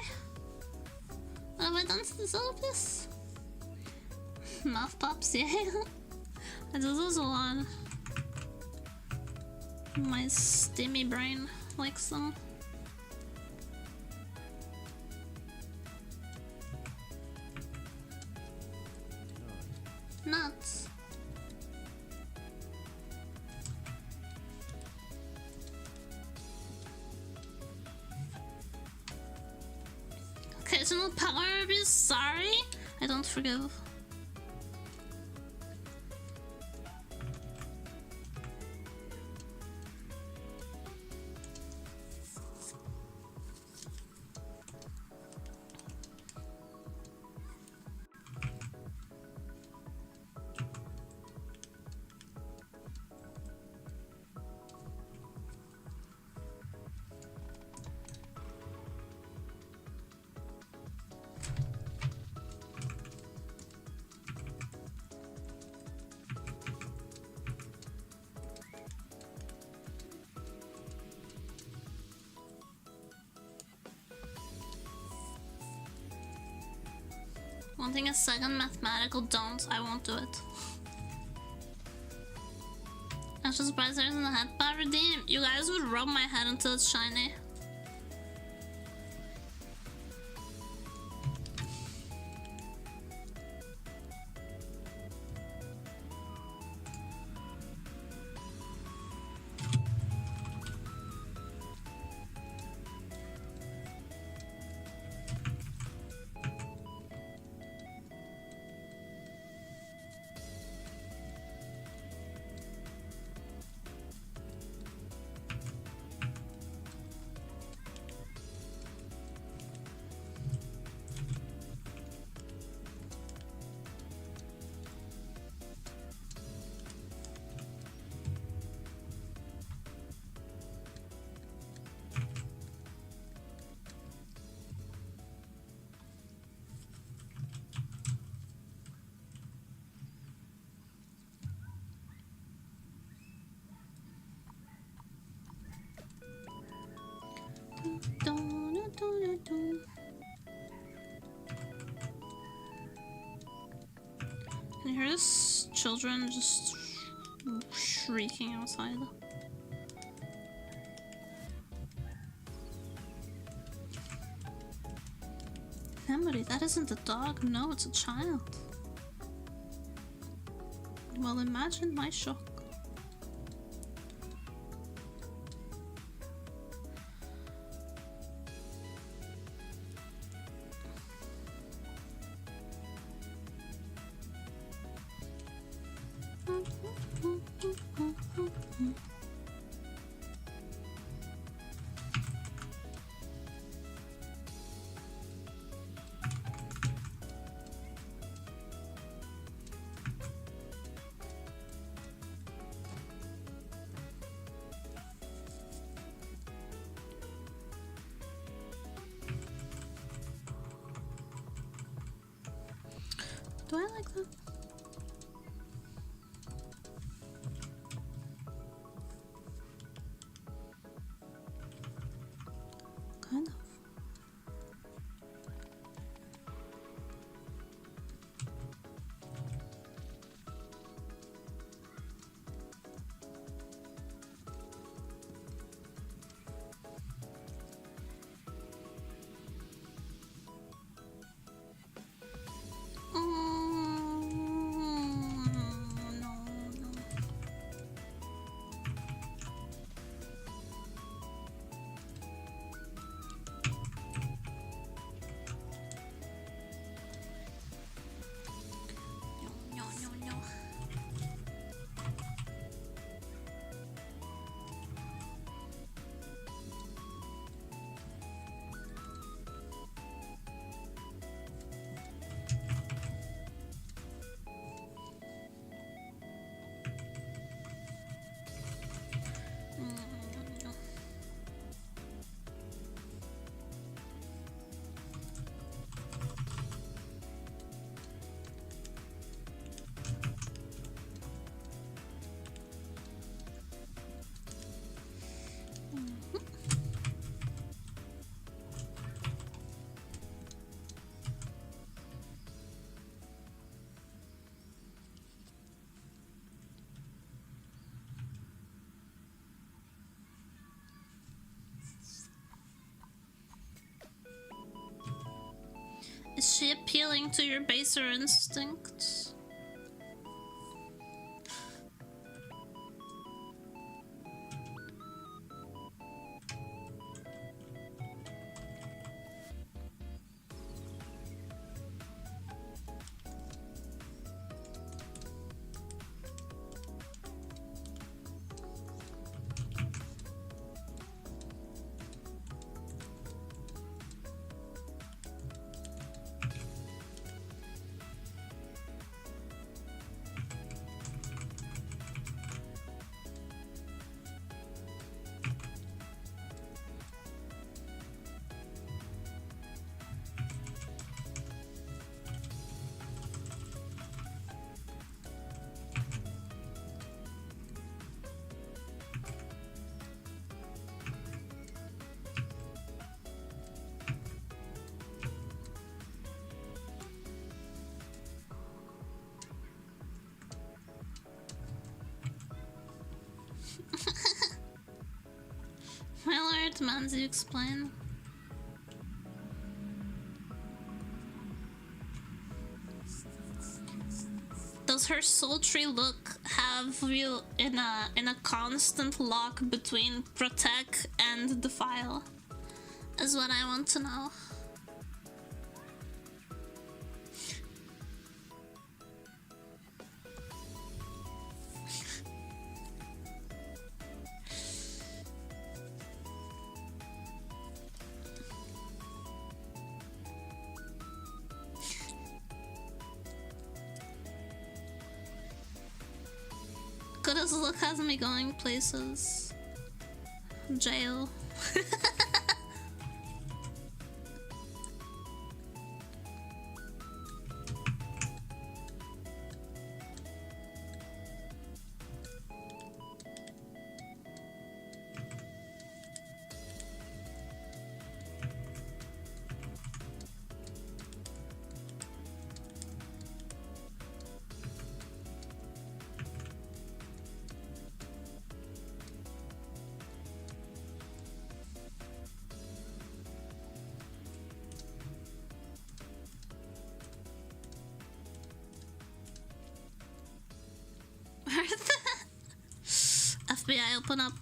What have I done to deserve this? Mouth pops, yeah. I do those a lot. My steamy brain likes them. Nuts. Occasional power abuse, sorry. I don't forgive. Wanting a second mathematical don't, I won't do it. I'm just surprised there isn't a head bar redeem. You guys would rub my head until it's shiny. Can you hear this? Children just shrieking outside. Memory, that isn't a dog. No, it's a child. Well, imagine my shock. Do I like that? Kind of. Is she appealing to your baser instincts? My lord demands you explain. Does her sultry look have you in a constant lock between protect and defile? Is what I want to know. Good as luck has me going places. Jail. FBI, open up.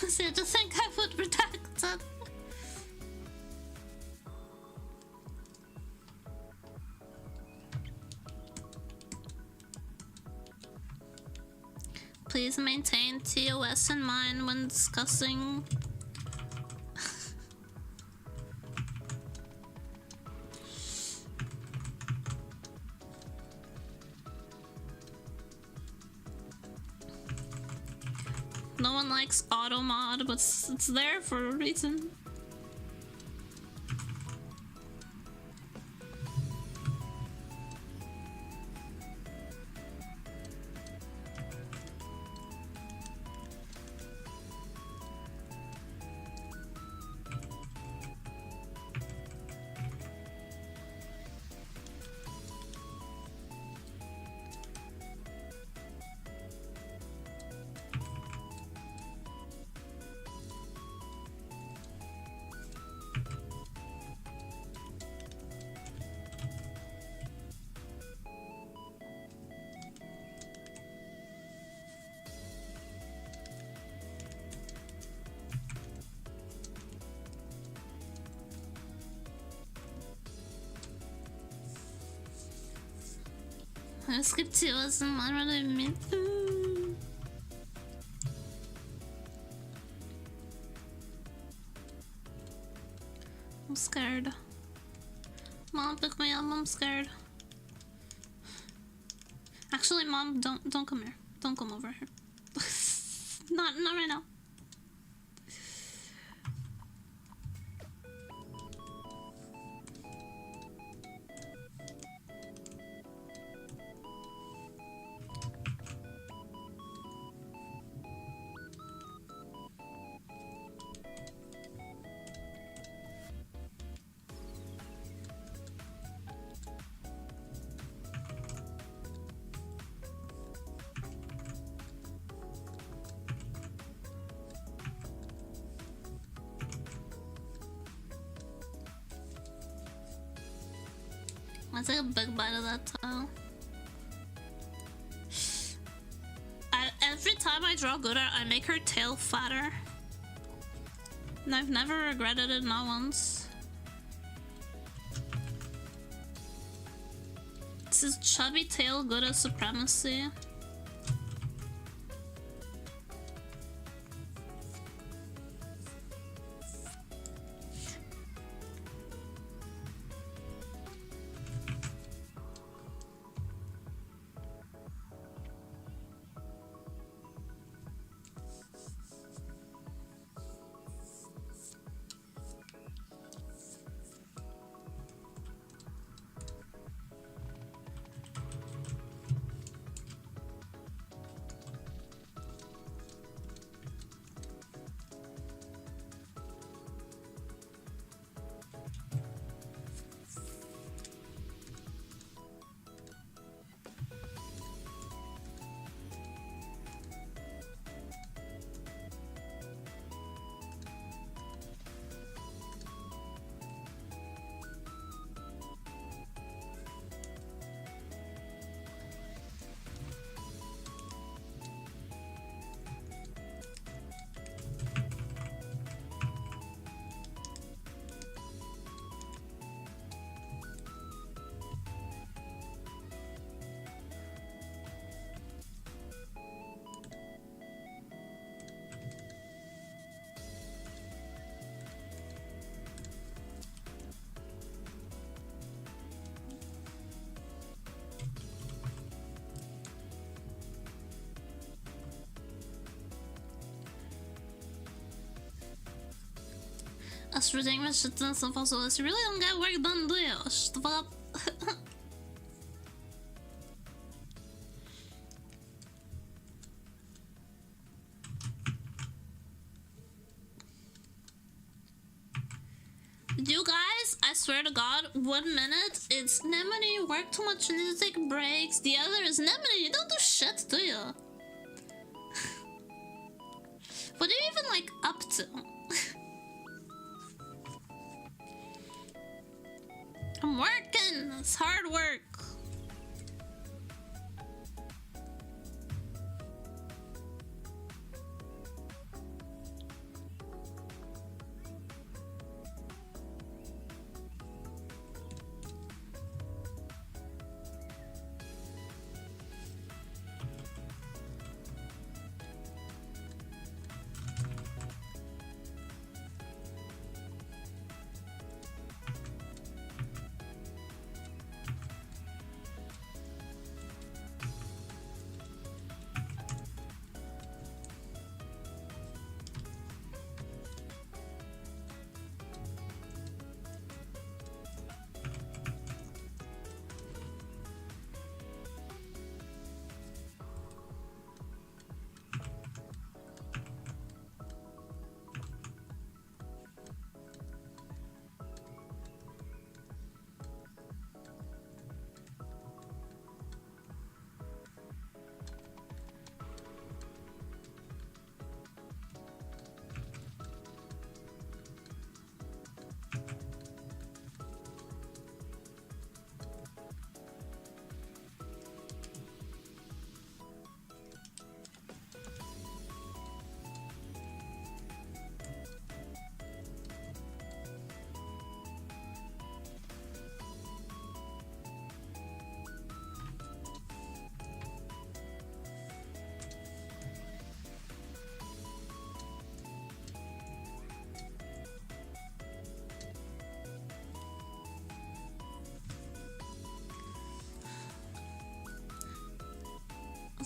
So to think I would protect it. Please maintain TOS in mind when discussing. No one likes auto mod, but it's there for a reason. I skipped 2 wasn't what I mean. I'm scared. Mom, pick me up. I'm scared. Actually, Mom, don't come here. Don't come over here. Not right now. I take a big bite of that tile. Every time I draw Gura, I make her tail fatter. And I've never regretted it, not once. This is chubby tail Gura supremacy. Us reading my shit and stuff also. You really don't get work done, do you? Shut the fuck up. You guys, I swear to God, 1 minute it's Nemone, you work too much, you need to take breaks. The other is Nemone, you don't do shit, do you? What are you even like up to? I'm working, it's hard work.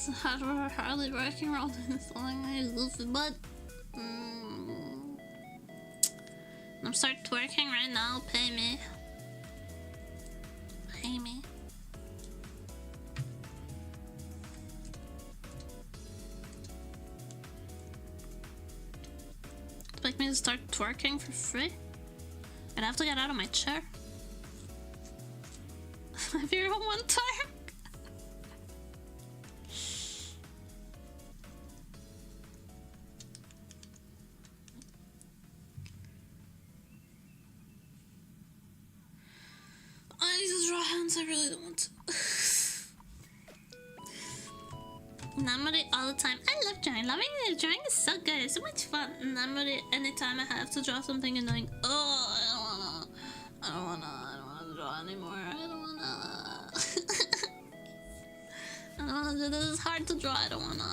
It's hardly working around this long. I goofy, but I'm start twerking right now. Pay me. Pay me. Expect me to start twerking for free? I'd have to get out of my chair. Have you ever one twerk? I need to draw hands, I really don't want to. Namori all the time. I love drawing. Drawing is so good. It's so much fun. Namori anytime I have to draw something annoying. Oh, I don't wanna draw anymore. I don't wanna do this. It's hard to draw. I don't wanna.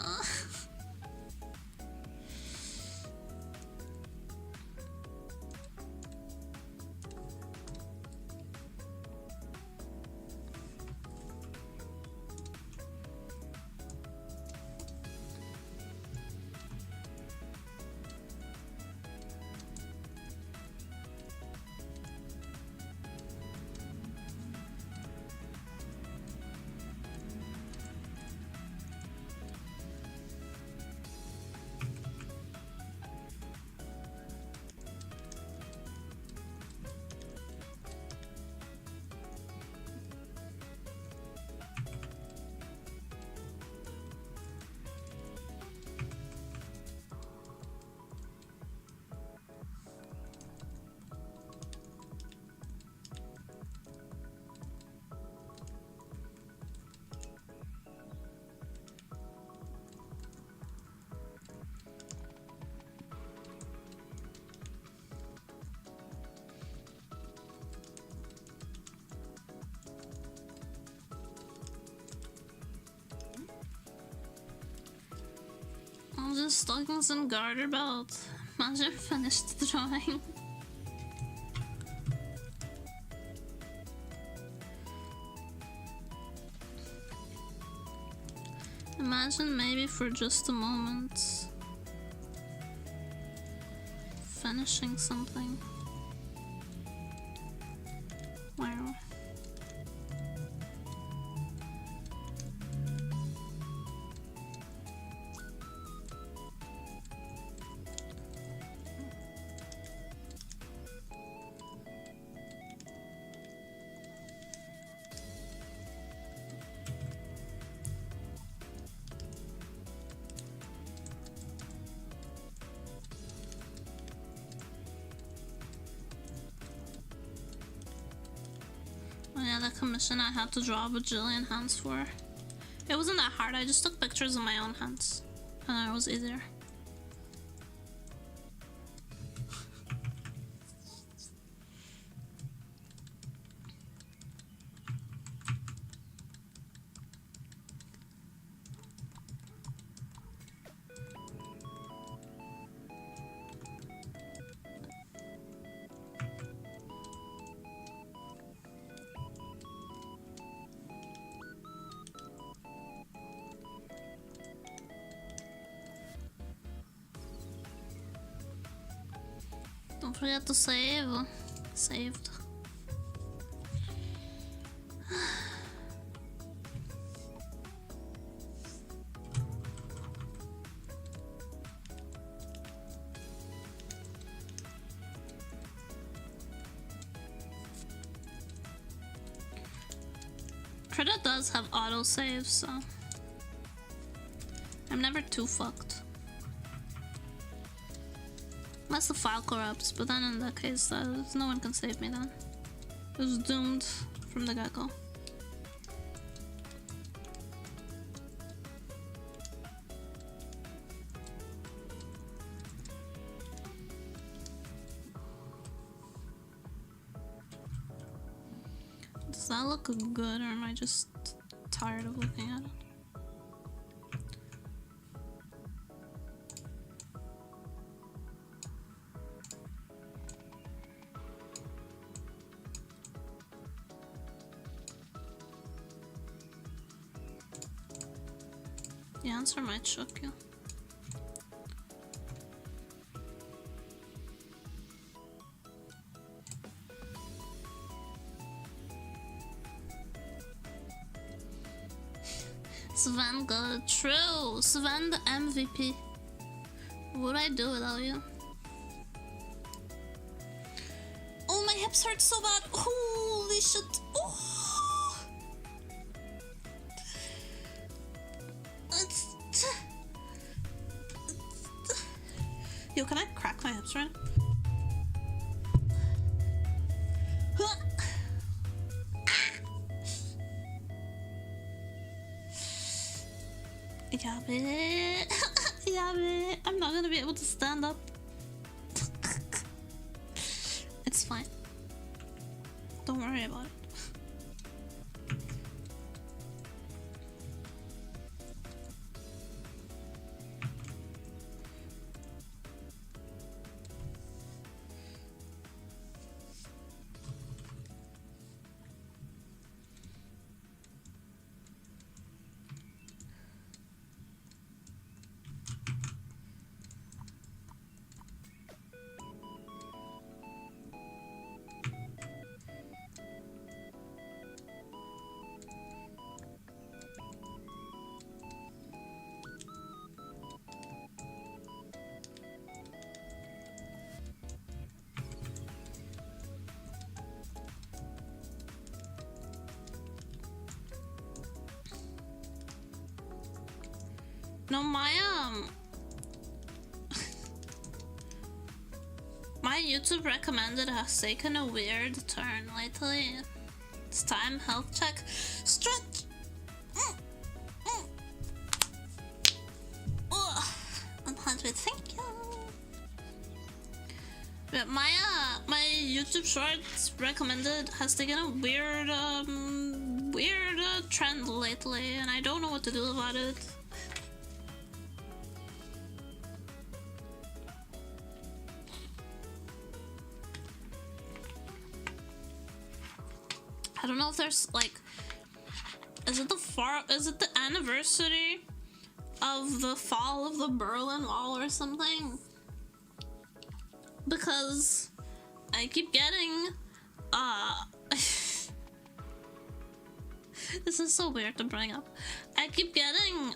I'm just stockings and garter belt. Imagine finished the drawing. Imagine maybe for just a moment finishing something. Wow. The commission I had to draw a bajillion hands for. It wasn't that hard, I just took pictures of my own hands and it was easier. Don't forget to save. Saved. Krita does have auto save, so I'm never too fucked. Unless the file corrupts, but then in that case, no one can save me then. It was doomed from the get-go. Does that look good, or am I just tired of looking at it? The answer might shock you. Sven good. True. Sven the MVP. What would I do without you? Oh, my hips hurt so bad. Holy shit. Oh. Yo, can I crack my hips right now? Yeah, babe. Yeah, babe. I'm not gonna be able to stand up. It's fine. Don't worry about it. No, my my YouTube recommended has taken a weird turn lately. It's time, health check. Stretch! 100, thank you! But my YouTube Shorts recommended has taken a weird trend lately, and I don't know what to do about it. I don't know if there's like, is it the anniversary of the fall of the Berlin Wall or something? Because I keep getting this is so weird to bring up. I keep getting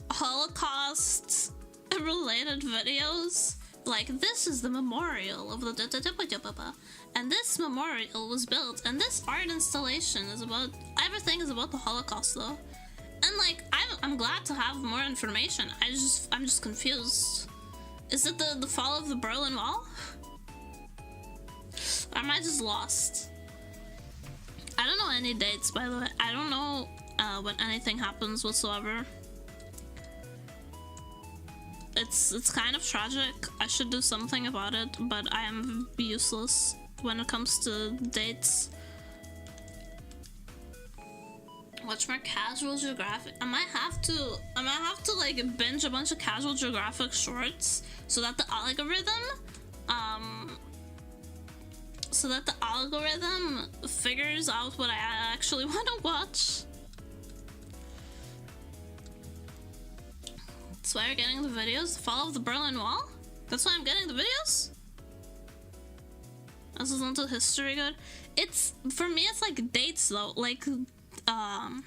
Holocaust related videos. Like, this is the memorial of the and this memorial was built, and this art installation is about, everything is about the Holocaust though. And like, I'm glad to have more information. I'm just confused. Is it the fall of the Berlin Wall? Or am I just lost? I don't know any dates, by the way. I don't know when anything happens whatsoever. It's kind of tragic. I should do something about it, but I am useless when it comes to dates. Watch more Casual Geographic. I might have to like binge a bunch of Casual Geographic shorts so that the algorithm figures out what I actually want to watch. That's why you're getting the videos? The fall of the Berlin Wall? That's why I'm getting the videos? This isn't a history good. It's, for me, it's like dates though. Like I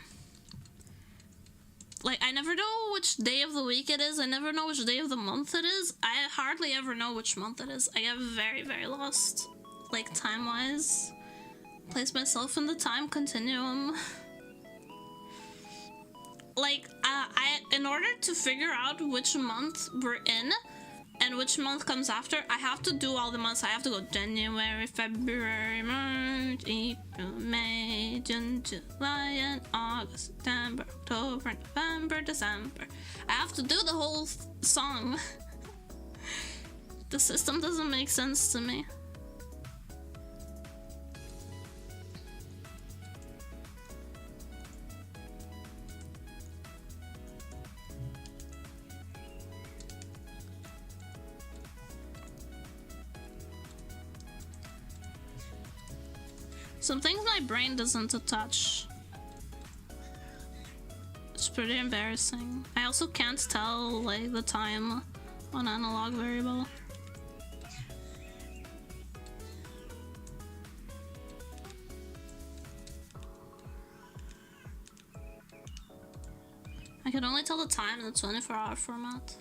never know which day of the week it is. I never know which day of the month it is. I hardly ever know which month it is. I get very, very lost. Like, time-wise. Place myself in the time continuum. Like, in order to figure out which month we're in and which month comes after, I have to do all the months. I have to go January, February, March, April, May, June, July, and August, September, October, November, December. I have to do the whole song. The system doesn't make sense to me. Some things my brain doesn't touch. It's pretty embarrassing. I also can't tell like the time on analog very well. I can only tell the time in the 24-hour format.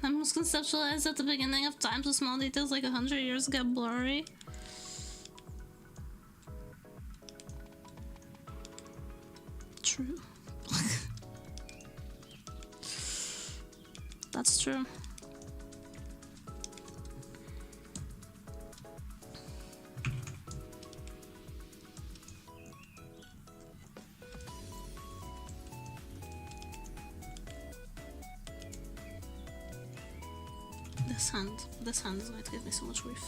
I'm most conceptualized at the beginning of time, so small details like 100 years get blurry. True. That's true. This hand is going to give me so much grief.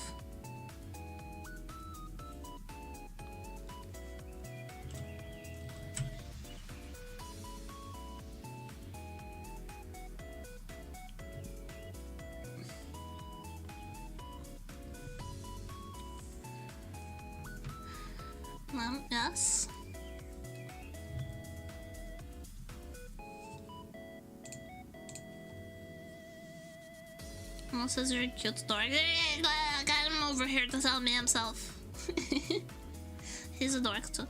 Yes? Well, says you're a cute dork. Got him over here to tell me himself. He's a dork too.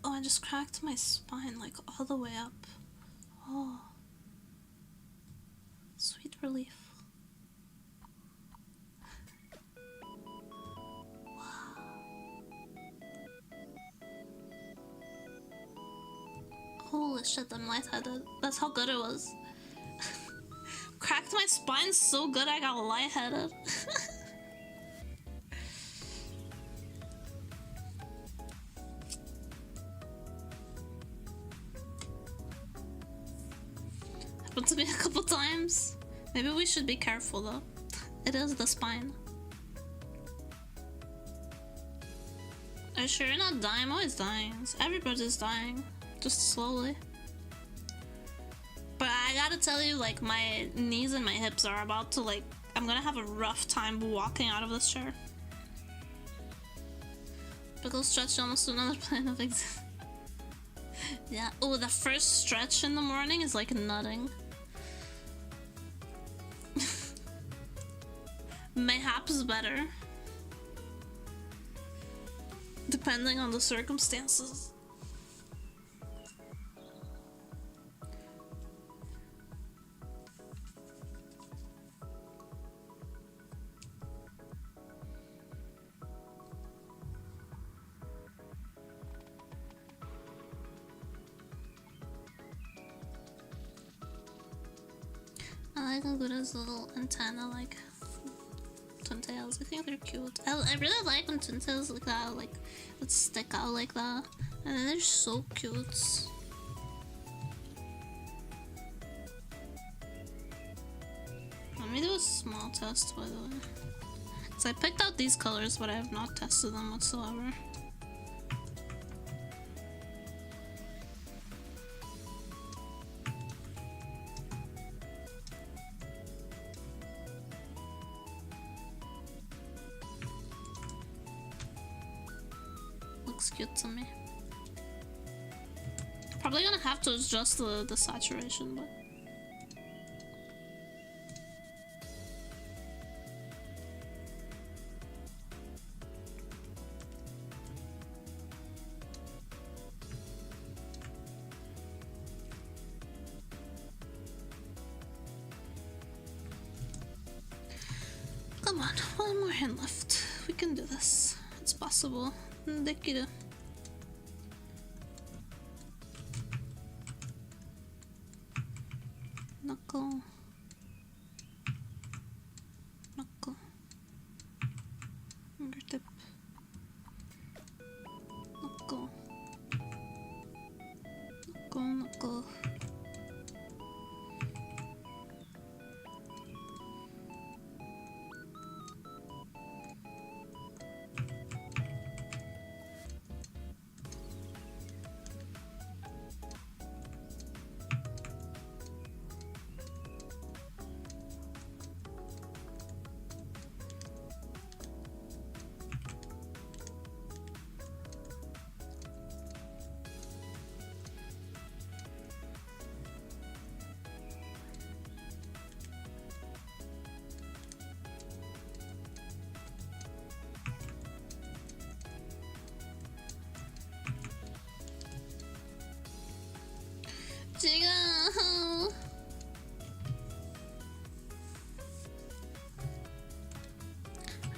Oh, I just cracked my spine like all the way up. Oh. Sweet relief. Wow. Holy shit, I'm lightheaded. That's how good it was. Cracked my spine so good I got lightheaded. Happened to me a couple times. Maybe we should be careful though. It is the spine. Are you sure you're not dying? I'm always dying. Everybody's dying. Just slowly. But I gotta tell you, like, my knees and my hips are about to, like, I'm gonna have a rough time walking out of this chair. Pickle stretch almost to another plane of existence. Yeah. Oh, the first stretch in the morning is like nutting. Mayhaps better. Depending on the circumstances. I like Agura's little antenna, like twin tails. I think they're cute. I really like when twin tails like that, like that stick out like that, and then they're so cute. Let me do a small test, by the way. So I picked out these colors, but I have not tested them whatsoever. Looks cute to me. Probably gonna have to adjust the saturation, but come on, one more hand left. We can do this. It's possible. Dekiru. Knuckle. Knuckle. Fingertip. Knuckle. Knuckle, knuckle.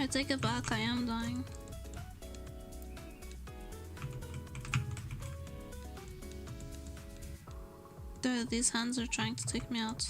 I take it back, I am dying. These hands are trying to take me out.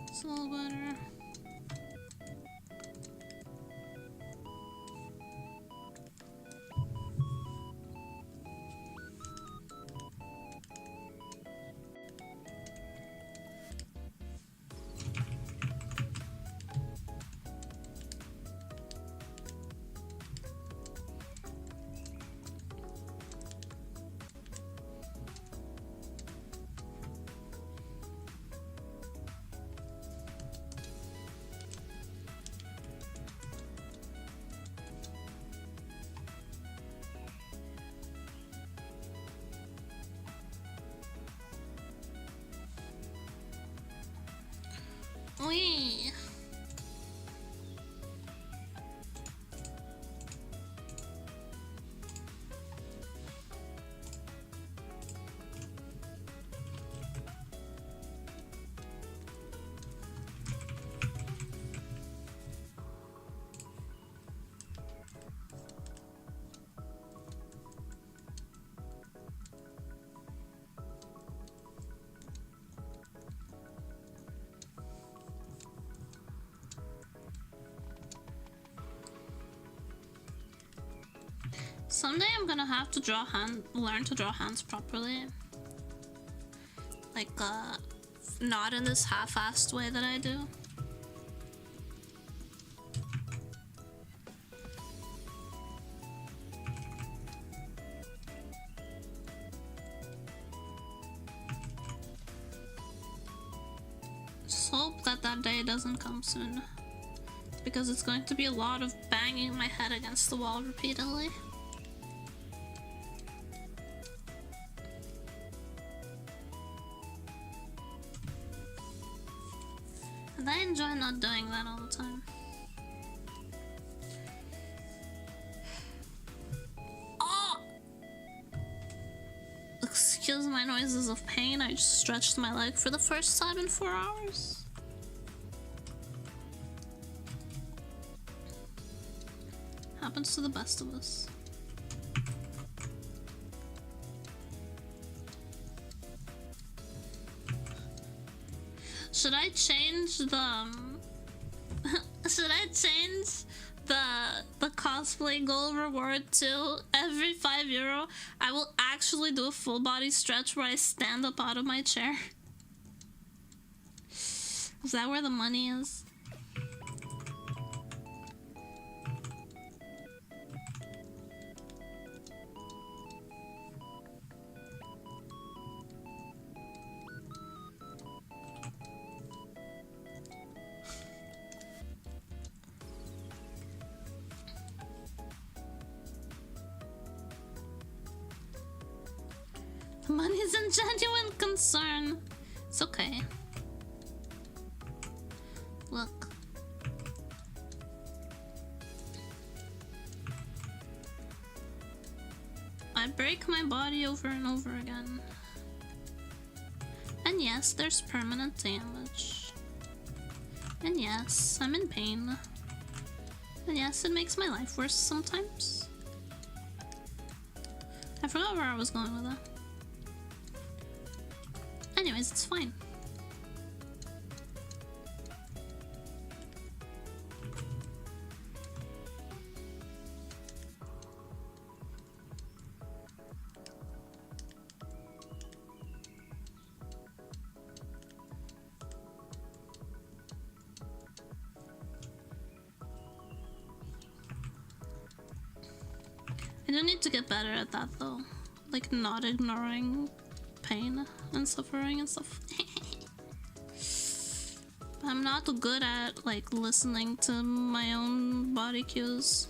It's a little better. Wee. Someday I'm gonna have to learn to draw hands properly. Like, not in this half-assed way that I do. Just hope that that day doesn't come soon. Because it's going to be a lot of banging my head against the wall repeatedly. And I enjoy not doing that all the time. Oh! Excuse my noises of pain, I just stretched my leg for the first time in 4 hours. Happens to the best of us. Should I change the should I change the cosplay goal reward to every €5 I will actually do a full body stretch where I stand up out of my chair? Is that where the money is? Money's a genuine concern. It's okay. Look. I break my body over and over again. And yes, there's permanent damage. And yes, I'm in pain. And yes, it makes my life worse sometimes. I forgot where I was going with that. Anyways, it's fine. I do need to get better at that though. Like not ignoring pain and suffering and stuff. I'm not good at like listening to my own body cues.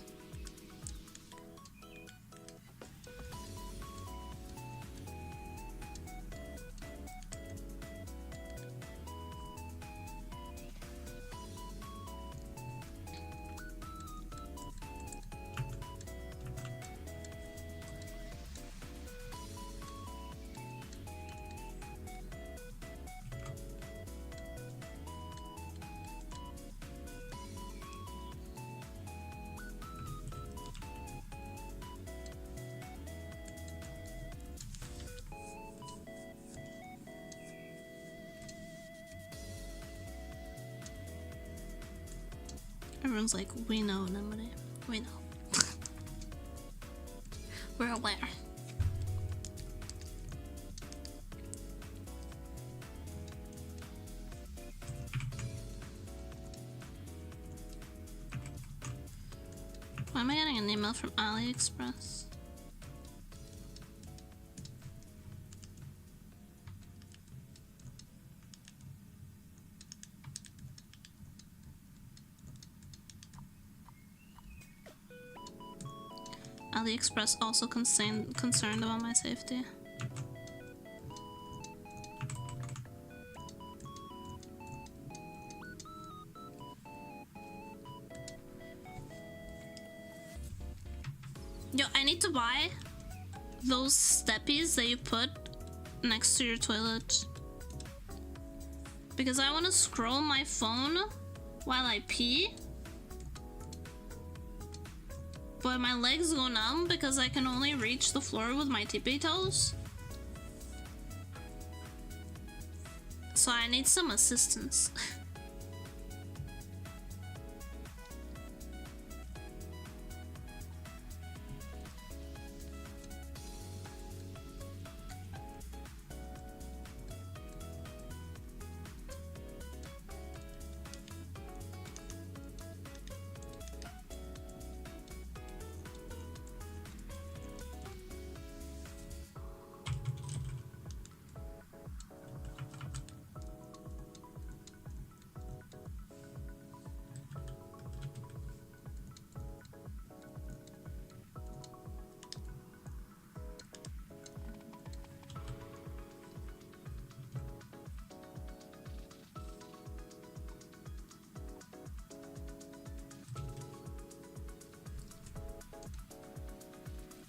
Everyone's like, we know, Nemone. We know. We're aware. Why am I getting an email from AliExpress? AliExpress also concerned about my safety. Yo, I need to buy those steppies that you put next to your toilet. Because I want to scroll my phone while I pee. But my legs go numb because I can only reach the floor with my tippy toes. So I need some assistance.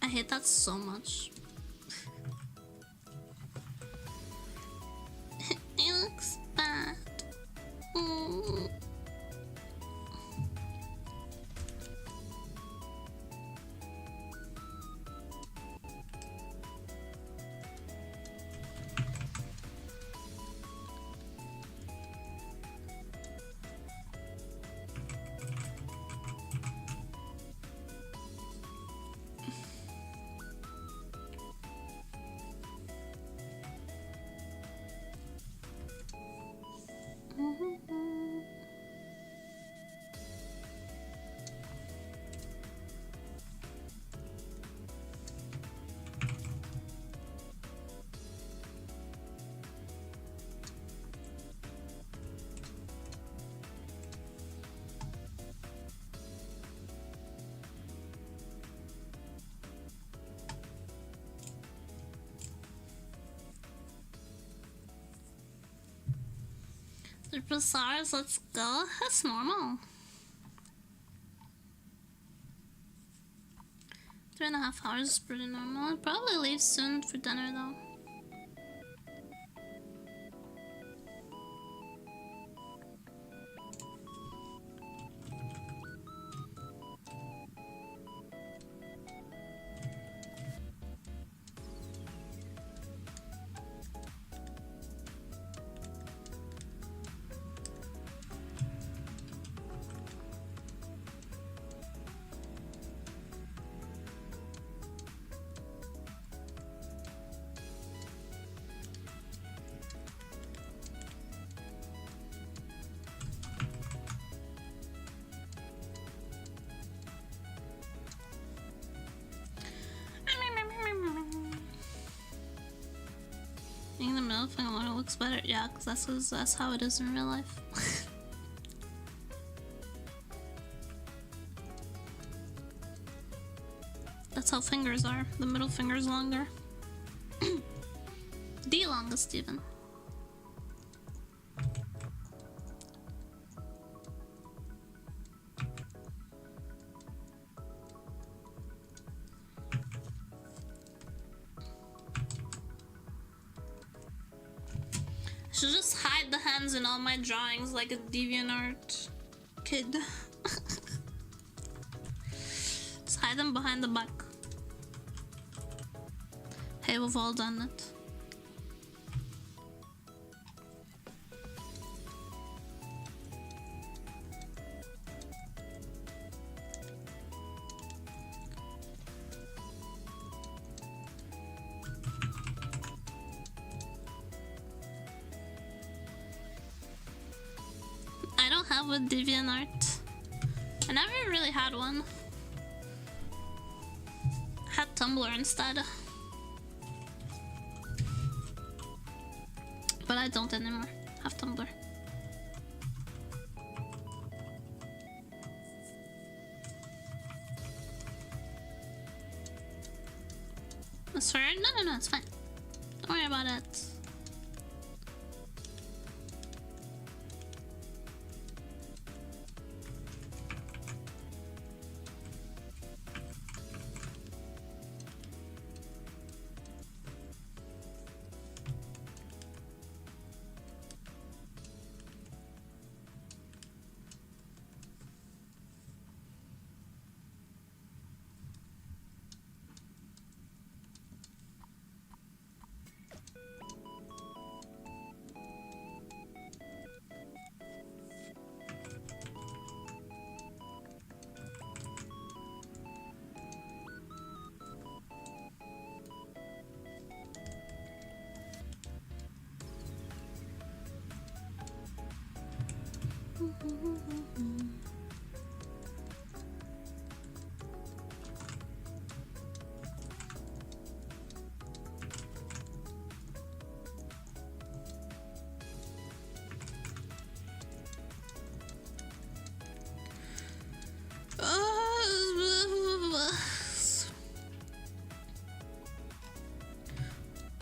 I hate that so much. It looks bad. Mm. Superstars, let's go. That's normal. 3.5 hours is pretty normal. I'll probably leave soon for dinner though. Making the middle finger longer looks better. Yeah, because that's how it is in real life. That's how fingers are. The middle finger's longer. The longest even. I should just hide the hands in all my drawings like a DeviantArt kid. Just hide them behind the back. Hey, we've all done it. I don't have a DeviantArt. I never really had one. I had Tumblr instead. But I don't anymore. I have Tumblr. Sorry? No, it's fine. Don't worry about it.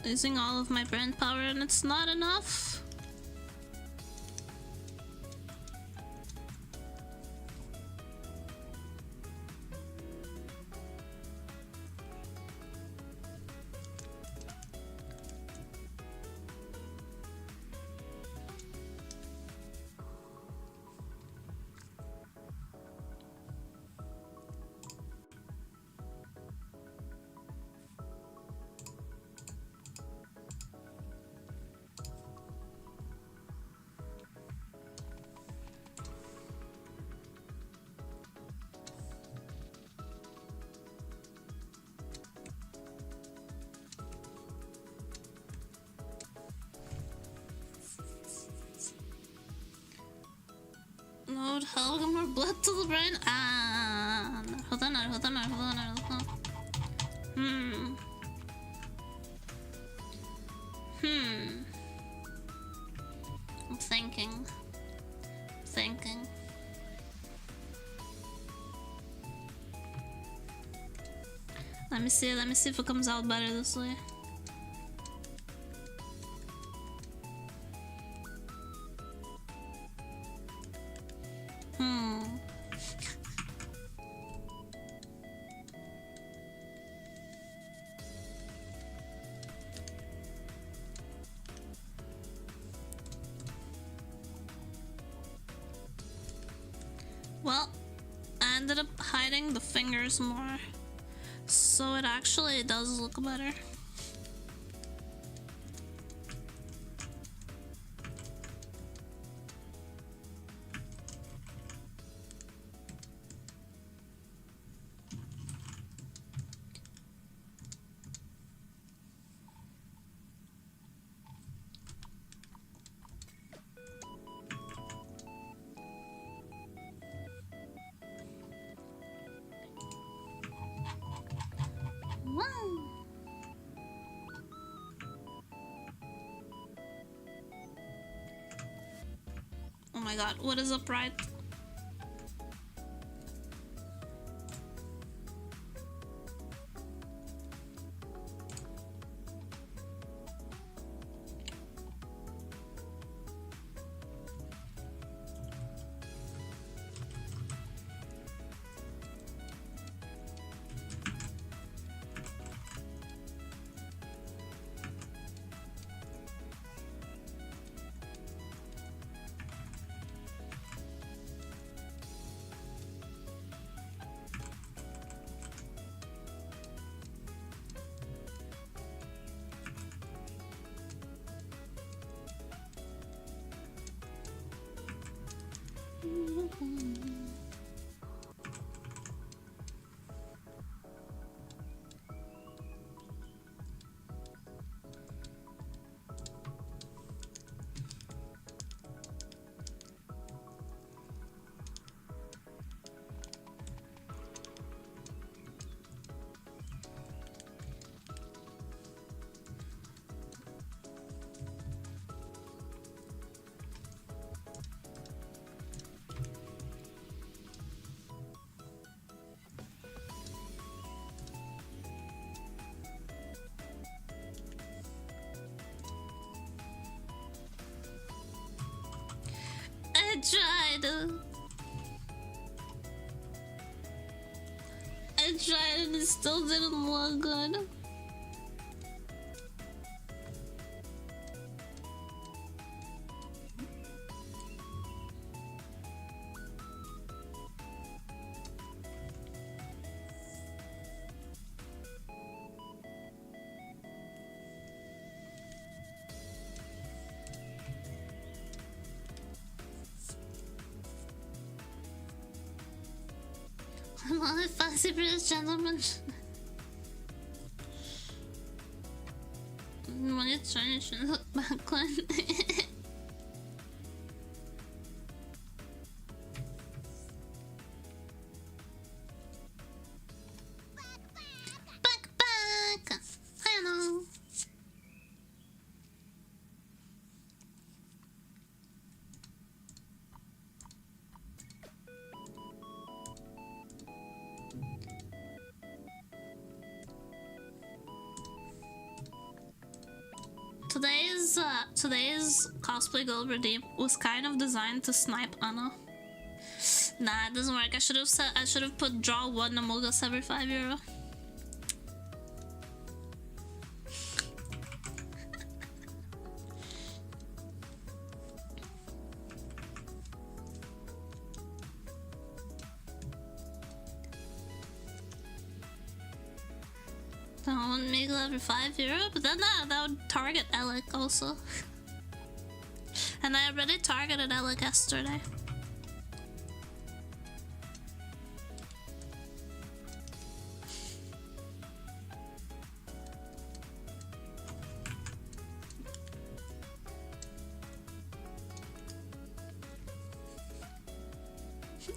Using all of my brain power and it's not enough. Lord, help more blood to the brain. Hold on. I'm thinking. Let me see if it comes out better this way. Well, I ended up hiding the fingers more, so it actually does look better. Oh my god, what is upright? I tried and it still didn't look good. I'm only fancy British gentleman. When you're trying, you shouldn't look backward. Back! I know. Today's cosplay gold redeem was kind of designed to snipe Anna. Nah, it doesn't work. I should have put draw 1 Amogus every €5. That would make it every €5, but then that would target Alec also. And I already targeted Alec yesterday.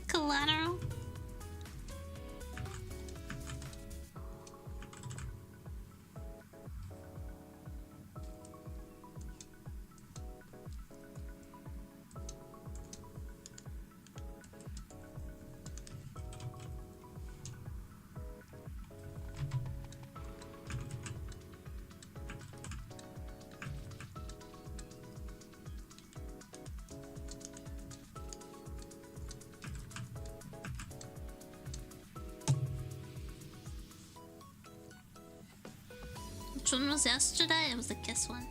Collateral. Which one was yesterday? It was the kiss one.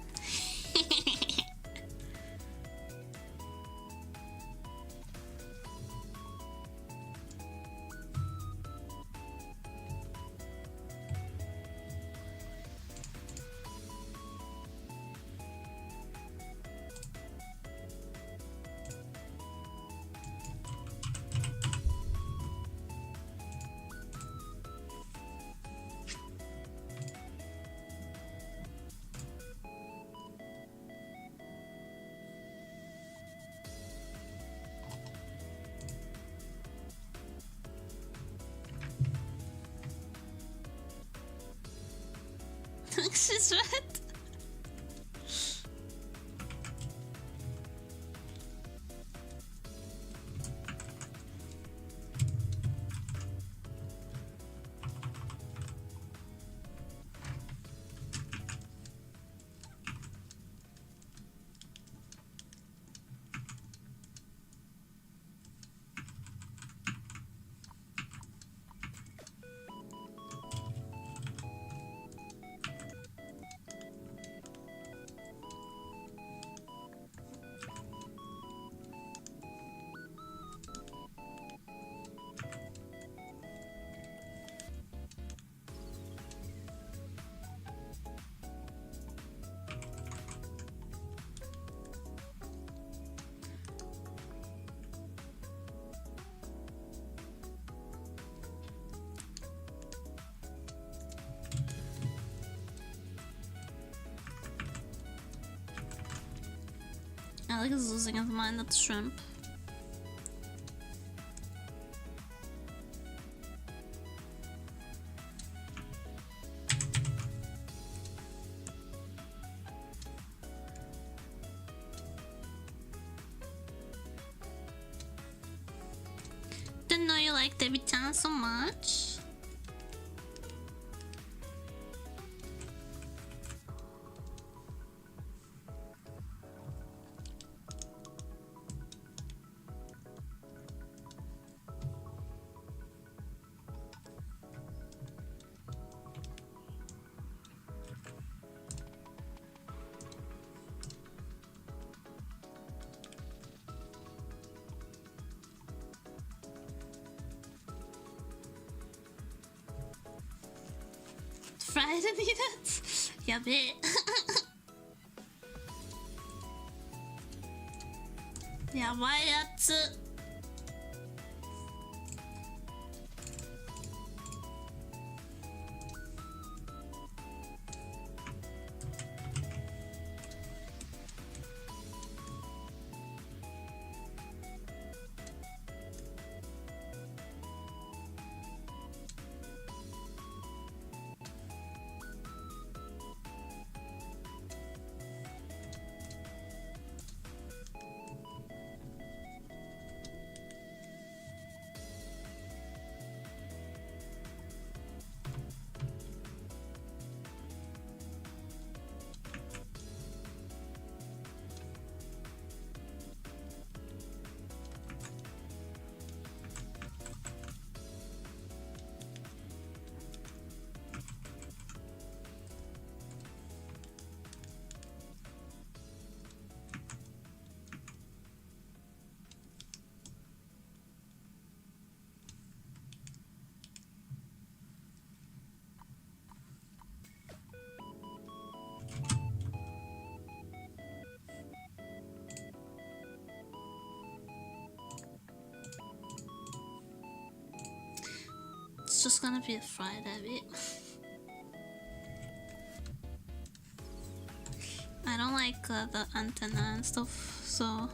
She's red. Alex is losing his mind at the shrimp. Didn't know you liked Debbie-chan so much. Fried and eat it? やべえ。やばいやつ。It's just gonna be a fried Abby. I don't like the antenna and stuff, so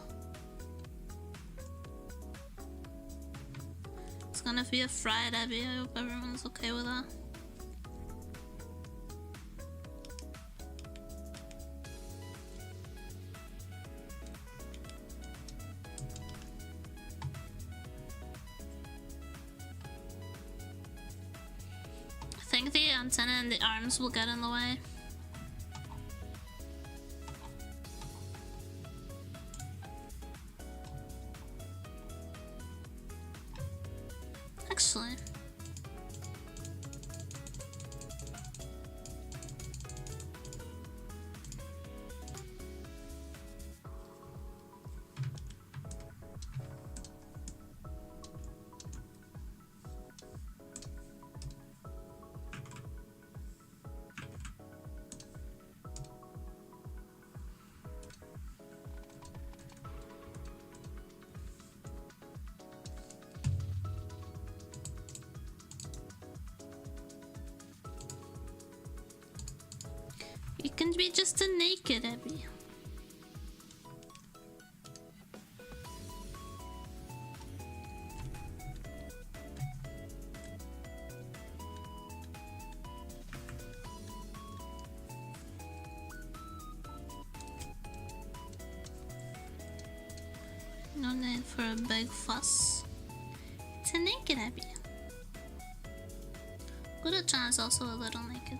it's gonna be a fried Abby. I hope everyone's okay with that. I think the antenna and the arms will get in the way. Actually, you can be just a naked Abby. No need for a big fuss. It's a naked Abby. Gura-chan is also a little naked,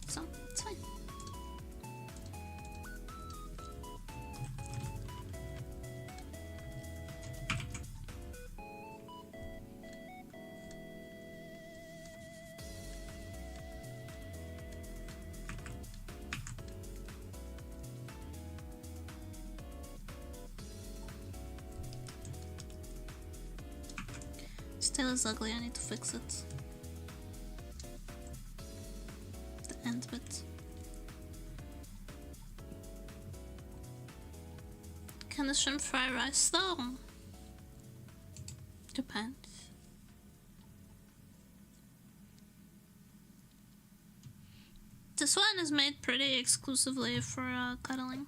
so it's fine. This tail is ugly, I need to fix it. The end bit. Can the shrimp fry rice though? Depends. This one is made pretty exclusively for cuddling.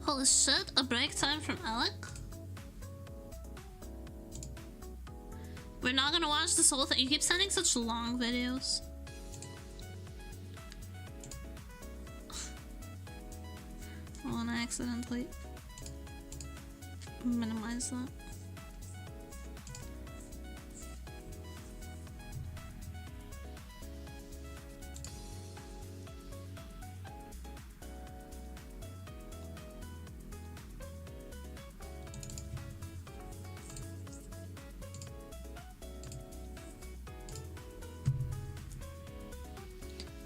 Holy shit, a break time from Alec? We're not gonna watch this whole thing. You keep sending such long videos. I wanna accidentally minimize that.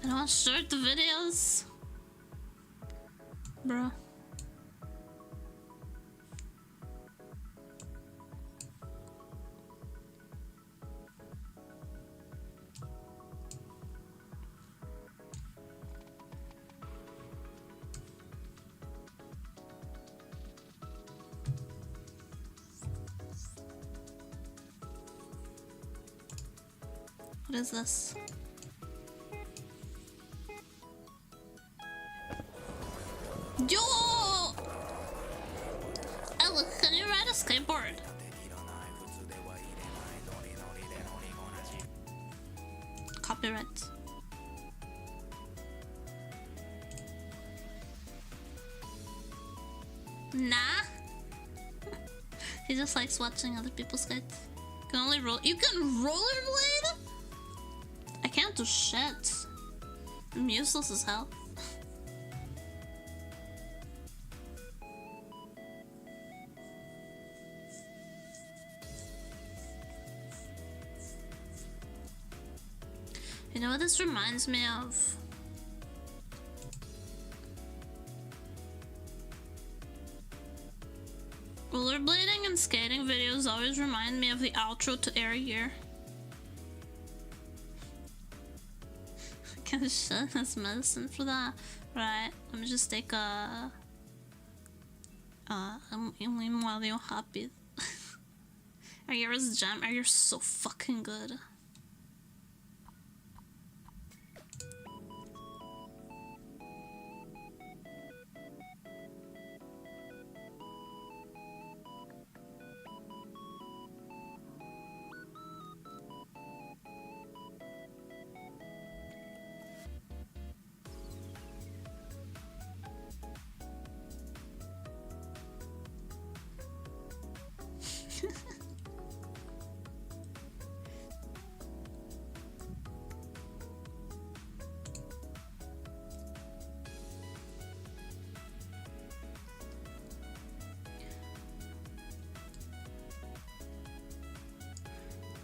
I don't short the videos, bro. What is this? Yo! Alec, can you ride a skateboard? Copyright. Nah. He just likes watching other people skate. You can only roll. You can rollerblade? I can't do shit. I'm useless as hell. You know what this reminds me of? Rollerblading and skating videos always remind me of the outro to Air Year. Can shit as medicine for that? Right, let me just take a while you're happy. Air Year is jam. Air Year's so fucking good.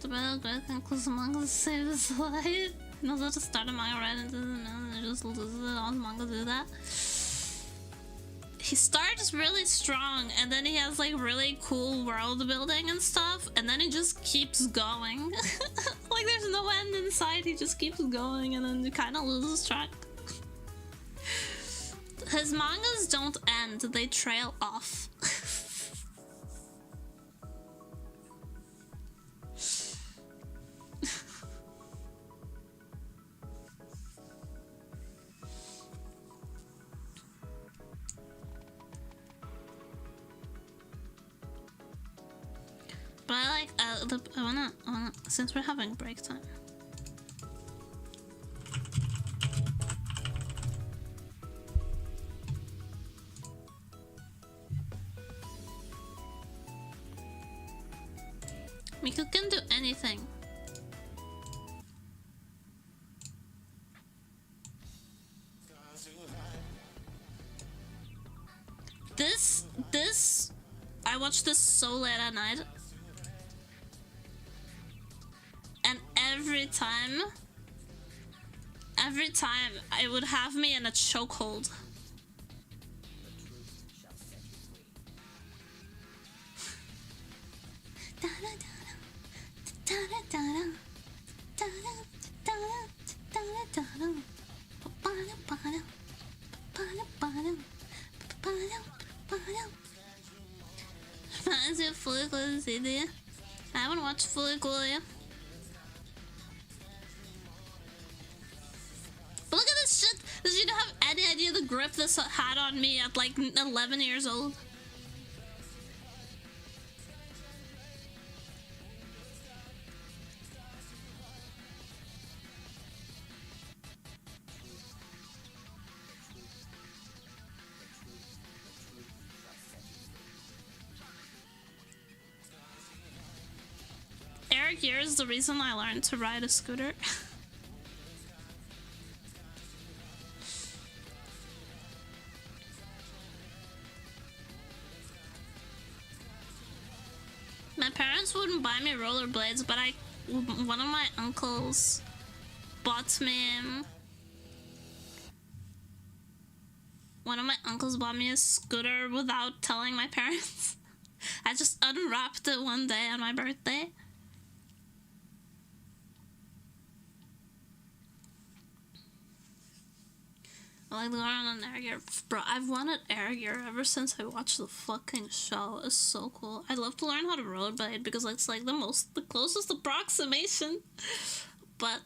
The battle great and close manga to save his life. He knows how to start a manga right into the middle and just loses it. All manga do that. He starts really strong and then he has like really cool world building and stuff, and then he just keeps going. Like there's no end in sight, he just keeps going and then he kind of loses track. His mangas don't end, they trail off. But I like, I wanna, since we're having break time. Miku can do anything. I watched this so late at night. And every time, it would have me in a chokehold. Reminds me of Fully Cool CD. I haven't watched Fully Cool yet. But look at this shit! Does you have any idea the grip this had on me at like 11 years old? Air gear is the reason I learned to ride a scooter. My parents wouldn't buy me rollerblades, but one of my uncles bought me a scooter without telling my parents. I just unwrapped it one day on my birthday. I like going on air gear. Bro, I've wanted air gear ever since I watched the fucking show. It's so cool. I'd love to learn how to rollerblade because it's like the closest approximation. But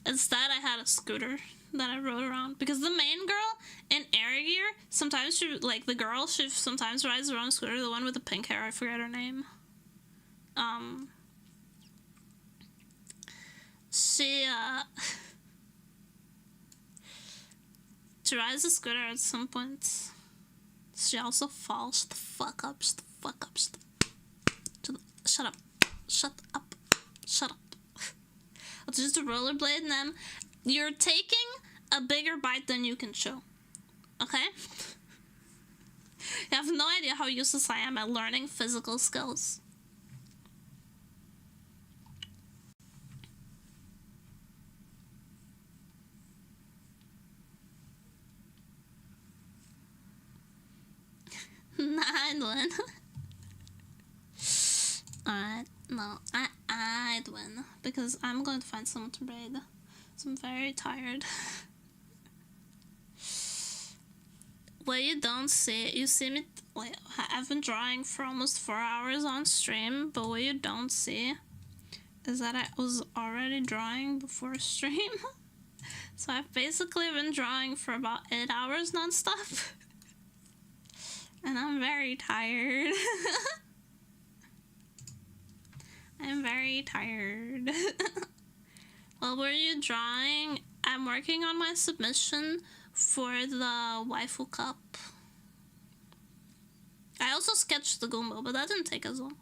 instead I had a scooter that I rode around because the main girl in air gear, sometimes she sometimes rides around a scooter, the one with the pink hair, I forget her name. She rides a scooter at some point. She also falls. Shut the fuck up. Shut the fuck up. Shut up. Shut up. Shut up. It's just a rollerblade, and then you're taking a bigger bite than you can chew. Okay? You have no idea how useless I am at learning physical skills. Nah, I'd win. Alright, no, I'd win. Because I'm going to find someone to raid. So I'm very tired. What you don't see, you see me, like, I've been drawing for almost 4 hours on stream, but what you don't see is that I was already drawing before stream. So I've basically been drawing for about 8 hours non-stop. And I'm very tired. I'm very tired. While were you drawing? I'm working on my submission for the waifu cup. I also sketched the Goomba, but that didn't take as long.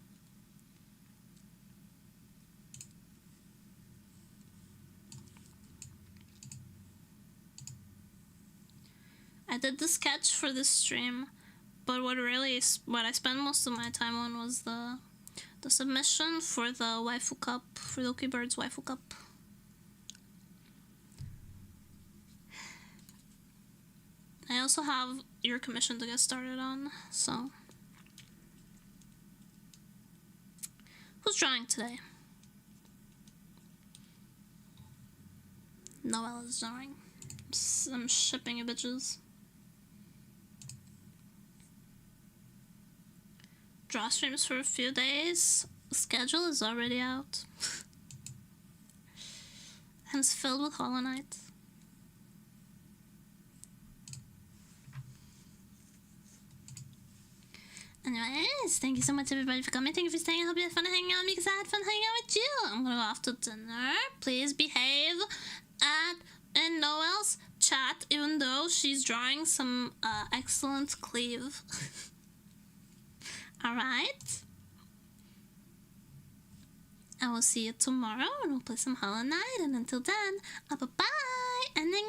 I did the sketch for this stream. But what I spent most of my time on was the submission for the waifu cup, for Loki Bird's waifu cup. I also have your commission to get started on, so. Who's drawing today? Noella's drawing. I'm shipping you bitches. Draw streams for a few days. The schedule is already out. And it's filled with Hollow Knight. Anyways, thank you so much everybody for coming. Thank you for staying. I hope you had fun hanging out with me because I had fun hanging out with you. I'm gonna go off to dinner. Please behave in Noelle's chat, even though she's drawing some excellent cleave. Alright? I will see you tomorrow and we'll play some Hollow Knight. And until then, bye-bye! Ending